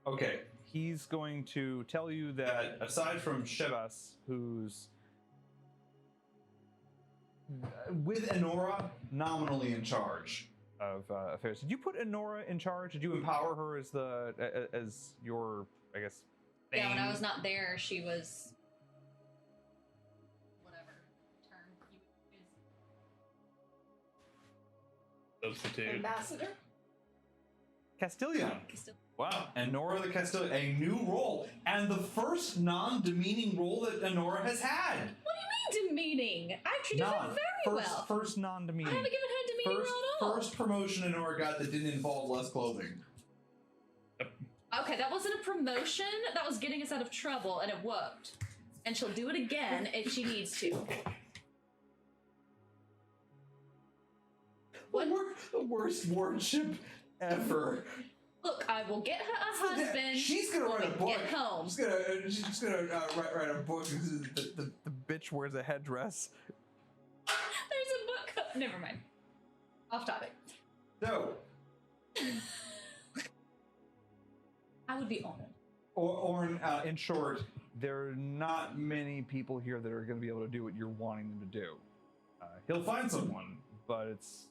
Okay, he's going to tell you that aside from Shabazz, who's with Enora nominally in charge of affairs. Did you put Enora in charge? Did you empower her as your, I guess? Yeah, when I thing? was not there, she was whatever term you use. Substitute. Ambassador? Castilian. Still- Wow, Enora the Castilian, a new role, and the first non-demeaning role that Enora has had. What do you mean demeaning? I treated her very well. First I non-demeaning. haven't given her a demeaning role at all. First promotion Enora got that didn't involve less clothing. Okay, that wasn't a promotion. That was getting us out of trouble, and it worked. And she'll do it again if she needs to. What? The worst wardship ever. Look, I will get her a husband. She's gonna when write a we book. Get home. She's gonna write a book. The bitch wears a headdress. There's a book. Never mind. Off topic. So, I would be honored. or in short, there are not many people here that are going to be able to do what you're wanting them to do. He'll find someone, but it's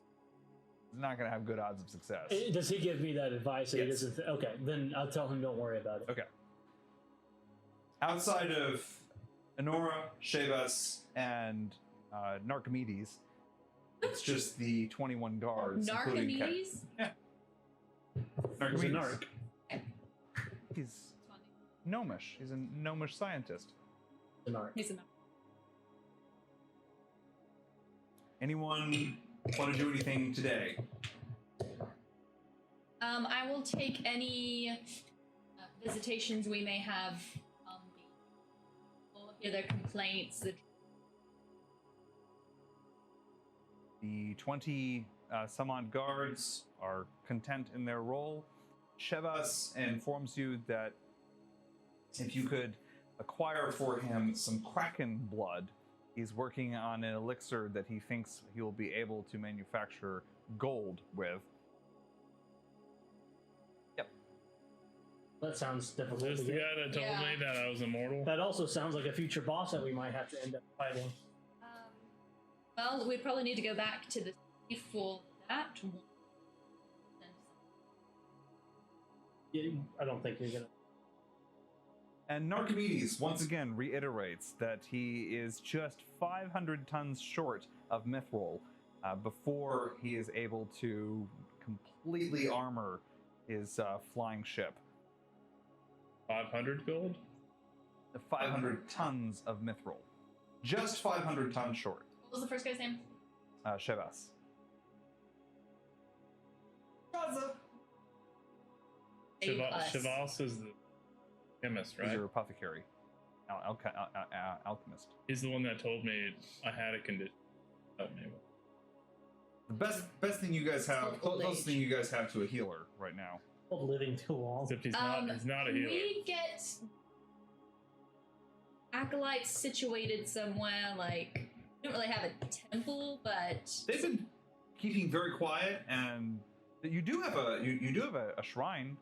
not going to have good odds of success. Does he give me that advice? That he Yes. doesn't okay, then I'll tell him don't worry about it. Okay. Outside of Enora, Shabazz, and Narcomedes, it's just the 21 guards. including Cat- Narcomedes? Yeah. He's a Narcomedes. narc. He's gnomish. He's a gnomish scientist. A narc. He's a Anyone want to do anything today? I will take any visitations we may have. We'll hear their complaints. The 20 some odd guards are content in their role. Shabazz informs you that if you could acquire for him some Kraken blood, he's working on an elixir that he thinks he will be able to manufacture gold with. That sounds Is difficult. this to the get. guy that told Yeah. me that I was immortal? That also sounds like a future boss that we might have to end up fighting. Well, we probably need to go back to the city for that one. Yeah, I don't think you're gonna. And Narcomedes once again reiterates that he is just 500 tons short of Mithril before he is able to completely armor his flying ship. 500 gold? 500 tons of Mithril. Just 500 tons short. What was the first guy's name? Shabazz. Save us. Shavas is the chemist, He's right? your apothecary. Alchemist. He's the one that told me I had a condition. Anyway. The best thing you guys have, Old closest age. thing you guys have to a healer right now. Living too long. Except he's not a can healer. we get acolytes situated somewhere? Like, we don't really have a temple, but They've been keeping very quiet, and you do have a shrine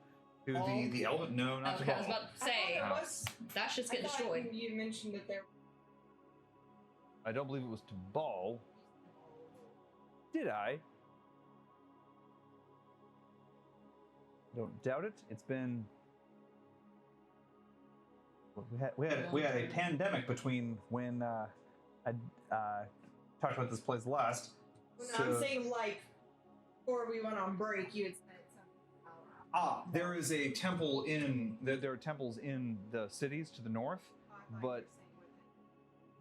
to the element. No, not okay, I to was Baal. about to say I was. that shit's I get thought destroyed. You mentioned that there. I don't believe it was to Baal. Did I? Don't doubt it. It's been. We had a pandemic between when I talked about this place last. No, I'm saying like before we went on break, you had said something about. There is a temple in there are temples in the cities to the north, I thought you but were saying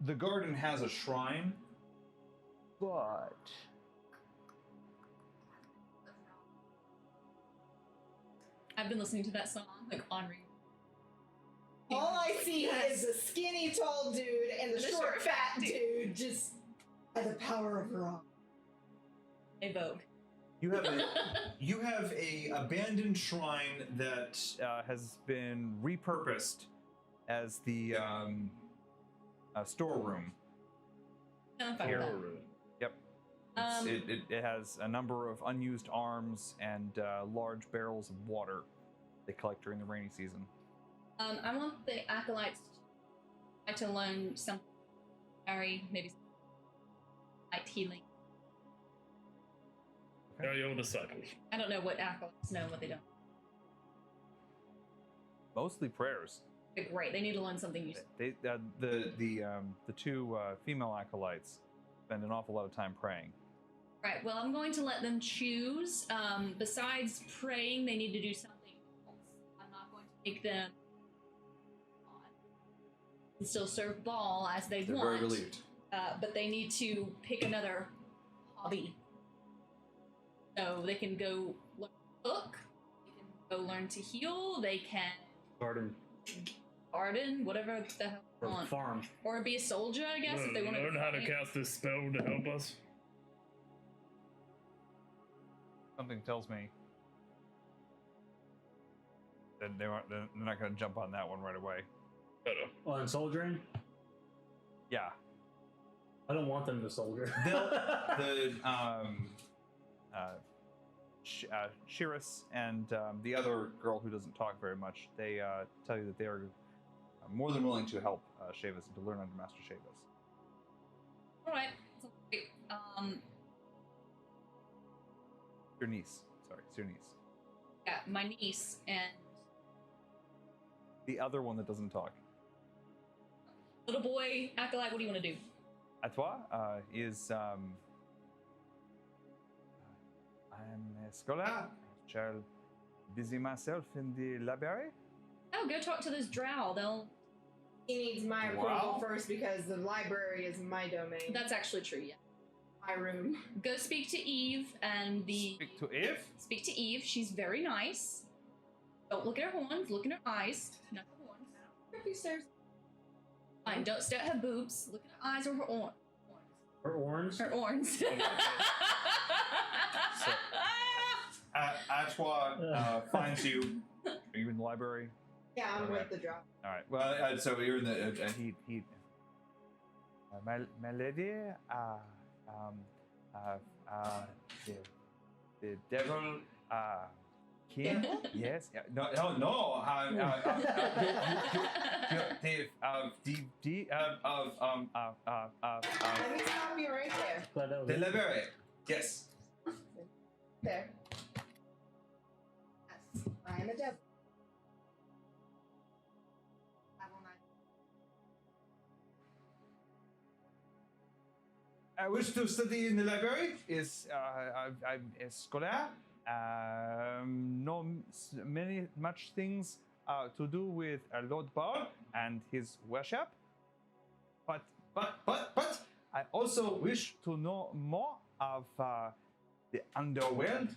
with it. the garden has a shrine. But I've been listening to that song like on repeat. All I see is the skinny tall dude and the short fat dude just by the power of Ra. A Vogue. You have a abandoned shrine that has been repurposed as the storeroom. I'm fine Here. with that. Yep. It has a number of unused arms and large barrels of water they collect during the rainy season. I want the acolytes to try to learn something. Harry, maybe some light healing. Are your disciples? I don't know what acolytes know, what they don't. Mostly prayers. Okay, great. They need to learn something useful. The two female acolytes spend an awful lot of time praying. Right. Well, I'm going to let them choose. Besides praying, they need to do something else. I'm not going to make them still serve ball as they they're want. very relieved. But they need to pick another hobby. So they can go learn to cook. They can go learn to heal. They can Garden garden, whatever the hell they or want. farm. Or be a soldier, I guess, if they want to learn how to cast this spell to help us. Something tells me that they're not going to jump on that one right away. Oh, and soldiering? Yeah. I don't want them to soldier. Shiris and the other girl who doesn't talk very much, they tell you that they are more than willing to help Shavas and to learn under Master Shavas. All right. So, great. Your niece. Sorry, it's your niece. Yeah, my niece and The other one that doesn't talk. little boy acolyte. What do you want to do? À toi is I'm a scholar. Shall busy myself in the library. Oh, go talk to this drow. They'll. He needs my approval Wow. first because the library is my domain. That's actually true. Yeah. my room. Go speak to Eve and the. Speak to Eve. Speak to Eve. She's very nice. Don't look at her horns. Look in her eyes. Not her horns. If he stares, Fine. Don't stare at her boobs. Look at her eyes or her horns. Or orange. Her horns. Atwa finds you. Are you in the library? yeah, I'm Okay. with the drop. All right. Well, so you're in the. He my lady, the devil, king. Devil? Yes. no. Let me stop you right there. Glad that was The it. library. Yes. There. Yes, I am a devil. I will not. I wish to study in the library. Is I'm a scholar. Know much things to do with Lord Baal and his worship, but I also wish to know more of the underworld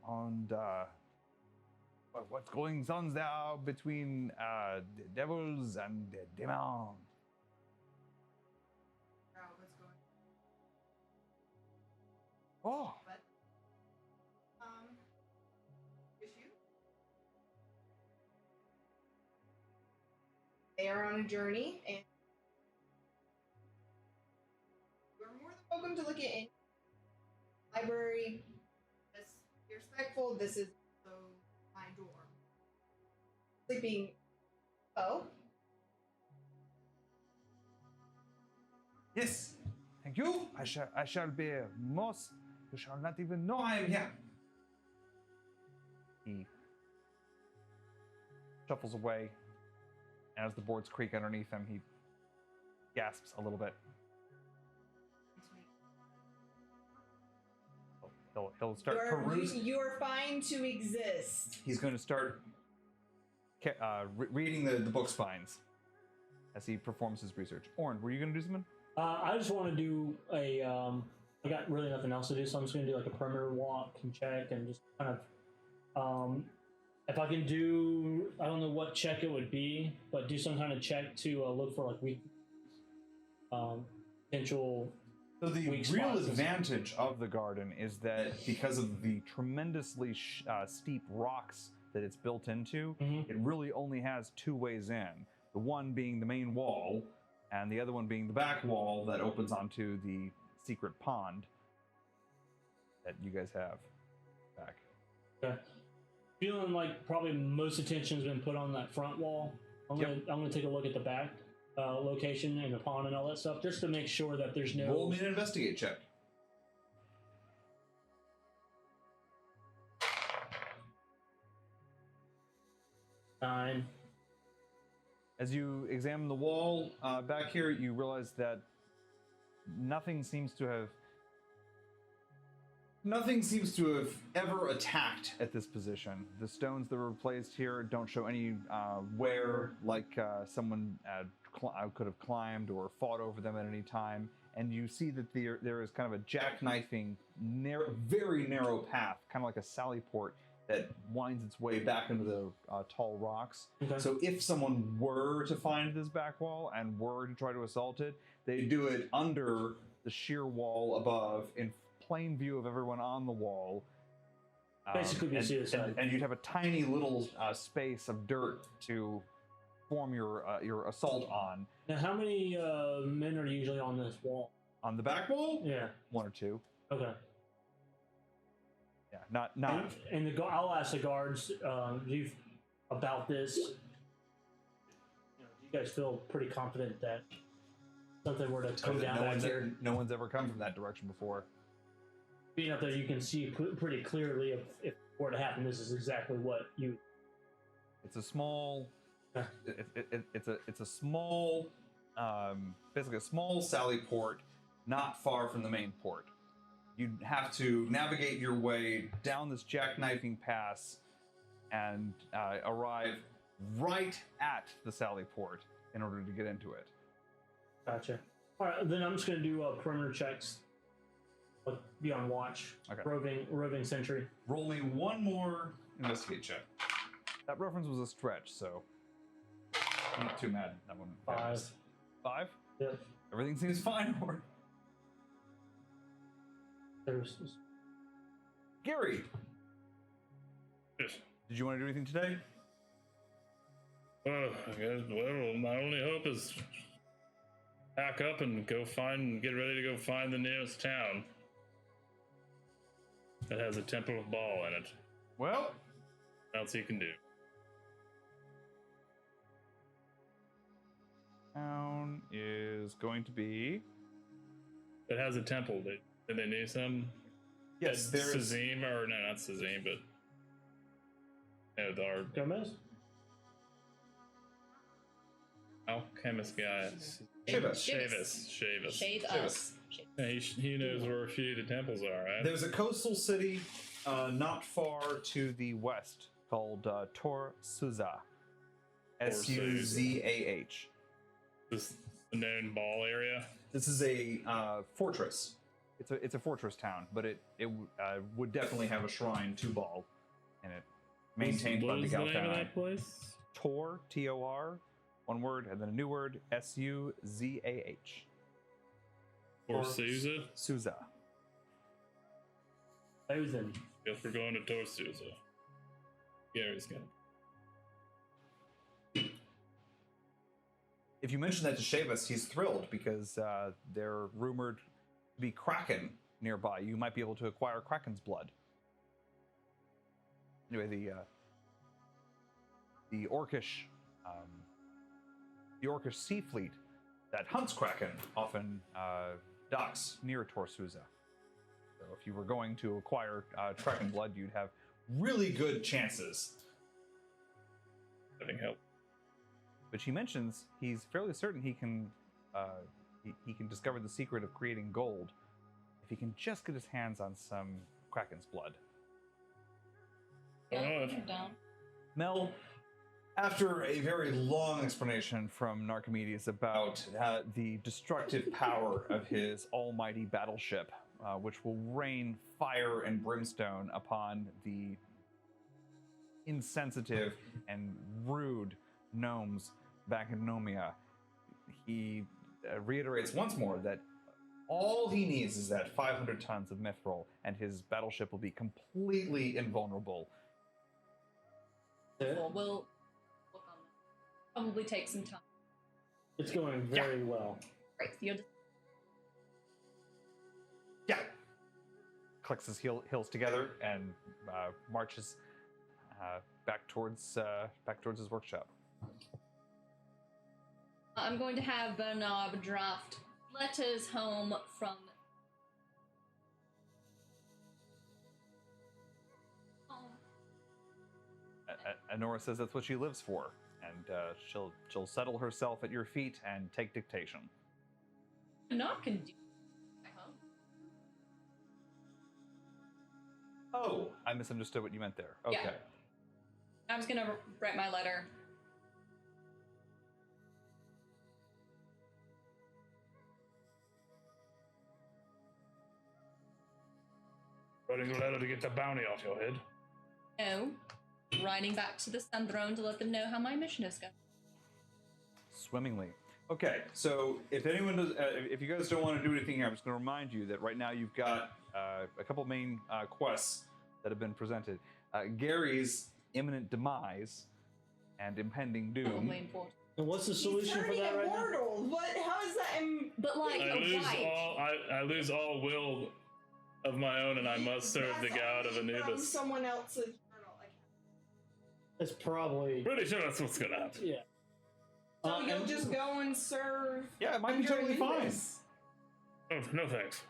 and what's going on there between the devils and the demons. What's going Oh, issue? They are on a journey, and you're more than welcome to look at any library. Just be respectful. This is also my dorm. Sleeping. Oh, Yes. thank you. I shall be most. You shall not even know I am here. He shuffles away, and as the boards creak underneath him, he gasps a little bit. He'll start perusing. you're fine to exist. He's going to start reading the book spines as he performs his research. Orin, were you going to do something? I just want to do a. I got really nothing else to do, so I'm just going to do like a perimeter walk and check and just kind of if I can do, I don't know what check it would be, but do some kind of check to look for like weak, potential. So the Weak real spots. advantage of the garden is that because of the tremendously steep rocks that it's built into, it really only has two ways in. The one being the main wall, and the other one being the back wall that opens onto the secret pond that you guys have back. Okay. Feeling like probably most attention's been put on that front wall. I'm gonna take a look at the back location and the pond and all that stuff, just to make sure that there's no. Roll me an investigate check. Nine. As you examine the wall back here, you realize that nothing seems to have ever attacked at this position. The stones that were placed here don't show any wear, like someone could have climbed or fought over them at any time. And you see that there is kind of a jackknifing, very narrow path, kind of like a sally port, that winds its way back into the tall rocks. Okay. So if someone were to find this back wall and were to try to assault it, they'd do it under the sheer wall above, in plain view of everyone on the wall. Basically be suicide. And you'd have a tiny little space of dirt to form your assault on. Now, how many men are usually on this wall? On the back wall? Yeah. One or two. Okay. Yeah, not. And I'll ask the guards about this. You know, do you guys feel pretty confident that something were to come down back here? No one's ever come from that direction before. Being up there, you can see pretty clearly if it were to happen. This is exactly what you. It's a small. It's a small, basically a small sally port, not far from the main port. You'd have to navigate your way down this jackknifing pass and arrive right at the sally port in order to get into it. Gotcha. All right, then I'm just going to do perimeter checks. Be on watch. Okay. Roving sentry. Roll me one more investigate check. That reference was a stretch, so I'm not too mad. That one. 5. 5? Yep. Everything seems fine. Gary, Yes. did you want to do anything today? Well, I guess, my only hope is pack up and get ready to go find the nearest town that has a Temple of Baal in it. Well, What else you can do? town is going to be. It has a temple. Did they need some? Yes, there is. Sazim, or no, not Sazim, but our Gomez? alchemist guy. Shavis. Shavis. Shave Shave us. Yeah, he knows where a few of the temples are, right? There's a coastal city not far to the west called Tor Suzah. Suzah. This the known Baal area. This is a fortress. It's a fortress town, but it would definitely have a shrine to Baal in it, maintained What by the was the name of Galtani. that place? Tor, T-O-R, one word, and then a new word, Suzah. Or Sousa? Suzah. Thousand. Guess we're going to Tor Sousa. Gary's going. If you mention that to Shavis, he's thrilled because they're rumored to be Kraken nearby. You might be able to acquire Kraken's blood. Anyway, the Orcish sea fleet that hunts Kraken often docks near Tor Suzah. So if you were going to acquire Kraken blood, you'd have really good chances. Having help. But he mentions he's fairly certain he can discover the secret of creating gold if he can just get his hands on some Kraken's blood. Yeah, I'm down. Mel, after a very long explanation from Narcomedes about the destructive power of his almighty battleship, which will rain fire and brimstone upon the insensitive and rude gnomes back in Nomia, he reiterates once more that all he needs is that 500 tons of mithril, and his battleship will be completely invulnerable. We'll work on that. Probably take some time. It's going very well. Great. You're Yeah. Clicks his heels together and marches back towards his workshop. I'm going to have Bernard draft letters home from. Honora says that's what she lives for, and she'll settle herself at your feet and take dictation. Bernard can do. I hope. Oh, I misunderstood what you meant there. Okay. Yeah. I was gonna write my letter. Writing a letter to get the bounty off your head. No. Riding back to the Sun Throne to let them know how my mission is going. Swimmingly. Okay, so if anyone does, if you guys don't want to do anything here, I'm just going to remind you that right now you've got a couple main quests that have been presented. Gary's imminent demise and impending doom. Probably important. And what's the solution for that right now? immortal. What? How is that? But like I lose all will of my own, and I must serve the god of From Anubis. someone else's journal. Like, It's probably Pretty sure that's what's gonna happen. yeah. so you'll and- just go and serve. Yeah, it might be under totally fine. Anubis. Oh, no thanks.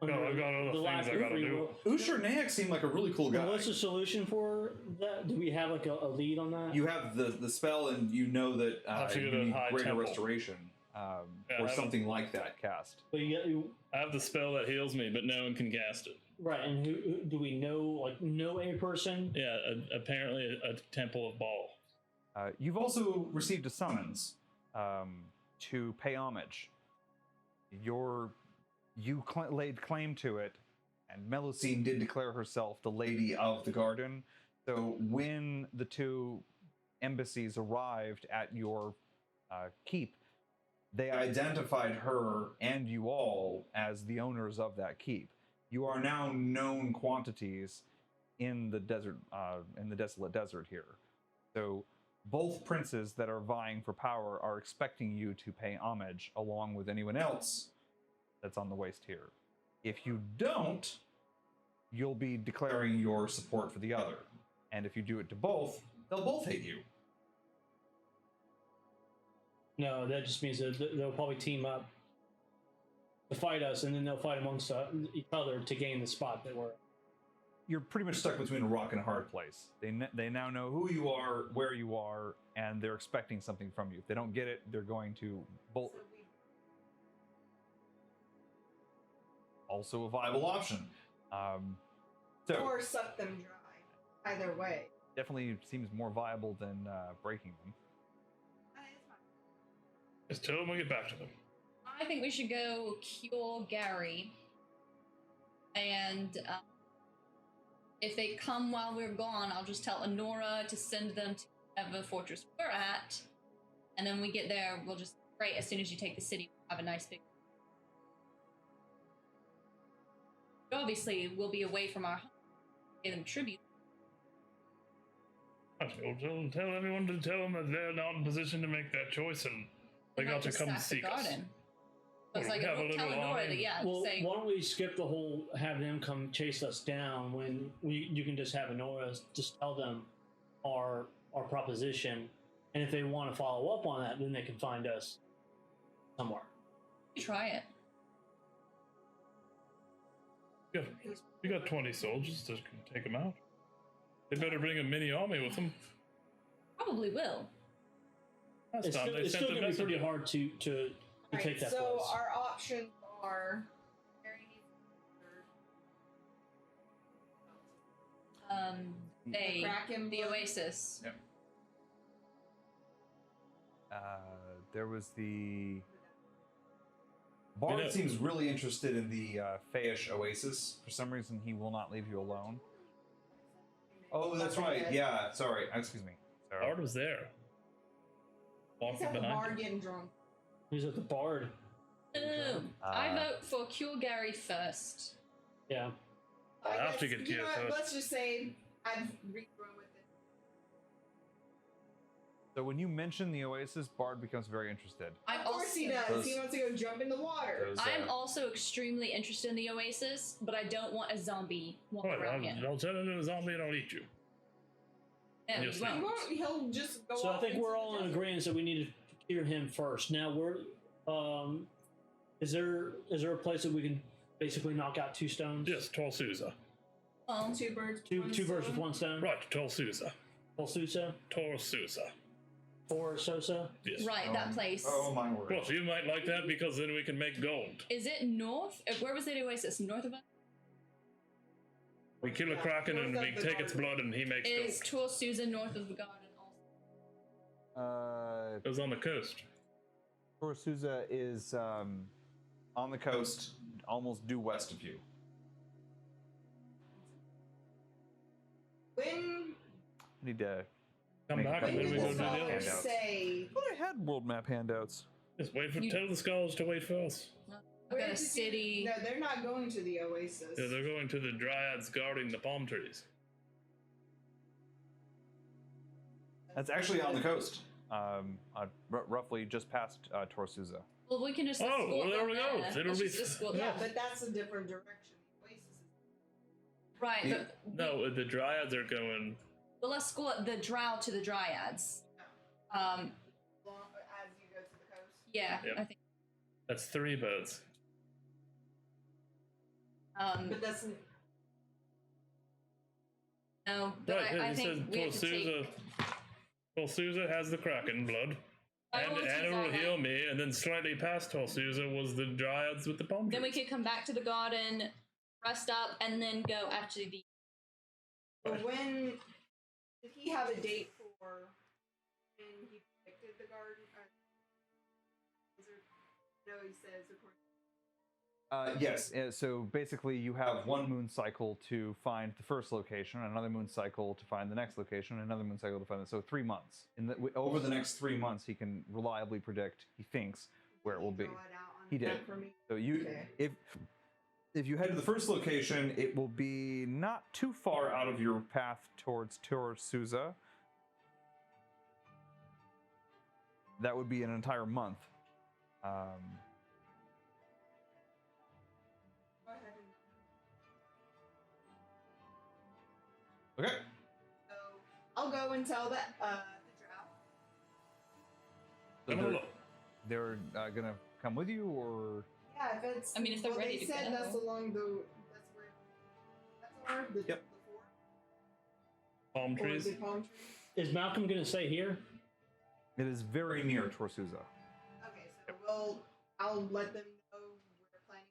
under No, I've got other the things last I gotta free do. will. Usher Nayak seemed like a really cool guy. And what's the solution for that? Do we have like a lead on that? You have the spell, and you know that Have to you go to need High greater Temple. restoration, Yeah, or I something like that cast. But you I have the spell that heals me, but no one can cast it. right? And who do we know? Like know a person? Yeah, apparently a temple of Baal. You've also received a summons to pay homage. You laid claim to it, and Melusine did declare herself the Lady of the Garden. So when the two embassies arrived at your keep, they identified her and you all as the owners of that keep. You are now known quantities in the desert, in the desolate desert here. So both princes that are vying for power are expecting you to pay homage along with anyone else that's on the waste here. If you don't, you'll be declaring your support for the other. And if you do it to both, they'll both hate you. No, that just means that they'll probably team up to fight us, and then they'll fight amongst each other to gain the spot that we're. You're pretty much stuck between a rock and a hard place. They now know who you are, where you are, and they're expecting something from you. If they don't get it, they're going to bolt. Also a viable option. So Or suck them dry. Either way. definitely seems more viable than breaking them. Just tell them we'll get back to them. I think we should go cure Gary. And if they come while we're gone, I'll just tell Honora to send them to whatever fortress we're at. And then when we get there, we'll just, right, as soon as you take the city, we'll have a nice big. Obviously, we'll be away from our home. Pay them tribute. Tell everyone to tell them that they're not in position to make that choice, and they might got to just come sack the seek us. garden. So it's Well, like, we have a we'll tell little Honora army. that, yeah, Well, say, why don't we skip the whole have them come chase us down when you can just have Honora just tell them our proposition, and if they want to follow up on that, then they can find us somewhere. try it. You got 20 soldiers that can take them out. They better bring a mini army with them. Probably will. Last It's time still, they it's sent still the going to be pretty messenger. hard to Right, take that so place. our options are They, Kraken the blood. Oasis. Yep. There was the Bard You know- seems really interested in the Fayish Oasis. For some reason, he will not leave you alone. Oh, that's right. Yeah, sorry. Excuse me. Sorry. Bard was there. He's Walking at the behind. bar getting drunk. He's at the bard. I vote for Cure Gary first. Yeah. I have to guess, get you know Kira what, first. let's just say I've regrown with it. So when you mention the Oasis, Bard becomes very interested. I'm Of course he also- does. He wants to go jump in the water. Those, I'm also extremely interested in the Oasis, but I don't want a zombie walking Alright, around here. I'll turn into a zombie and I'll eat you. No, You'll you see. He won't. won't. He'll just go. So I off think into we're the all in desert. agreement that we need to cure him first. Now is there a place that we can basically knock out 2 stones? Yes, Tall Sousa. Well, Two birds. Two one birds with stone. 1 stone. Right, Tall Sousa. Polsusa Tall Sousa. or Sosa. Yes. right, that place. Oh my word. Well, you might like that because then we can make gold. Is it north? Where was the Oasis? North of us? We kill a kraken and North we of the take its garden. blood and he makes Is gold. Tor Susan north of the garden also? It was on the coast. Torsuza is on the coast, almost due west of you. When Need to. Come back when and then did we go the do the scholars others. handouts. say? But I had world map handouts. Just wait for You- tell the scholars to wait for us. I've Where got a did you- city. No, they're not going to the Oasis. Yeah, they're going to the dryads guarding the palm trees. That's actually on the coast. Roughly just past Torsuza. Well, we can just Oh, escort well, there them we go. there. It'll Let's be- just escort Yeah, them. but that's a different direction. The Oasis is. Right, Yeah. but No, the dryads are going. we'll escort the drow to the dryads. Long, as you go to the coast. Yeah, Yep. I think. That's 3 boats. But that's No, but Right, I it think says we have to take. Tolsuza has the kraken blood. And Priorities it are will heal like- me, and then slightly past Tolsuza was the dryads with the palm trees. Then we could come back to the garden, rest up, and then go after the. But when did he have a date for when he predicted the garden? No, he says according. Yes. So basically, you have 1 moon cycle to find the first location, another moon cycle to find the next location, another moon cycle to find it. So 3 months. Over the next 3 months, he can reliably predict. He thinks where it will be. Draw it out on He a map did. For me. So you, Okay. if you head to the first location, it will be not too far out of your path towards Torsuza. That would be an entire month. Go ahead and Okay. so I'll go and tell that the drow. So Come on, they're gonna come with you, or Yeah, if it's. I mean, if they're well, ready they to said go. that's along the. That's where. That's where the. Yep. The four. palm Or trees. is it palm trees? Is Malcolm going to stay here? it is very near Torsuza. Okay, so I'll let them know we're planning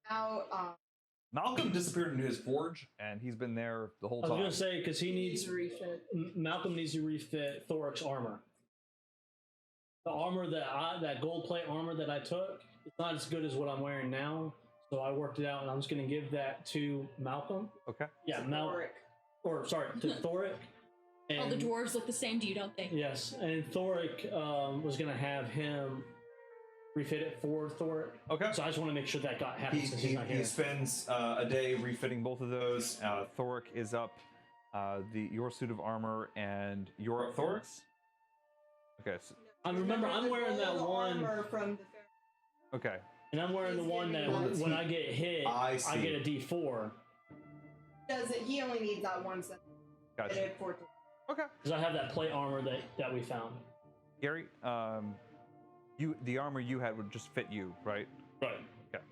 out. Malcolm disappeared into his forge, and he's been there the whole I was time. going to say because he needs refit. Malcolm needs to refit Thoric's armor. The armor that gold plate armor that I took, it's not as good as what I'm wearing now. So I worked it out, and I'm just going to give that to Malcolm. Okay. Yeah, to Thoric. And, All the dwarves look the same to you, don't they? Yes, and Thoric was going to have him refit it for Thoric. Okay. So I just want to make sure that happens since he's not He here. spends a day refitting both of those. Thoric is up your suit of armor, and you're up Thoric's? Okay. So, I remember I'm wearing that gold one, armor from the fair. okay. and I'm wearing the one that when I get hit, I I see. get a D4 He only needs that one set. Gotcha. Okay. because I have that plate armor that we found. Gary, the armor you had would just fit you, right? Right. Okay.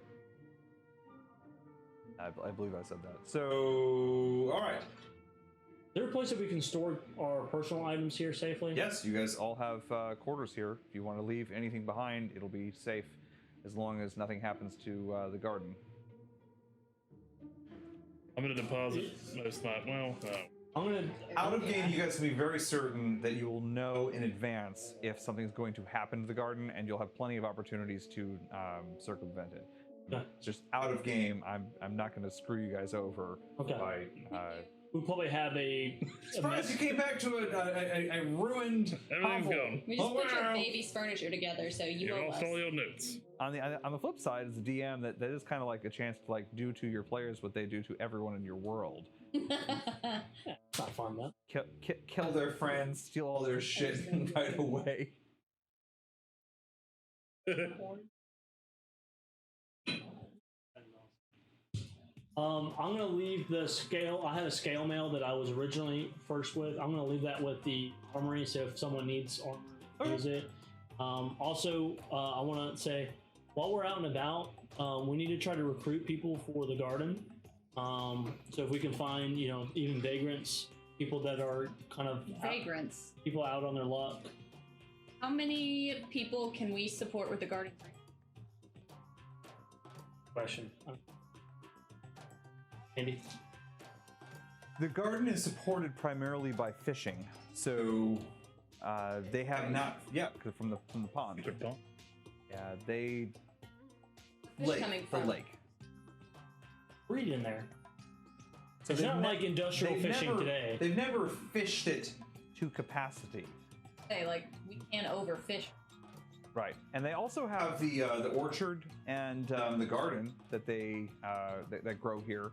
I believe I said that. So, all right. Is there a place that we can store our personal items here safely? Yes, you guys all have quarters here. If you want to leave anything behind, it'll be safe as long as nothing happens to the garden. I'm going to deposit most of my. Well, no. I'm gonna. Out of game, you guys can be very certain that you will know in advance if something's going to happen to the garden, and you'll have plenty of opportunities to circumvent it. Okay. Just out of game, I'm not going to screw you guys over Okay. by. We probably have a Surprised you came back to a ruined Everything's hovel. gone. We just Oh, put your wow. baby's furniture together, so you You owe lost us. all your notes. On the flip side, as a DM, that is kind of like a chance to like do to your players what they do to everyone in your world. it's not fun though. Kill their friends, steal all their shit, and ride away. I'm gonna leave the scale. I had a scale mail that I was originally first with. I'm gonna leave that with the armory, so if someone needs armor, use it. Also, I want to say, while we're out and about, we need to try to recruit people for the garden. So if we can find, even vagrants, people that are kind of Vagrants. people out on their luck. How many people can we support with the garden? Question. Andy. The garden is supported primarily by fishing, so they have not. Yeah, 'cause from the pond. Good thought. Yeah, they Fish coming the from? lake. Read in there. So It's they've not like industrial they've fishing never- today. They've never fished it to capacity. Say, like, we can't overfish. Right, and they also have the orchard and the garden that they that grow here.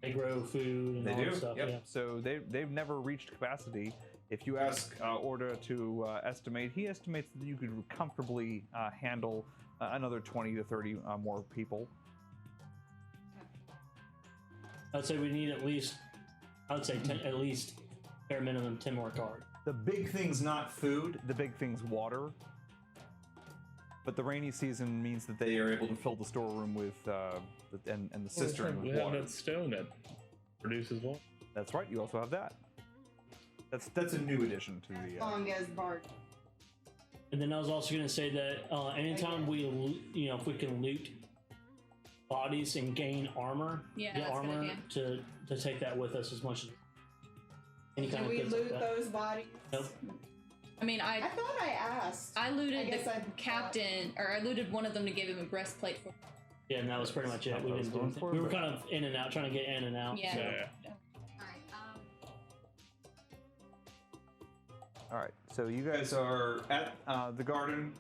They grow food and They all do, that stuff. yep. Yeah. So they've never reached capacity. If you ask Orda to estimate, he estimates that you could comfortably handle another 20 to 30 more people. I'd say we need at least, I would say 10, at least bare minimum 10 more guards. The big thing's not food. The big thing's water. But the rainy season means that they are able to fill the storeroom with and the cistern We with have water. that stone that produces water. That's right. You also have that. That's a new addition to As the. long as Bart. And then I was also going to say that anytime we, if we can loot bodies and gain armor, Yeah, get that's a good armor idea. to take that with us as much as any Do kind of we goods like loot that. those bodies? Nope. I mean, I thought I asked. I looted I guess the I captain, or I looted one of them to give him a breastplate for. Yeah, and that was pretty much it. That's We what I was didn't do going anything. for, We were but- kind of in and out, trying to get in and out. Yeah. so- Yeah. All right. So you guys are at the garden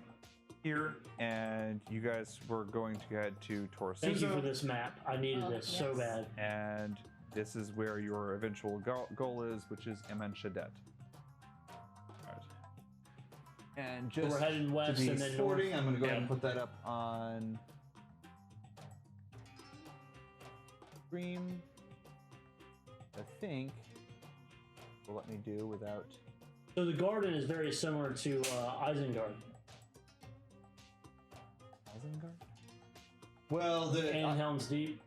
here, and you guys were going to head to Torsuza. Thank you for this map. I needed Oh, this so yes. bad. And this is where your eventual goal is, which is Emen Shadet. And So just we're heading west to be and then sporting, north. I'm going to go ahead Yeah. and put that up on stream. I think will let me do without. So the garden is very similar to Isengard Isengard? Well, and Helm's Deep,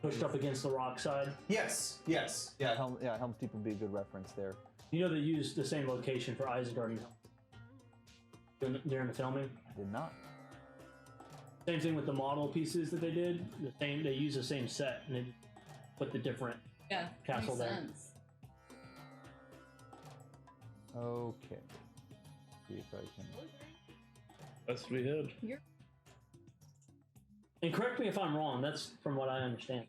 pushed up against the rock side. yes. Yeah, Helm's Deep would be a good reference there. You know they used the same location for Isengard and Helm during the filming. I did not. Same thing with the model pieces that they did. The same, they use the same set and they put the different. Yeah, Castle makes there. sense. Okay. See if I can. Best we had. And correct me if I'm wrong. That's from what I understand.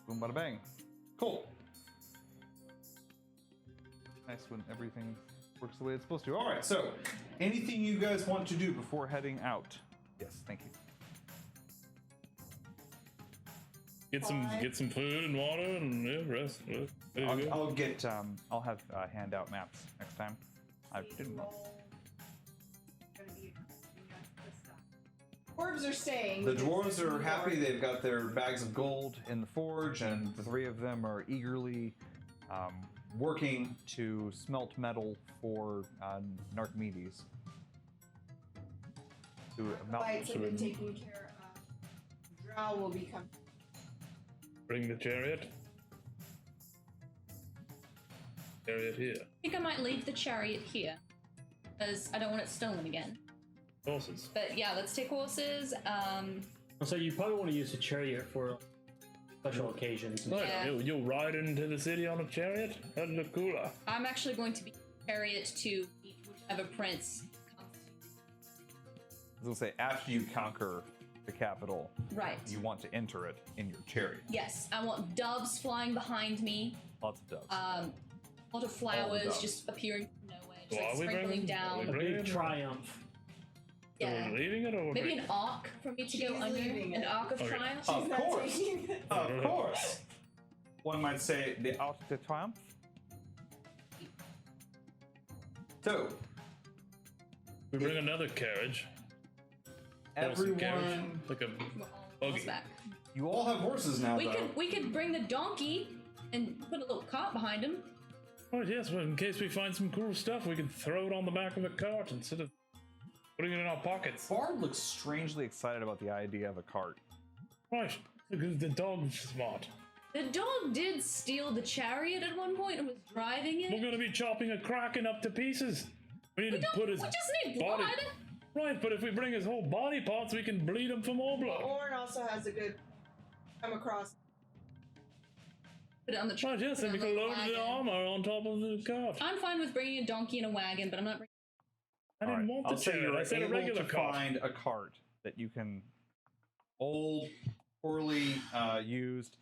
Boom, bada bang. Cool. Nice when everything works the way it's supposed to. All right, so anything you guys want to do before heading out? Yes, thank you. Get some food and water and rest. There you go. I'll have handout maps next time. I didn't know. Dwarves are staying. The because dwarves it's are New happy. York. They've got their bags of gold in the forge, and the three of them are eagerly working to smelt metal for Narcomedes. to a mountain. Lights have been taken care of. Drow will become. Bring the chariot. Chariot here. I think I might leave the chariot here, because I don't want it stolen again. Horses. But yeah, let's take horses. So you probably want to use a chariot for special occasions. Right, Yeah. you'll ride into the city on a chariot? That'd look cooler. I'm actually going to be chariot to meet whichever prince comes. I was gonna say, after you conquer the capital, Right. you want to enter it in your chariot. Yes, I want doves flying behind me. Lots of doves. A lot of flowers doves. just appearing from nowhere, just Well, like are we sprinkling bringing- down. are we Big triumph. So Yeah. we're leaving it or we're Maybe bringing an arc for me to She's go under. leaving An it. arc of Okay. triumph. Of Not course. taking it. Of course. One might say the Arc de Triomphe. So, We bring another carriage. Horse carriage. everyone, Like a We're all Buggy. horseback. You all have horses now, We though. could bring the donkey and put a little cart behind him. Oh yes, well, in case we find some cool stuff, we can throw it on the back of a cart instead of putting it in our pockets. Bard looks strangely excited about the idea of a cart. Right, because the dog's smart. The dog did steal the chariot at one point and was driving it. We're gonna be chopping a kraken up to pieces. We need We to don't. put We his just need body. blood. Right, but if we bring his whole body parts, we can bleed him for more blood. Orin also has a good come across. Put it on the truck. Right, yes, put it and we on can the load the wagon. armor on top of the cart. I'm fine with bringing a donkey and a wagon, but I'm not bringing. I didn't want the I'll say chariot. you're I said a able regular to cart. find a cart that you can old, poorly used.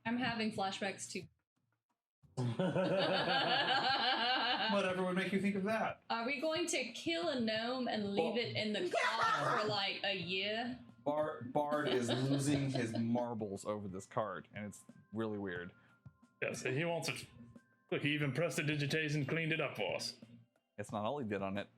I'm having flashbacks to. Whatever would make you think of that? Are we going to kill a gnome and leave it in the car for like a year? Bard is losing his marbles over this cart, and it's really weird. Yes, he wants it. Look, he even pressed the digitation and cleaned it up for us. It's not all he did on it.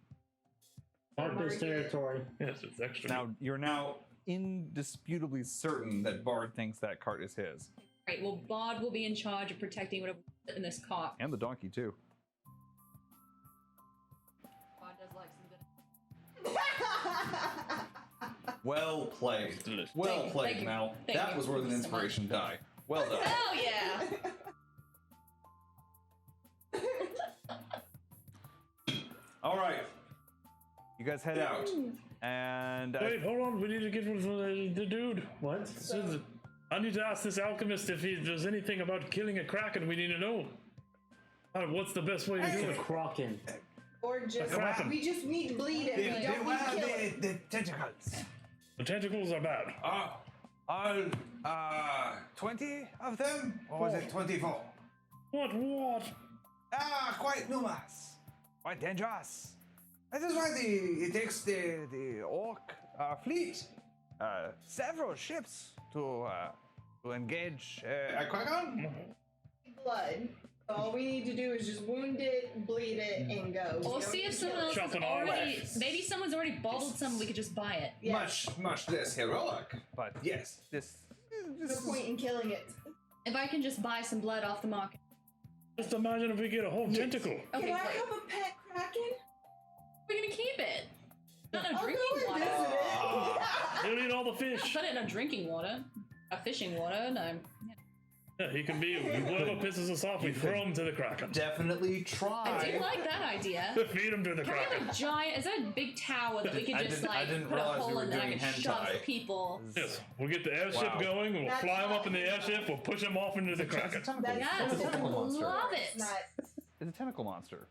Marcus territory. Yes, it's extra. Now you're now indisputably certain that Bard thinks that cart is his, Right. Well, Bod will be in charge of protecting whatever in this cart. and the donkey too. Bod does like some good. Well played. Delicious. Well Thank played, you. Mal. Thank That you was worth an so much. inspiration die. Well done. Oh yeah. All right, you guys head out, and Wait, hold on. We need to get rid of the dude. What? I need to ask this alchemist if he does anything about killing a kraken. We need to know. What's the best way to do The it? Kraken. Or just Kraken. we just need bleed it. We don't need to kill it. the tentacles. The tentacles are bad. All 20 of them, or was it 24? What? Quite numerous, quite dangerous. That is why it takes the orc fleet several ships to engage a kraken. Blood. All we need to do is just wound it, bleed it, and go. We'll We don't see need if to someone kill else it. has Chopping all already. legs. Maybe someone's already bottled some. We could just buy it. Yeah. Much less heroic. But yes, this No point in killing it. If I can just buy some blood off the market. Just imagine if we get a whole tentacle. Okay, Can I great. have a pet kraken? We're gonna keep it. Not no I'll drinking go and water. visit it. He'll eat all the fish. Put it in a drinking water. A fishing water. No. Yeah, he can be whatever pisses us off. We throw him to the kraken. definitely I try. do like that idea. Feed him to the Can we kraken. have a giant? Is that a big tower that we could I just didn't- I like didn't put a realize we hole were in there doing and shove hentai. people? Yes, we'll get the airship Wow. going. We'll That's fly him up in the not- airship. We'll push him off into the kraken. That's Yes, It's a tentacle monster. love It's it. not. It's a tentacle monster.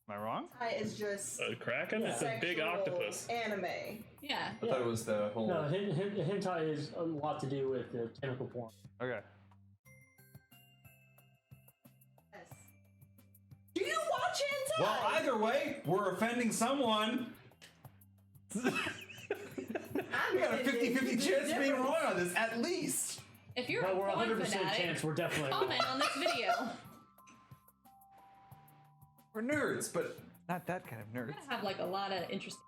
Am I wrong? It's just A kraken? It's a big sexual octopus. Anime. Yeah. I thought it was the whole. No, hentai is a lot to do with the tentacle porn. Okay. Yes. Do you watch hentai? Well, either way, we're offending someone. I'm We got a offended. 50-50 chance of being wrong on this, at least. If you're But a we're porn 100% fanatic, chance we're definitely wrong. comment on this video. We're nerds, but not that kind of We're nerds. gonna have like a lot of interesting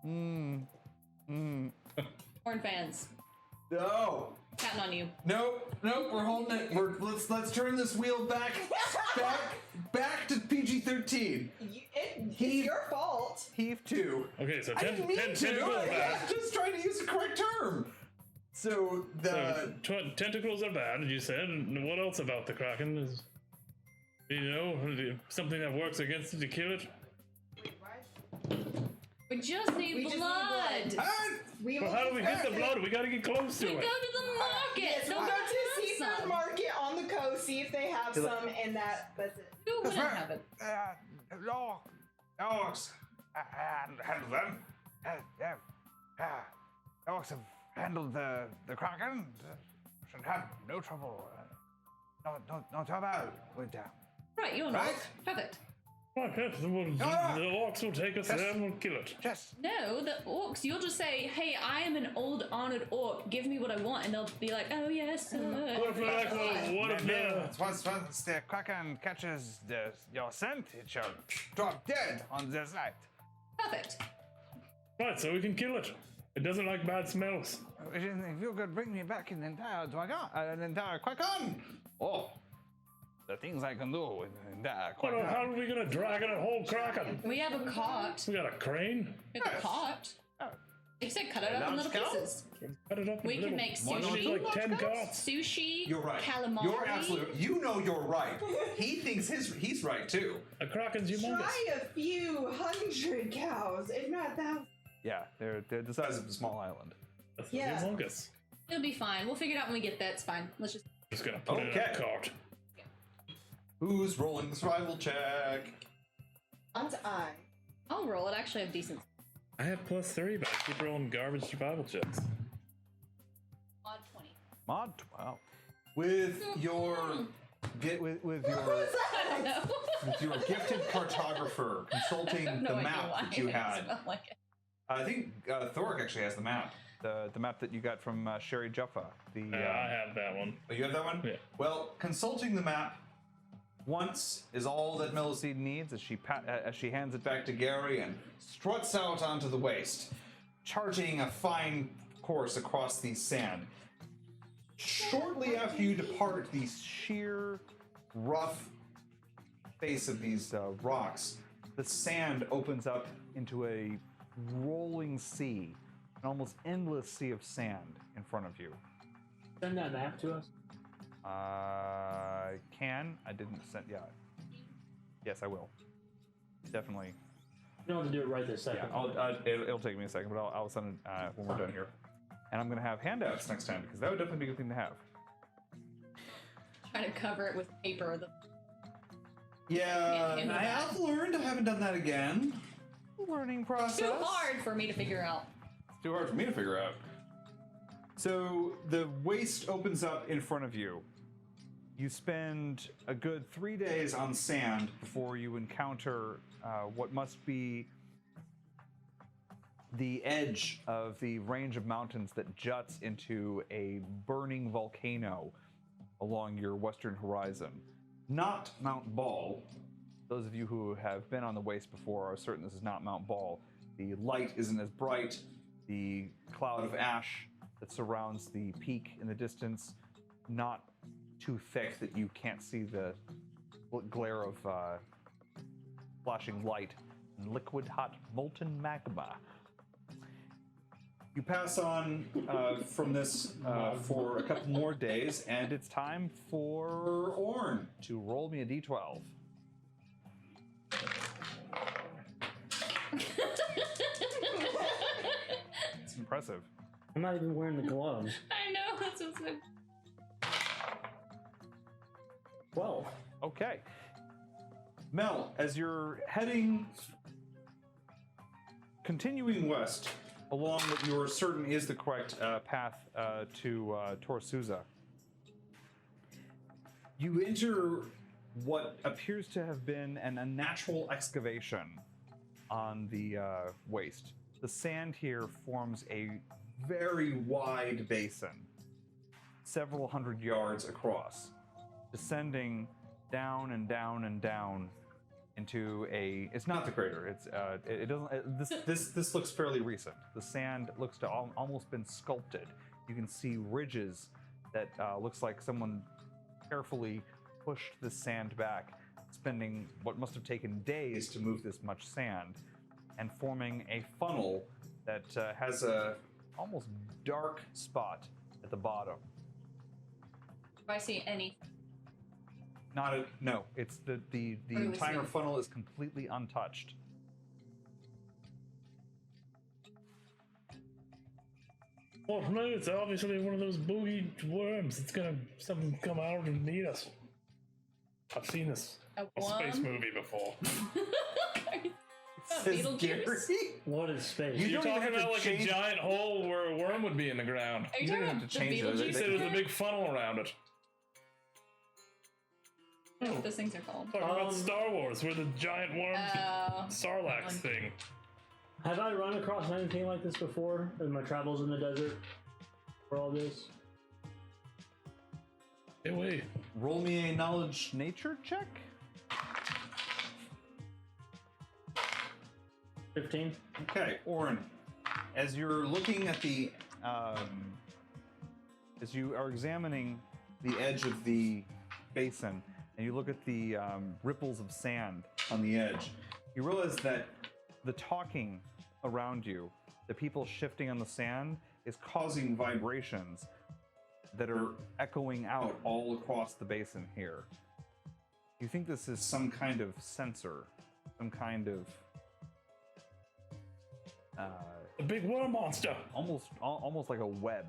Mmm. Mmm. porn fans. No. Counting on you. Nope, we're holding it. Let's turn this wheel back to PG-13. It's your fault. Heave 2. Okay, so I didn't mean to. tentacles I bad. was just trying to use the correct term. So Tentacles are bad, you said. And what else about the Kraken? Is, something that works against it to kill it? We just need We just need blood. blood. Well, how do we get the blood? We gotta get close to We it. go to the market. Yes, They'll we'll go have to the seafood some. market on the coast, see if they have some, and that's it. Who wouldn't have it? Dogs, handle them. Dogs have handled the Kraken. Should have no trouble. No trouble with them. Right, you're Right? not. Perfect. Right, yes, the orcs will take us there and we'll kill it. Yes. No, the orcs, you'll just say, hey, I am an old honored orc, give me what I want, and they'll be like, oh, yes, sir. What if Once the Kraken catches your scent, it shall drop dead on the site. Perfect. Right, so we can kill it. It doesn't like bad smells. If you could bring me back an entire Kraken, oh, the things I can do with an entire Kraken. How are we gonna drag a whole Kraken? We have a cart. We got a crane. We have a cart. Oh. They said cut it up in little pieces. Cut it up in We can little- make We need sushi. like 10 carts. Sushi. you're right. Calamari. You're absolutely. You're right. He thinks he's right too. A Kraken's humongous. Try a few hundred cows, if not thousands. Yeah, they're the size of a small island. That's Yeah. humongous. It'll be fine. We'll figure it out when we get there. It's fine. Let's just. Just gonna put it in Okay. a cart. Who's rolling the survival check? On to I. I'll roll it. Actually, I have decent. I have +3, but I keep rolling garbage survival checks. Odd 20. Mod 12. With your With your I don't know. with your gifted cartographer consulting No the idea map why that you it had. smelled like it. I think Thoric actually has the map. the map that you got from Sherry Juffa. I have that one. Oh, you have that one? Yeah. Well, consulting the map once is all that Melisede needs as she hands it back to Gary and struts out onto the waste, charting a fine course across the sand. Shortly after you depart the sheer, rough face of these rocks, the sand opens up into a rolling sea, an almost endless sea of sand in front of you. Send that map to us. I can. I didn't send. Yeah. Yes, I will. Definitely. You don't have to do it right this second. Yeah, it'll take me a second, but I'll send it when we're done here. And I'm going to have handouts next time because that would definitely be a good thing to have. Trying to cover it with paper. Yeah, Yeah, I have learned. I haven't done that again. Learning process. Too hard for me to figure out. It's too hard for me to figure out. So the waste opens up in front of you. You spend a good 3 days on sand before you encounter what must be the edge of the range of mountains that juts into a burning volcano along your western horizon. Not Mount Ball. Those of you who have been on the waste before are certain this is not Mount Ball. The light isn't as bright. The cloud of ash that surrounds the peak in the distance, not too thick that you can't see the glare of flashing light and liquid hot molten magma. You pass on from this for a couple more days, and it's time for Orn to roll me a d12. It's impressive. I'm not even wearing the gloves. I know, that's what's so. 12. Okay. Mel, as you're continuing west along what you're certain is the correct path to Torsuza, you enter what appears to have been an unnatural excavation on the waste. The sand here forms a very wide basin, several hundred yards across, descending down and down and down into a. It's not the crater. It's it doesn't. This looks fairly recent. The sand looks to almost been sculpted. You can see ridges that looks like someone carefully pushed the sand back, spending what must have taken days to move this much sand, and forming a funnel that has a almost dark spot at the bottom. Do I see any? No, it's the What do we entire see? funnel is completely untouched. Well, no, it's obviously one of those boogie worms. It's gonna something come out and eat us. I've seen this A space worm? movie before. Says Beetlejuice? Gary. What is space? You You're don't even talking have to about like change- a giant hole where a worm would be in the ground. Are you You talking don't about have to the change it. Beetlejuice? He said there's a big funnel around it. I don't know what those things are called. Talking about Star Wars, where the giant worm Sarlacc thing. Have I run across anything like this before in my travels in the desert for all this? Hey, wait. Roll me a knowledge nature check. 15? Okay, Orin, As you're looking at the, as you are examining the edge of the basin, and you look at the ripples of sand on the edge. you realize that the talking around you, the people shifting on the sand, is causing vibrations that are echoing out all across the basin here. You think this is some kind of sensor, some kind of The big worm monster. almost like a web.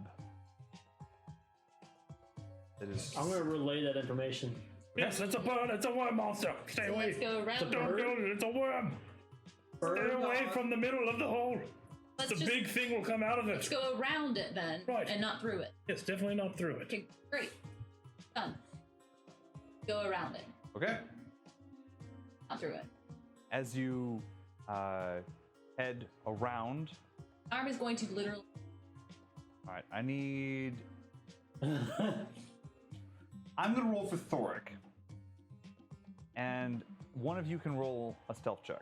That is. I'm going to relay that information. Yes, it's a bird. It's a worm monster. Stay So away. let's go around. Don't do it. It's a worm. Stay away from the middle of the hole. Let's The just big thing will come out of let's it. go around it then, Right. and not through it. Yes, definitely not through it. Okay, great. Done. Go around it, Okay. not through it. As you head around. Arm is going to literally. All right, I need. I'm gonna roll for Thoric. And one of you can roll a stealth check.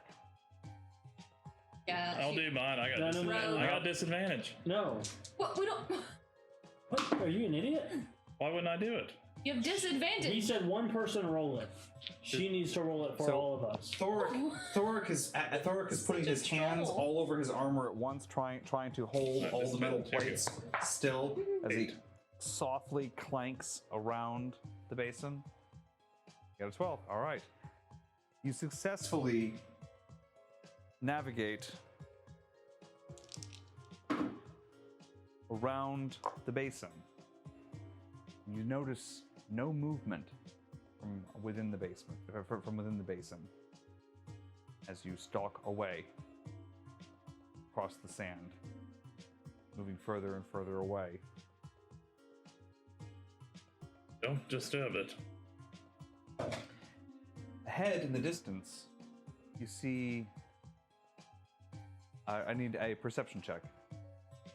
Yeah. I'll do mine. I got No, no, no, I got disadvantage. No. What? We don't. What? Are you an idiot? Why wouldn't I do it? You have He disadvantage. said one person roll it. She needs to roll it for So- all of us. Thoric is putting his hands all over his armor at once, trying to hold all the metal plates still. As he softly clanks around the basin. You got a 12. All right. You successfully navigate around the basin. You notice no movement from within the basement, from within the basin, as you stalk away across the sand, moving further and further away. Don't disturb it. Ahead in the distance, you see. I need a perception check.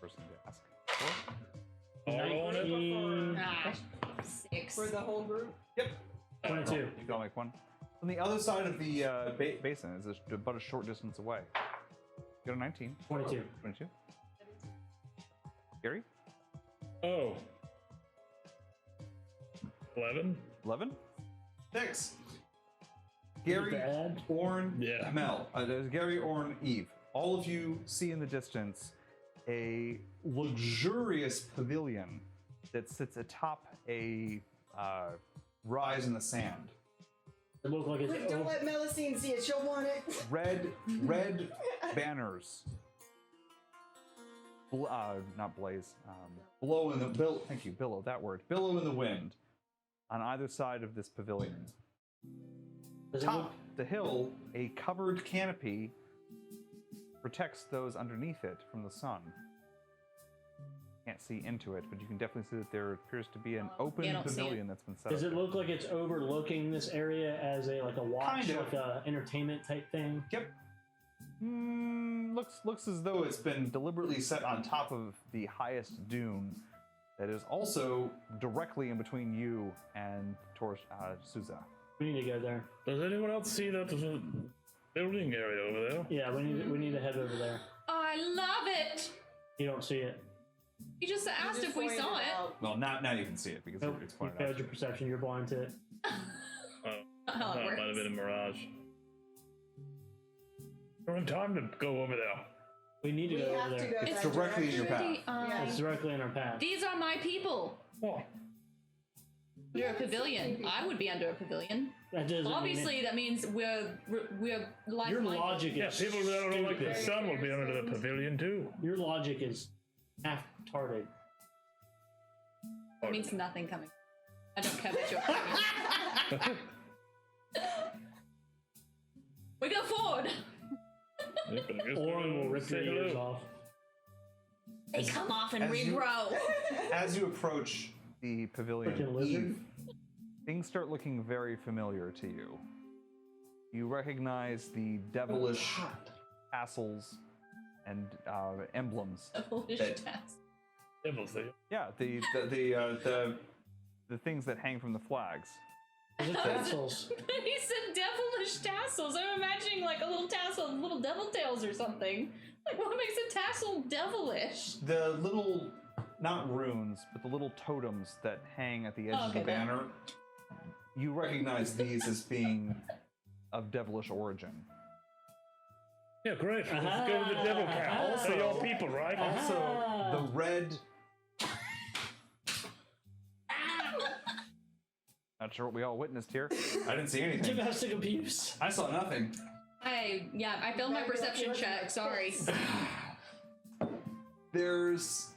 Person to ask. All rolling it. 19, Ah, 6. For the whole group. Yep. 22. You gotta make one. On the other side of the basin is about a short distance away. You got a 19. 22. 22. Gary? Oh. 11? 11. 6. Gary, Bad. Orn, Yeah. Mel. There's Gary, Orn, Eve. All of you see in the distance a luxurious pavilion that sits atop a rise in the sand. It looks like it's Quick, don't let Melusine see it. She'll want it. Red banners. Not blaze. Blow in the bill. Thank you, billow. That word. Billow in the wind. On either side of this pavilion. Does it look, Top the hill, a covered canopy protects those underneath it from the sun. Can't see into it, but you can definitely see that there appears to be an open Yeah, I don't see pavilion that's been set does up. it look like it's overlooking this area as a watch, Kind of. like a entertainment type thing? Yep. Looks as though it's been deliberately set on top of the highest dune that is also directly in between you and Souza. We need to go there. Does anyone else see that there's a building area over there? Yeah, we need to head over there. Oh, I love it. You don't see it. You just asked just if we pointed saw it. out. Well, now you can see it because Nope, it's you pointed failed out. your perception. You're blind to it. Oh, How it I thought it might have works. been a mirage. Don't have time to go over there. We need to We go have over to there. go It's that directly in your direction. path. Yeah. It's directly in our path. These are my people. Oh, Under a that's pavilion. creepy. I would be under a pavilion. That doesn't mean Obviously, that means we're your like-minded. logic yeah, is people that don't like the stupid. sun will be under the pavilion too. Your logic is half retarded. It means nothing coming. I don't care about your opinion. We go forward. Orin will rip your ears off. They come off and as you- regrow. As you approach the pavilion, Freaking lizard. Eve, things start looking very familiar to you. You recognize the devilish tassels and emblems. Foolish that- test. Devils, they- Yeah, the things that hang from the flags. Those are tassels. He said devilish tassels. I'm imagining like a little tassel of little devil tails or something. Like, what makes a tassel devilish? The little, not runes, but the little totems that hang at the edge of the Okay, then. banner. You recognize these as being of devilish origin. Yeah, great. Let's go to the devil camp. Also- They're your people, right? Also, the red. Not sure what we all witnessed here. I didn't see anything. Domestic abuse. I saw nothing. I failed my perception check. Sorry. There's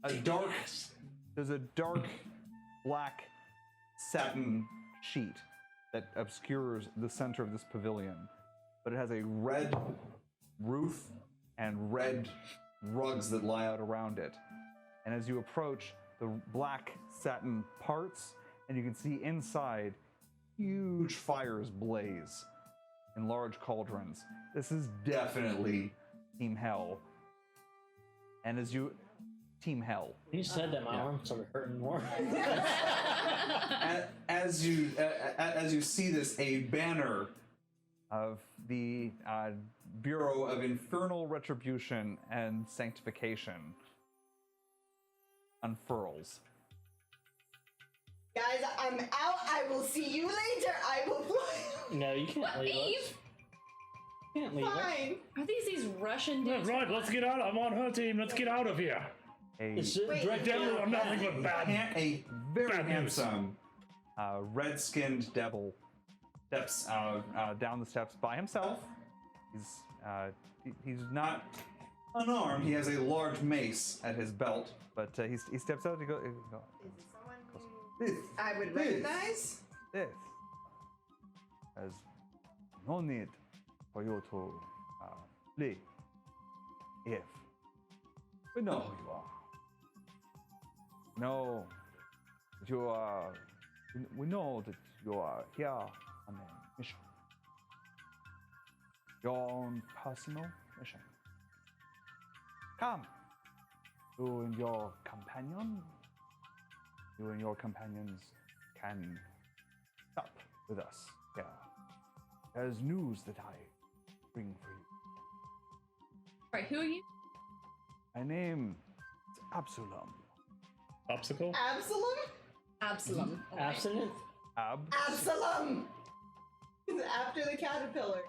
a dark black satin sheet that obscures the center of this pavilion, but it has a red roof and red rugs that lie out around it. And as you approach, the black satin parts, and you can see inside huge fires blaze in large cauldrons. This is definitely Team Hell. And as you Team Hell. When you said that, my arm started hurting more. As you see this, a banner of the Bureau of Infernal Retribution and Sanctification unfurls. Guys, I'm out. I will see you later. I will fly. No, you can't leave us. Leave. You can't leave us. Fine. Are these Russian Yeah, dudes? right, let's get out. I'm on her team. Let's get out of here. It's Wait, direct Devil are down. nothing but bad. A very Bad news. handsome red-skinned devil steps down the steps by himself. He's not unarmed. He has a large mace at his belt, but he steps out to go. Is it someone who I would recognize? This. There's no need for you to flee. If we know who you are. No, you are. We know that you are here on a mission. Your own personal mission. Come. You and your companions can stop with us here. There's news that I bring for you. Right, who are you? My name is Absalom. Popsicle? Absalom? Absalom. All right. Abstinent? Absalom! It's after the caterpillar.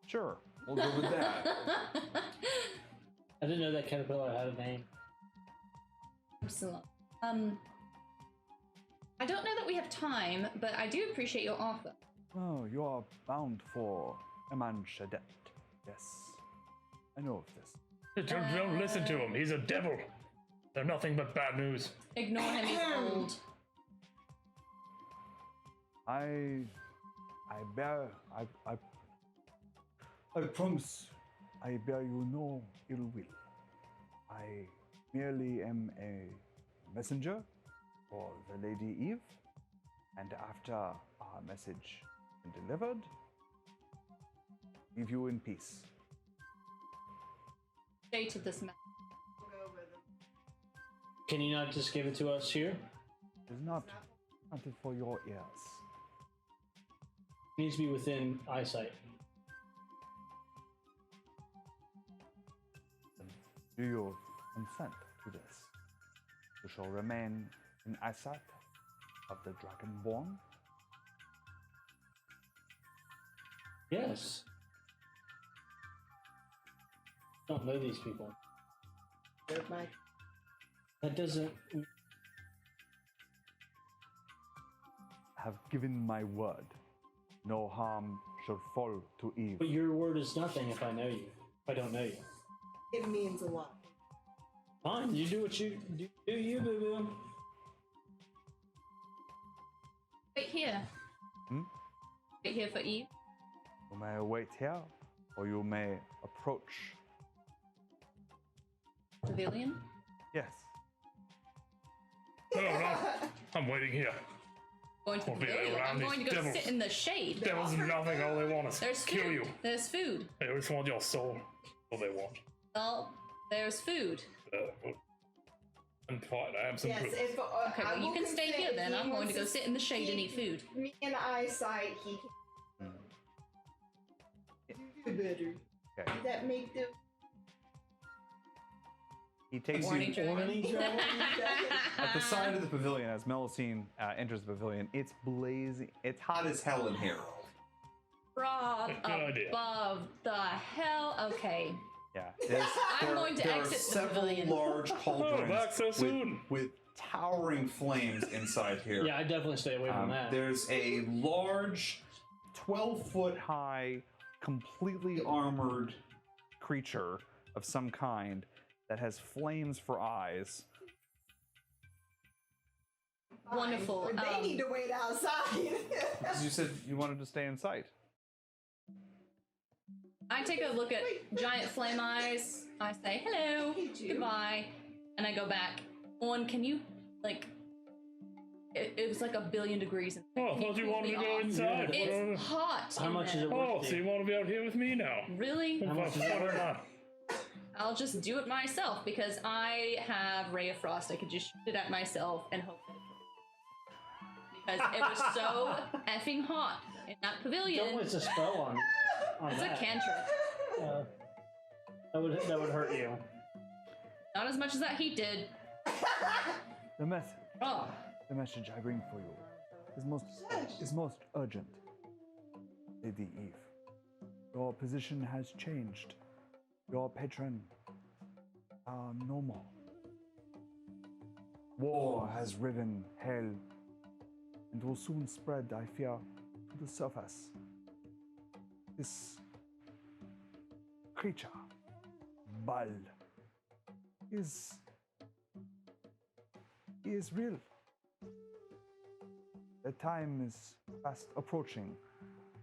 Sure, we'll go with that. I didn't know that caterpillar had a name. Absalom. I don't know that we have time, but I do appreciate your offer. Oh, you are bound for Eman Shadet. Yes, I know of this. Don't listen to him. He's a devil. They're nothing but bad news. Ignore him, he's old. I promise I bear you no ill will. I merely am a messenger for the Lady Eve, and after our message is delivered, leave you in peace. Stated this man. We'll go with him. Can you not just give it to us here? It is not for your ears. It needs to be within eyesight. Do you consent to this? You shall remain in eyesight of the Dragonborn? Yes. Don't know these people. They're my That doesn't. Have given my word. No harm shall fall to Eve. But your word is nothing if I know you. If I don't know you. it means a lot. Fine, you do what you do. You boo boo. Wait here. Hmm? Wait here for Eve. You may wait here, or you may approach. Pavilion. Yes. No, no. I'm waiting here. Going to the Won't be pavilion. around I'm these going to go devils. sit in the shade. Devils and nothing. All they want is There's kill food. you. There's food. They just want your soul. All they want. Well, there's food. I'm fine. I have some Yes, food. if Okay, I well, you will can stay consent here if then. he I'm going wants to go sit in the shade and eat food. Me in eyesight, he can do better. Okay. Does that make the He takes Warning you dragon. at the side of the pavilion as Melusine enters the pavilion. It's blazing. It's hot as hell in here. Rob Good idea. above the hell. Okay. Yeah. I'm going to there are exit the several pavilion. large cauldrons back so soon. with towering flames inside here. Yeah, I definitely stay away from that. There's a large 12-foot High, completely armored creature of some kind that has flames for eyes. Wonderful. Or they need to wait outside. Because you said you wanted to stay in sight. I take a look at giant flame eyes. I say hello, goodbye, and I go back. One, can you like? It was like 1 billion degrees. In Oh, I Can thought you cool wanted me to go off? inside. It's hot. How in much is there. it worth? Oh, so you want to be out here with me now? Really? How much is it worth? Not. I'll just do it myself because I have Ray of Frost. I could just shoot it at myself and hope that it works. Because it was so effing hot in that pavilion. Don't waste a spell on It's a that. cantrip. That would hurt you. Not as much as that heat did. The message. Oh, The message I bring for you is most urgent, Lady Eve. Your position has changed. Your patron are no more. War has riven hell and will soon spread, I fear, to the surface. This creature, Bal, is real. The time is fast approaching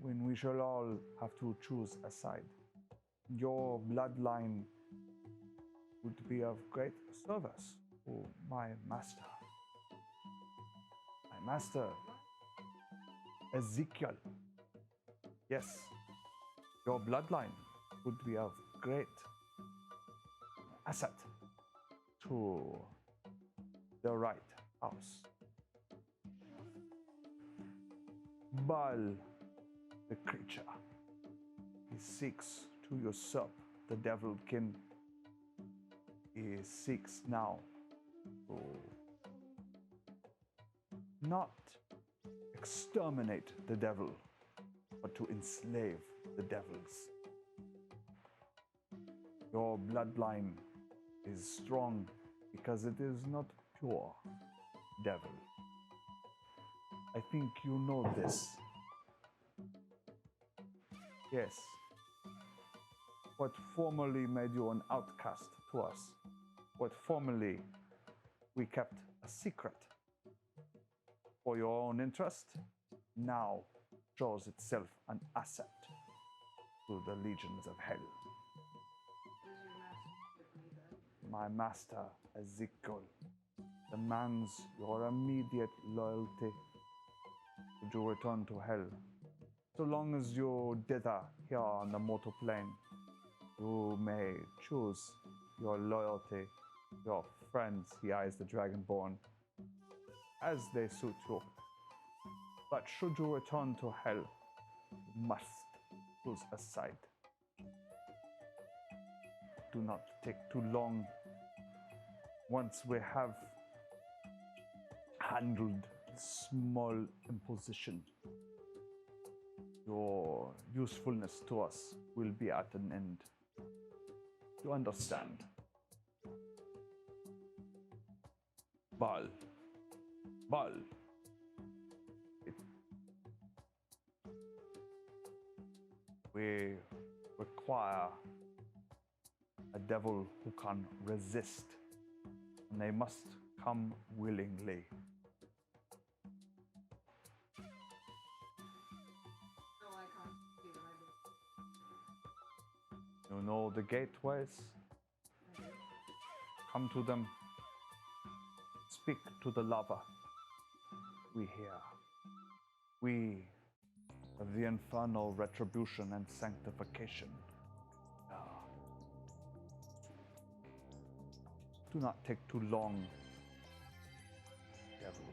when we shall all have to choose a side. Your bloodline would be of great service to my master. My master, Ezekiel. Yes, your bloodline would be of great asset to the right house. Baal, the creature, he seeks to usurp the devil kin. He seeks now to not exterminate the devil, but to enslave the devils. Your bloodline is strong because it is not pure devil. I think you know this. Yes. What formerly made you an outcast to us, what formerly we kept a secret for your own interest, now shows itself an asset to the legions of hell. My master, Ezekiel, demands your immediate loyalty. Would you return to hell? So long as you dither here on the mortal plane, you may choose your loyalty, your friends, he eyes the Dragonborn, as they suit you. But should you return to hell, you must choose a side. do not take too long. Once we have handled small imposition, your usefulness to us will be at an end. You understand? Bal. Bal. We require a devil who can resist, and they must come willingly. You know the gateways? Come to them. Speak to the lava. We hear. We of the infernal retribution and sanctification. Do not take too long, devil.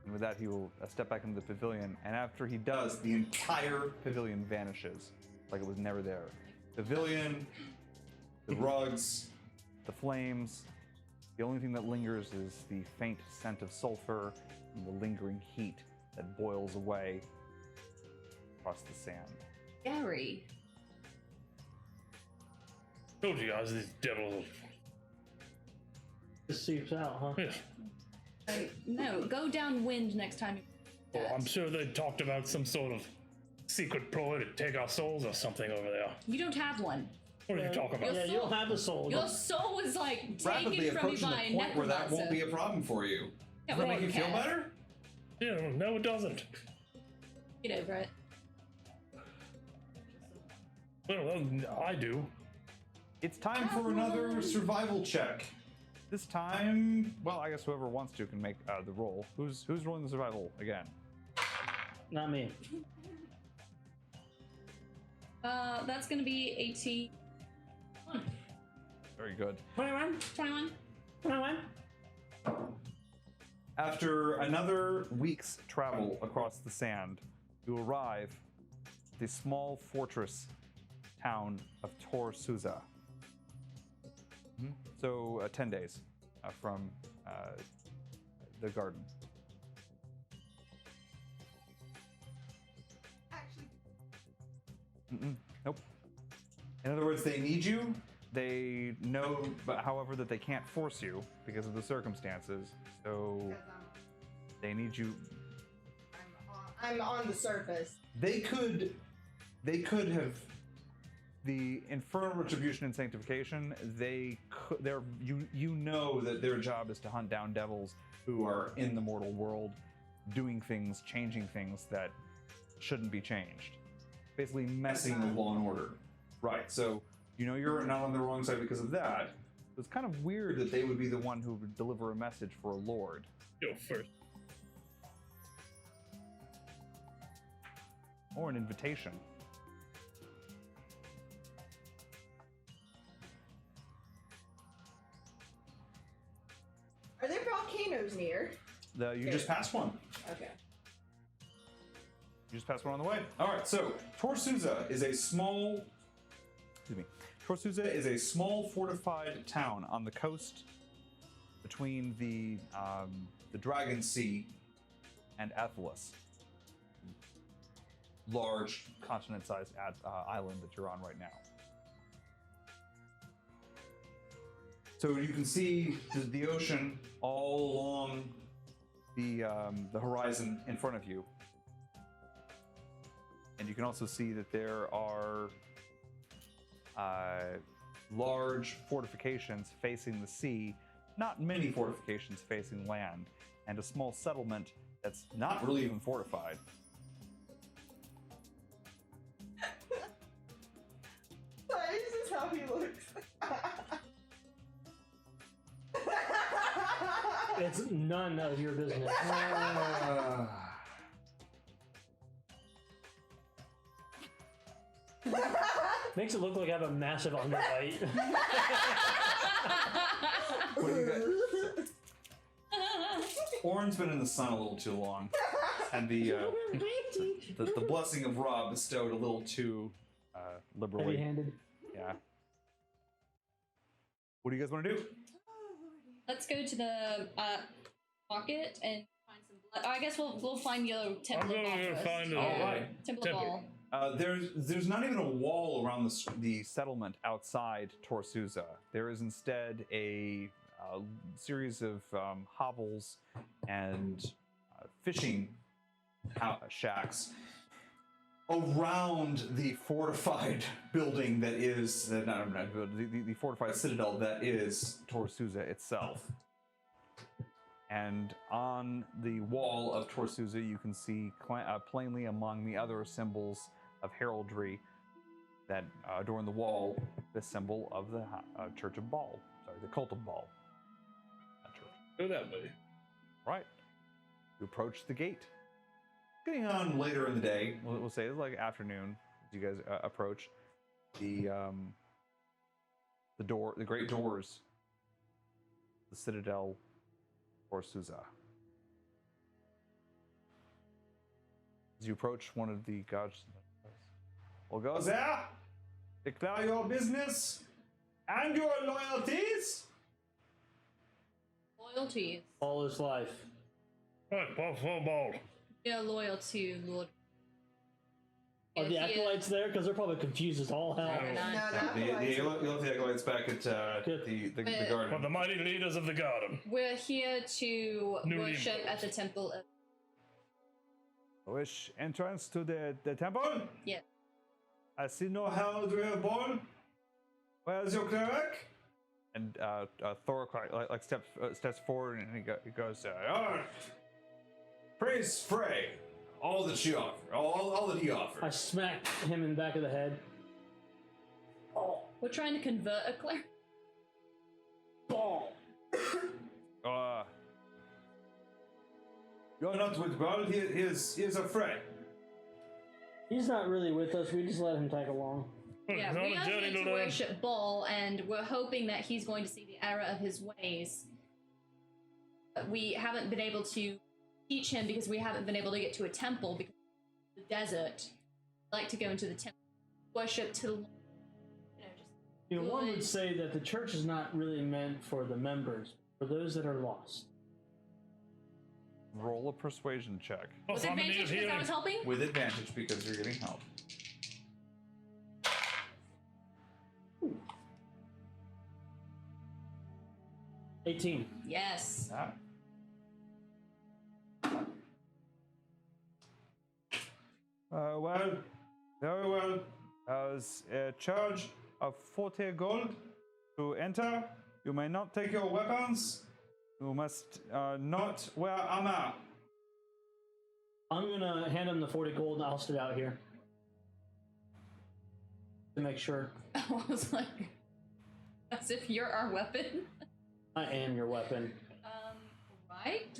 And with that, he will step back into the pavilion, and after he does, the entire pavilion vanishes, like it was never there. Pavilion, the rugs, the flames. The only thing that lingers is the faint scent of sulfur and the lingering heat that boils away across the sand. Gary. Told you guys these devils. Just seeps out, huh? Yeah. No, go downwind next time. Well, I'm sure they talked about some sort of secret ploy to take our souls or something over there. You don't have one. What are you talking about? Yeah, you don't have a soul. Your soul was like Rapidly taken from you approaching by a the point where that won't necromancer. be a problem for you. Yeah, Does that we make you don't feel care. better? Yeah, no, it doesn't. Get over it. Well, I do. It's time for another survival check. This time, Well, I guess whoever wants to can make the roll. Who's rolling the survival again? Not me. That's gonna be 18. Very good. 21. 21. 21. After another week's travel across the sand, you arrive at the small fortress town of Tor Suza. So 10 days from the garden. Actually, Nope. in other words, they need you. They know, but however, that they can't force you because of the circumstances. So because they need you. I'm on the surface. They could have. The infernal retribution and sanctification. You know that their job is to hunt down devils who are in the mortal world, doing things, changing things that shouldn't be changed. Basically, messing Messing with with law and order. Right. So you know you're not on the wrong side because of that. It's kind of weird that they would be the one who would deliver a message for a lord. Go first. Or an invitation. Are there volcanoes near? You just passed one. Okay. You just passed one on the way. All right. So Tor Suza is a small. Excuse me. Tor Suza is a small fortified town on the coast between the Dragon Sea, and Athelas, large. continent-sized island that you're on right now. So you can see the ocean all along The horizon in front of you, and you can also see that there are large fortifications facing the sea, not many fortifications facing land, and a small settlement that's not really even fortified. Sorry, this is how he looks. It's none of your business. Makes it look like I have a massive underbite. What do you got? Orin's been in the sun a little too long, and the blessing of Rob bestowed a little too liberally. Heavy-handed. Yeah. What do you guys want to do? Let's go to the market and find some blood. I guess we'll find your temple of Ball first. find All right. Temple of Ball. There's not even a wall around The settlement outside Torsuza. There is instead a series of hovels and fishing shacks around the fortified building that is the fortified citadel that is Torsuza itself. And on the wall of Torsuza, you can see plainly among the other symbols of heraldry that adorn the wall, the symbol of the Church of Baal. Sorry, the cult of Baal. Not church. Go that way. Right. You approach the gate. getting on later in the day. We'll say it's like afternoon as you guys approach the great doors, the Citadel or Suza. As you approach one of the gods, well, go there, declare your business and your loyalties. Loyalties. All is life. Right, ball. We are loyal to Lord. Are the acolytes there? Because they're probably confused as all hell. We're not. You left the acolytes back at the garden. For the mighty leaders of the garden. We're here to worship at the temple of. Wish entrance to the temple? Yeah. I see no herald we have born. Where's your cleric? And Thor steps forward and he goes, All right. Praise Frey. All that she offered. All that he offered. I smacked him in the back of the head. We're trying to convert a cleric. Ball. You're not with Baal. He is a friend. He's not really with us. We just let him tag along. Yeah, He's on we a are journey here to to learn. worship Baal, and we're hoping that he's going to see the error of his ways. But we haven't been able to teach him because we haven't been able to get to a temple because of the desert. I'd like to go into the temple, worship to the Lord. One would say that the church is not really meant for the members, for those that are lost. roll a persuasion check. With advantage because I was helping? With advantage because you're getting help. Ooh. 18. Yes. Well, very well. As a charge of 40 gold to enter, you may not take your weapons. You must not wear armor. I'm gonna hand him the 40 gold and I'll stay out here. To make sure. I was like, as if you're our weapon. I am your weapon. Right?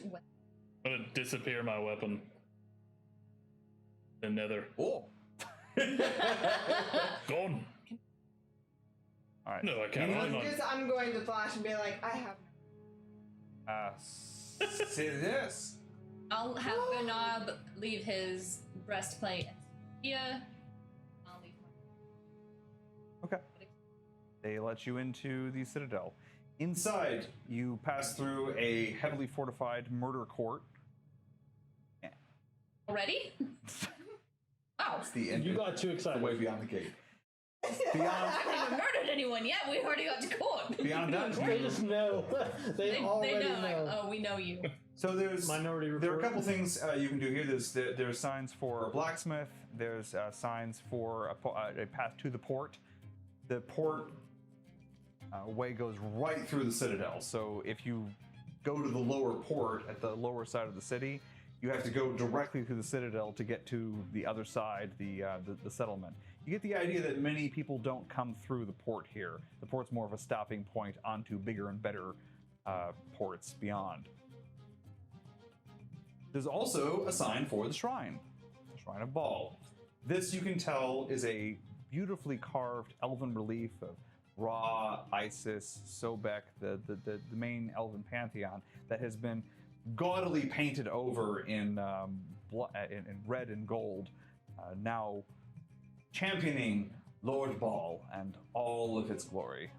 I'm gonna disappear my weapon. The nether. Oh. Gone. All right. No, I can't. I'm going to flash and be like, I have. Say this. I'll have Bernard leave his breastplate here. I'll leave mine. Okay. They let you into the Citadel. Inside, you pass through a heavily fortified murder court. Already? Wow. It's the end. You got too excited. Way beyond the gate. I haven't murdered anyone yet. We already got to court. Beyond that, They just know. They already know. know. Like, oh, we know you. so there's Minority there are a report. couple things you can do here. There's signs for a blacksmith. There's signs for a path to the port. The port way goes right through the citadel. So if you go to the lower port at the lower side of the city, you have to go directly through the citadel to get to the other side, the settlement. You get the idea that many people don't come through the port here. The port's more of a stopping point onto bigger and better ports beyond. There's also a sign for the Shrine of Baal. This, you can tell, is a beautifully carved elven relief of Ra, Isis, Sobek, the main elven pantheon that has been gaudily painted over in red and gold, now championing Lord Ball and all of its glory.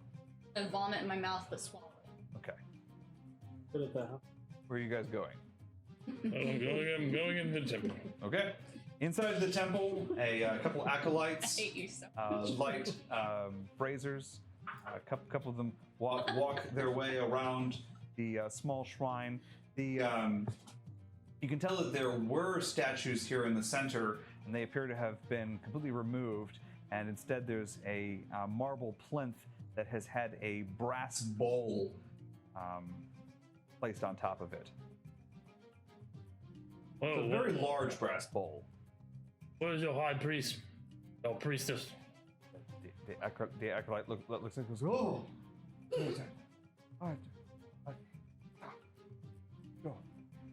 And vomit in my mouth, but swallow it. Okay. Good at that. Where are you guys going? I'm going in the temple. Okay. Inside the temple, a couple acolytes, I hate you so. light braziers. A couple of them walk their way around the small shrine. You can tell that there were statues here in the center, and they appear to have been completely removed. And instead, there's a marble plinth that has had a brass bowl placed on top of it. Well, It's a very large brass bowl. Where's your high priest? Or priestess? The acolyte looks and goes, "Oh,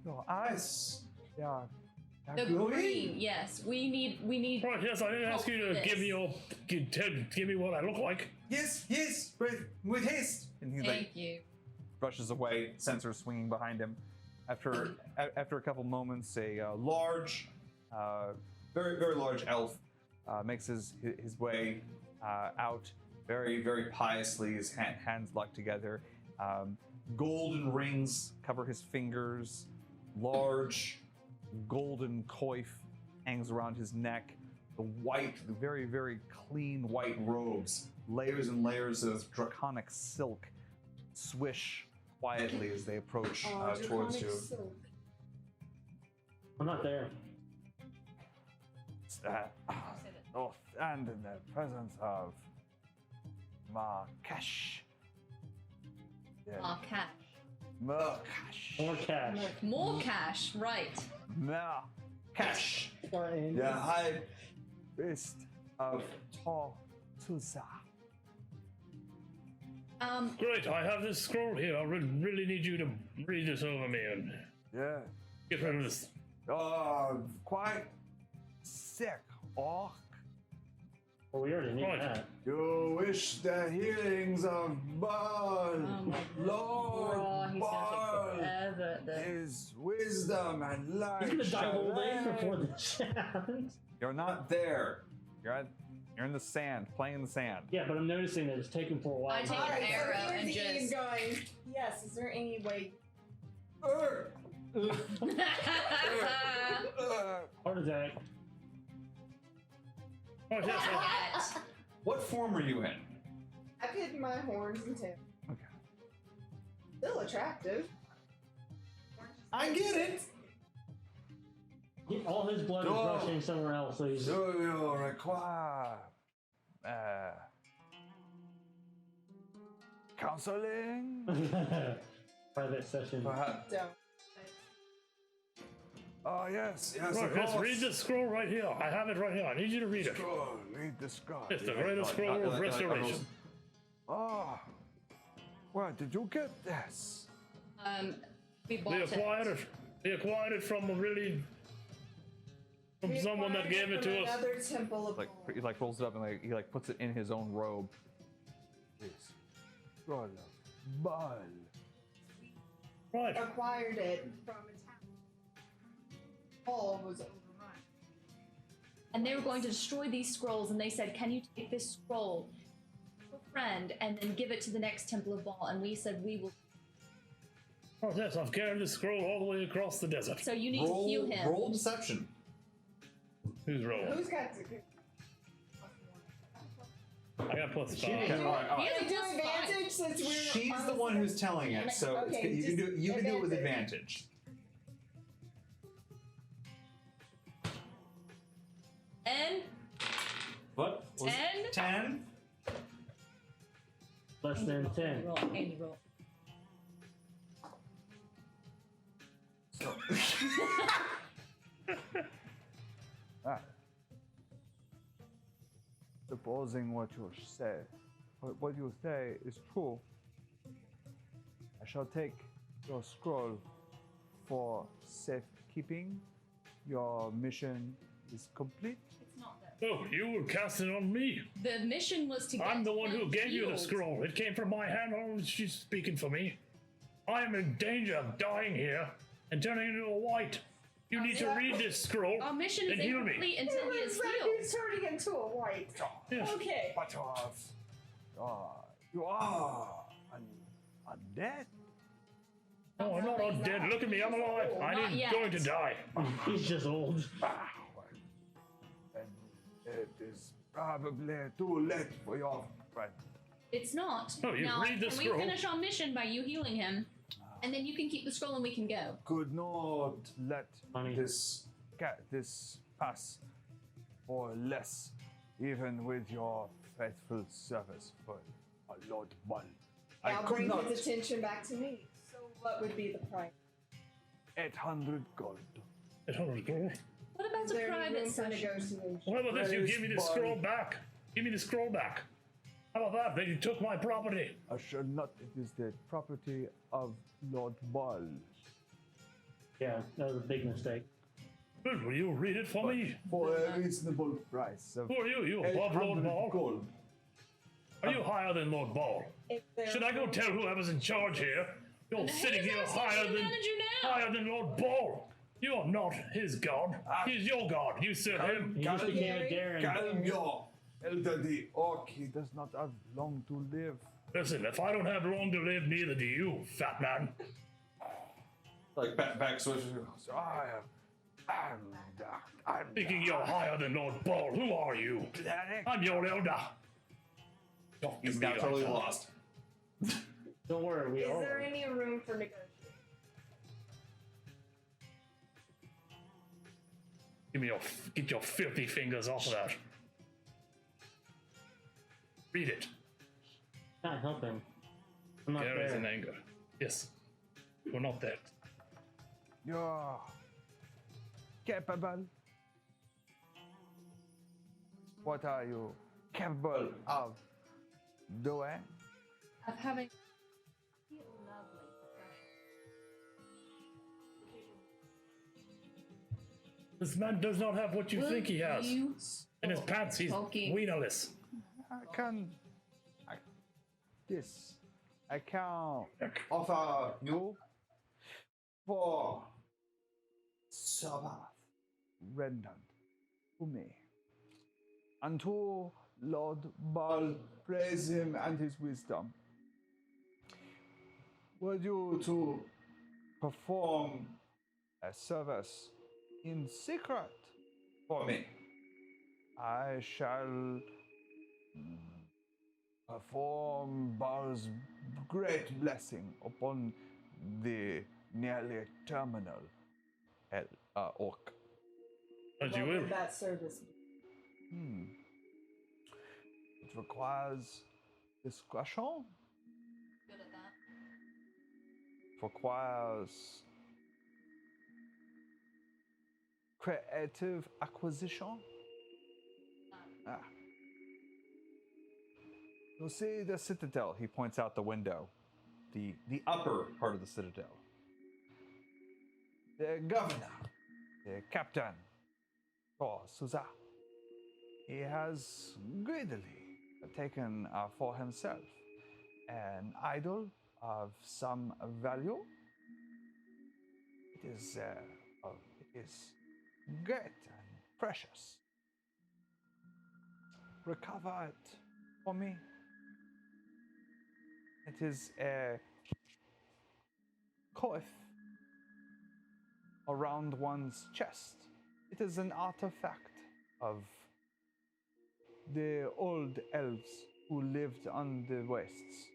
your eyes, they are The glowing." green, yes. We need. Right, yes, I didn't ask you to This. give me what I look like. Yes, with haste. And he Thank you. brushes away, sensors swinging behind him. After a couple moments, a large, very very large elf makes his way out, very piously, his hands locked together. Golden rings cover his fingers. Large golden coif hangs around his neck. The very clean white robes, layers and layers of draconic silk, swish quietly as they approach towards you. Silk. I'm not there. Oh, and in the presence of Markesh. Ah, cash. Markesh. More cash. More cash, right. Markesh. Sorry. The high priest of Tortusa. Great, I have this scroll here. I really need you to read this over me and Yeah. get rid of this. Quite sick, orc. Well, we already need Right. that. You wish the healings of Baal, Oh my Lord God, he's gonna Baal, take forever at this. his wisdom and light. He's gonna die of old age shall before reign." the challenge. You're not there. You're in the sand, playing in the sand. Yeah, but I'm noticing that it's taking for a while. I take All an right, arrow so and here's Eve just. going. Yes. Is there any way? Heart attack. Oh, yes, I- What form are you in? I've hidden my horns and tail. Okay. Still attractive. I get it. All his blood is Oh. rushing somewhere else, so he's. Do you require counseling? Private session. Perhaps. Don't. Oh yes, Right, of yes, course. read this scroll right here. I have it right here. I need you to read it. Scroll, read the scroll. It's the greatest scroll of restoration. Oh, where did you get this? We bought We acquired it. We acquired it from someone that gave it to us. Another temple of He rolls it up and he puts it in his own robe. This scroll of Baal. Right. acquired it from a town. Hall was overrun. And they were going to destroy these scrolls, and they said, "Can you take this scroll, to a friend, and then give it to the next Temple of Baal?" And we said, "We will." Oh yes, I've carried this scroll all the way across the desert. So you need to heal him. Roll deception. Who's rolling? Who's got to? I got plus She 5. didn't- All right, all He right. has a Do plus advantage 5. since we're. She's on the one same- who's telling it, so it's Okay, good. You can just do it with advantage. advantage. And What? Was it 10? Less than 10. roll. Any roll. Supposing what you say is true, I shall take your scroll for safekeeping. Your mission is complete. It's not there. Oh, you were casting on me. The mission was to get. I'm the one who him gave you the healed. scroll. It came from my hand. Oh, she's speaking for me. I am in danger of dying here and turning into a white. You need to read this scroll Our mission is and heal me. incomplete until he is It's like healed. he's turning into a white. Yes. Okay. But you are undead. Oh, I'm not undead. Look at me. I'm alive. I Not ain't yet. going to die. He's just old. And it is probably too late for your friend. It's not. Oh, you now, read the can scroll. we finish our mission by you healing him? And then you can keep the scroll and we can go. Could not let Funny. this pass for less, even with your faithful service for Lord Ball. I Now could bring not. his attention back to me. So what would be the price? 800 gold. What about Is a there any private room for session? negotiation? What about this? You Praise give me the Ball. scroll back. Give me the scroll back. How about that? Then you took my property. I shall not. It is the property of Lord Ball. Yeah, that was a big mistake. Well, will you read it for me? For a reasonable price of Who are you? You above Lord 800 Ball? gold. Are you higher than Lord Ball? If there- Should I go tell whoever's in charge here? You're sitting here Who's our station manager now? higher than Lord Ball. You are not his god. He's your god. You serve him. He just became a Darren. Calm your elderly orc. He does not have long to live. Listen, if I don't have long to live, neither do you, fat man. Like back switch. So I'm Thinking you're higher than Lord Ball. Who are you? cleric. I'm your elder. Don't He's be now like totally that. lost. Don't worry, we Is all. there any room for negotiation? Get your filthy fingers off of that. Read it. Can't help him. I'm not Gary's in there. anger. Yes. You're not that. You're capable. What are you capable of doing? Of having. This man does not have what you think he has. You In his pants, he's talking. wienerless. I can Offer you for Sabbath rendered to me. Unto Lord Baal, praise him and his wisdom. Were you to perform a service in secret for me. I shall perform Baal's great blessing upon the nearly terminal orc. As you What will. would that service be? It requires discretion. Good at that. It requires creative acquisition. You'll see the citadel. He points out the window, the upper part of the citadel. The governor, the captain, Souza, he has greedily taken for himself an idol of some value. It is great and precious. Recover it for me. It is a coif around one's chest. It is an artifact of the old elves who lived on the wastes.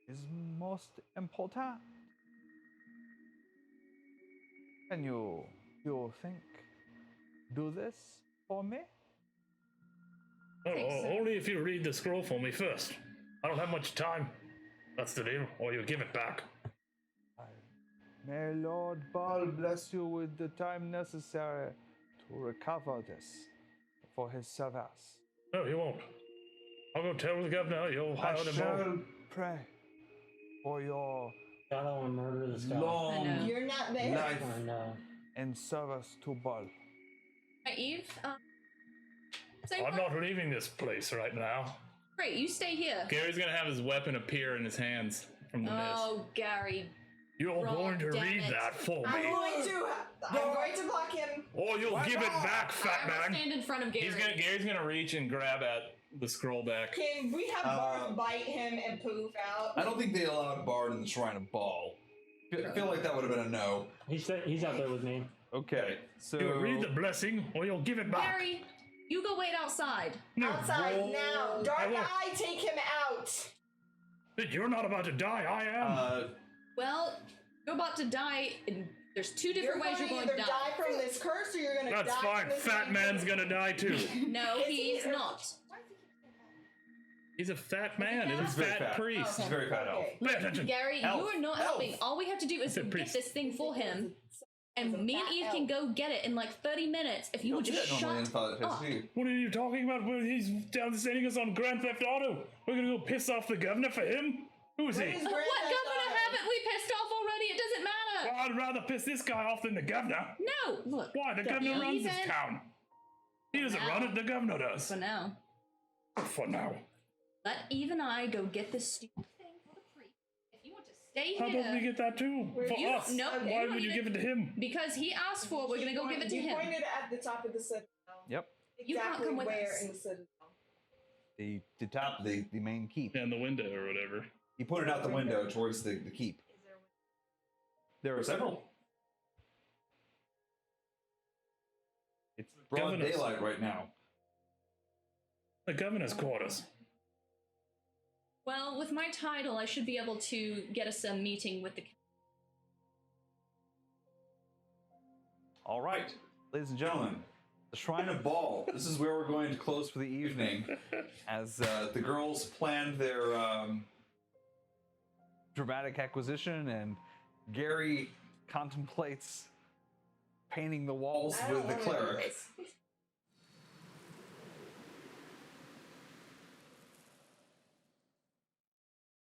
It is most important. Can you think, do this for me? Think so. Only if you read the scroll for me first. I don't have much time. That's the deal. Or you give it back. May Lord Baal bless you with the time necessary to recover this for his service. No, he won't. I'll go tell the governor you're I higher than Ball. shall pray for your God, I want to murder this guy. I know. Long You're not there. life. I know. in service to Baal. Right, Eve. Say I'm what? not leaving this place right now. Great, you stay here. Gary's gonna have his weapon appear in his hands from the mist. Oh, Gary. You're Roll, going to damn read it. that for I'm me, going to block him. or you'll give it back, fat I will man. stand in front of Gary. Gary's gonna reach and grab at the scroll back. Can we have Barth bite him and poof out? I don't think they allowed Bard in the Shrine of Baal. I feel like that would have been a no. He's out there with me. Okay, so You'll read the blessing, or you'll give it back. Gary, you go wait outside. No, Outside now. Dark I won't. Eye, take him out. You're not about to die. I am. Well, you're about to die. There's two You're different ways going you're to going either to die. die from this curse or you're going to die That's from fine. this Fat man's gonna die too. No, Is he he's or- not. He's a fat man. He's a very fat fat. priest. He's a very fat elf. Pay attention. Gary, Elf. you are not Elf. helping. All we have to do is Said get priest. this thing for him, and He's a me and fat Eve elf. can go get it in like 30 minutes if you would Don't do just that normally in shut Twilight up. Phase 2. What are you talking about? Well, he's down sending us on Grand Theft Auto. We're gonna go piss off the governor for him? Who is he? What is What Grand Theft governor Auto? haven't we pissed off already? It doesn't matter. Well, I'd rather piss this guy off than the governor. No, look. Why? The governor runs this Even town. He doesn't run it, the governor does. For now, For now. let Eve and I go get this stupid thing for the priest. If you want to stay How about we here, get that too? For You- us. no, you Why don't would you even- give it to him? because he asked for it, we're gonna go give it to You him. pointed at the top of the citadel. Yep. You can't Exactly come with where us. in the citadel? The top, the main keep. And the window or whatever. He pointed out the window towards the keep. Is there There are several. It's broad Governors. daylight right now. The governor's quarters. Well, with my title, I should be able to get us a meeting with the. All right. Ladies and gentlemen, the Shrine of Baal. This is where we're going to close for the evening. As the girls planned their Dramatic acquisition, and Gary contemplates painting the walls I don't with the wanna do cleric. this.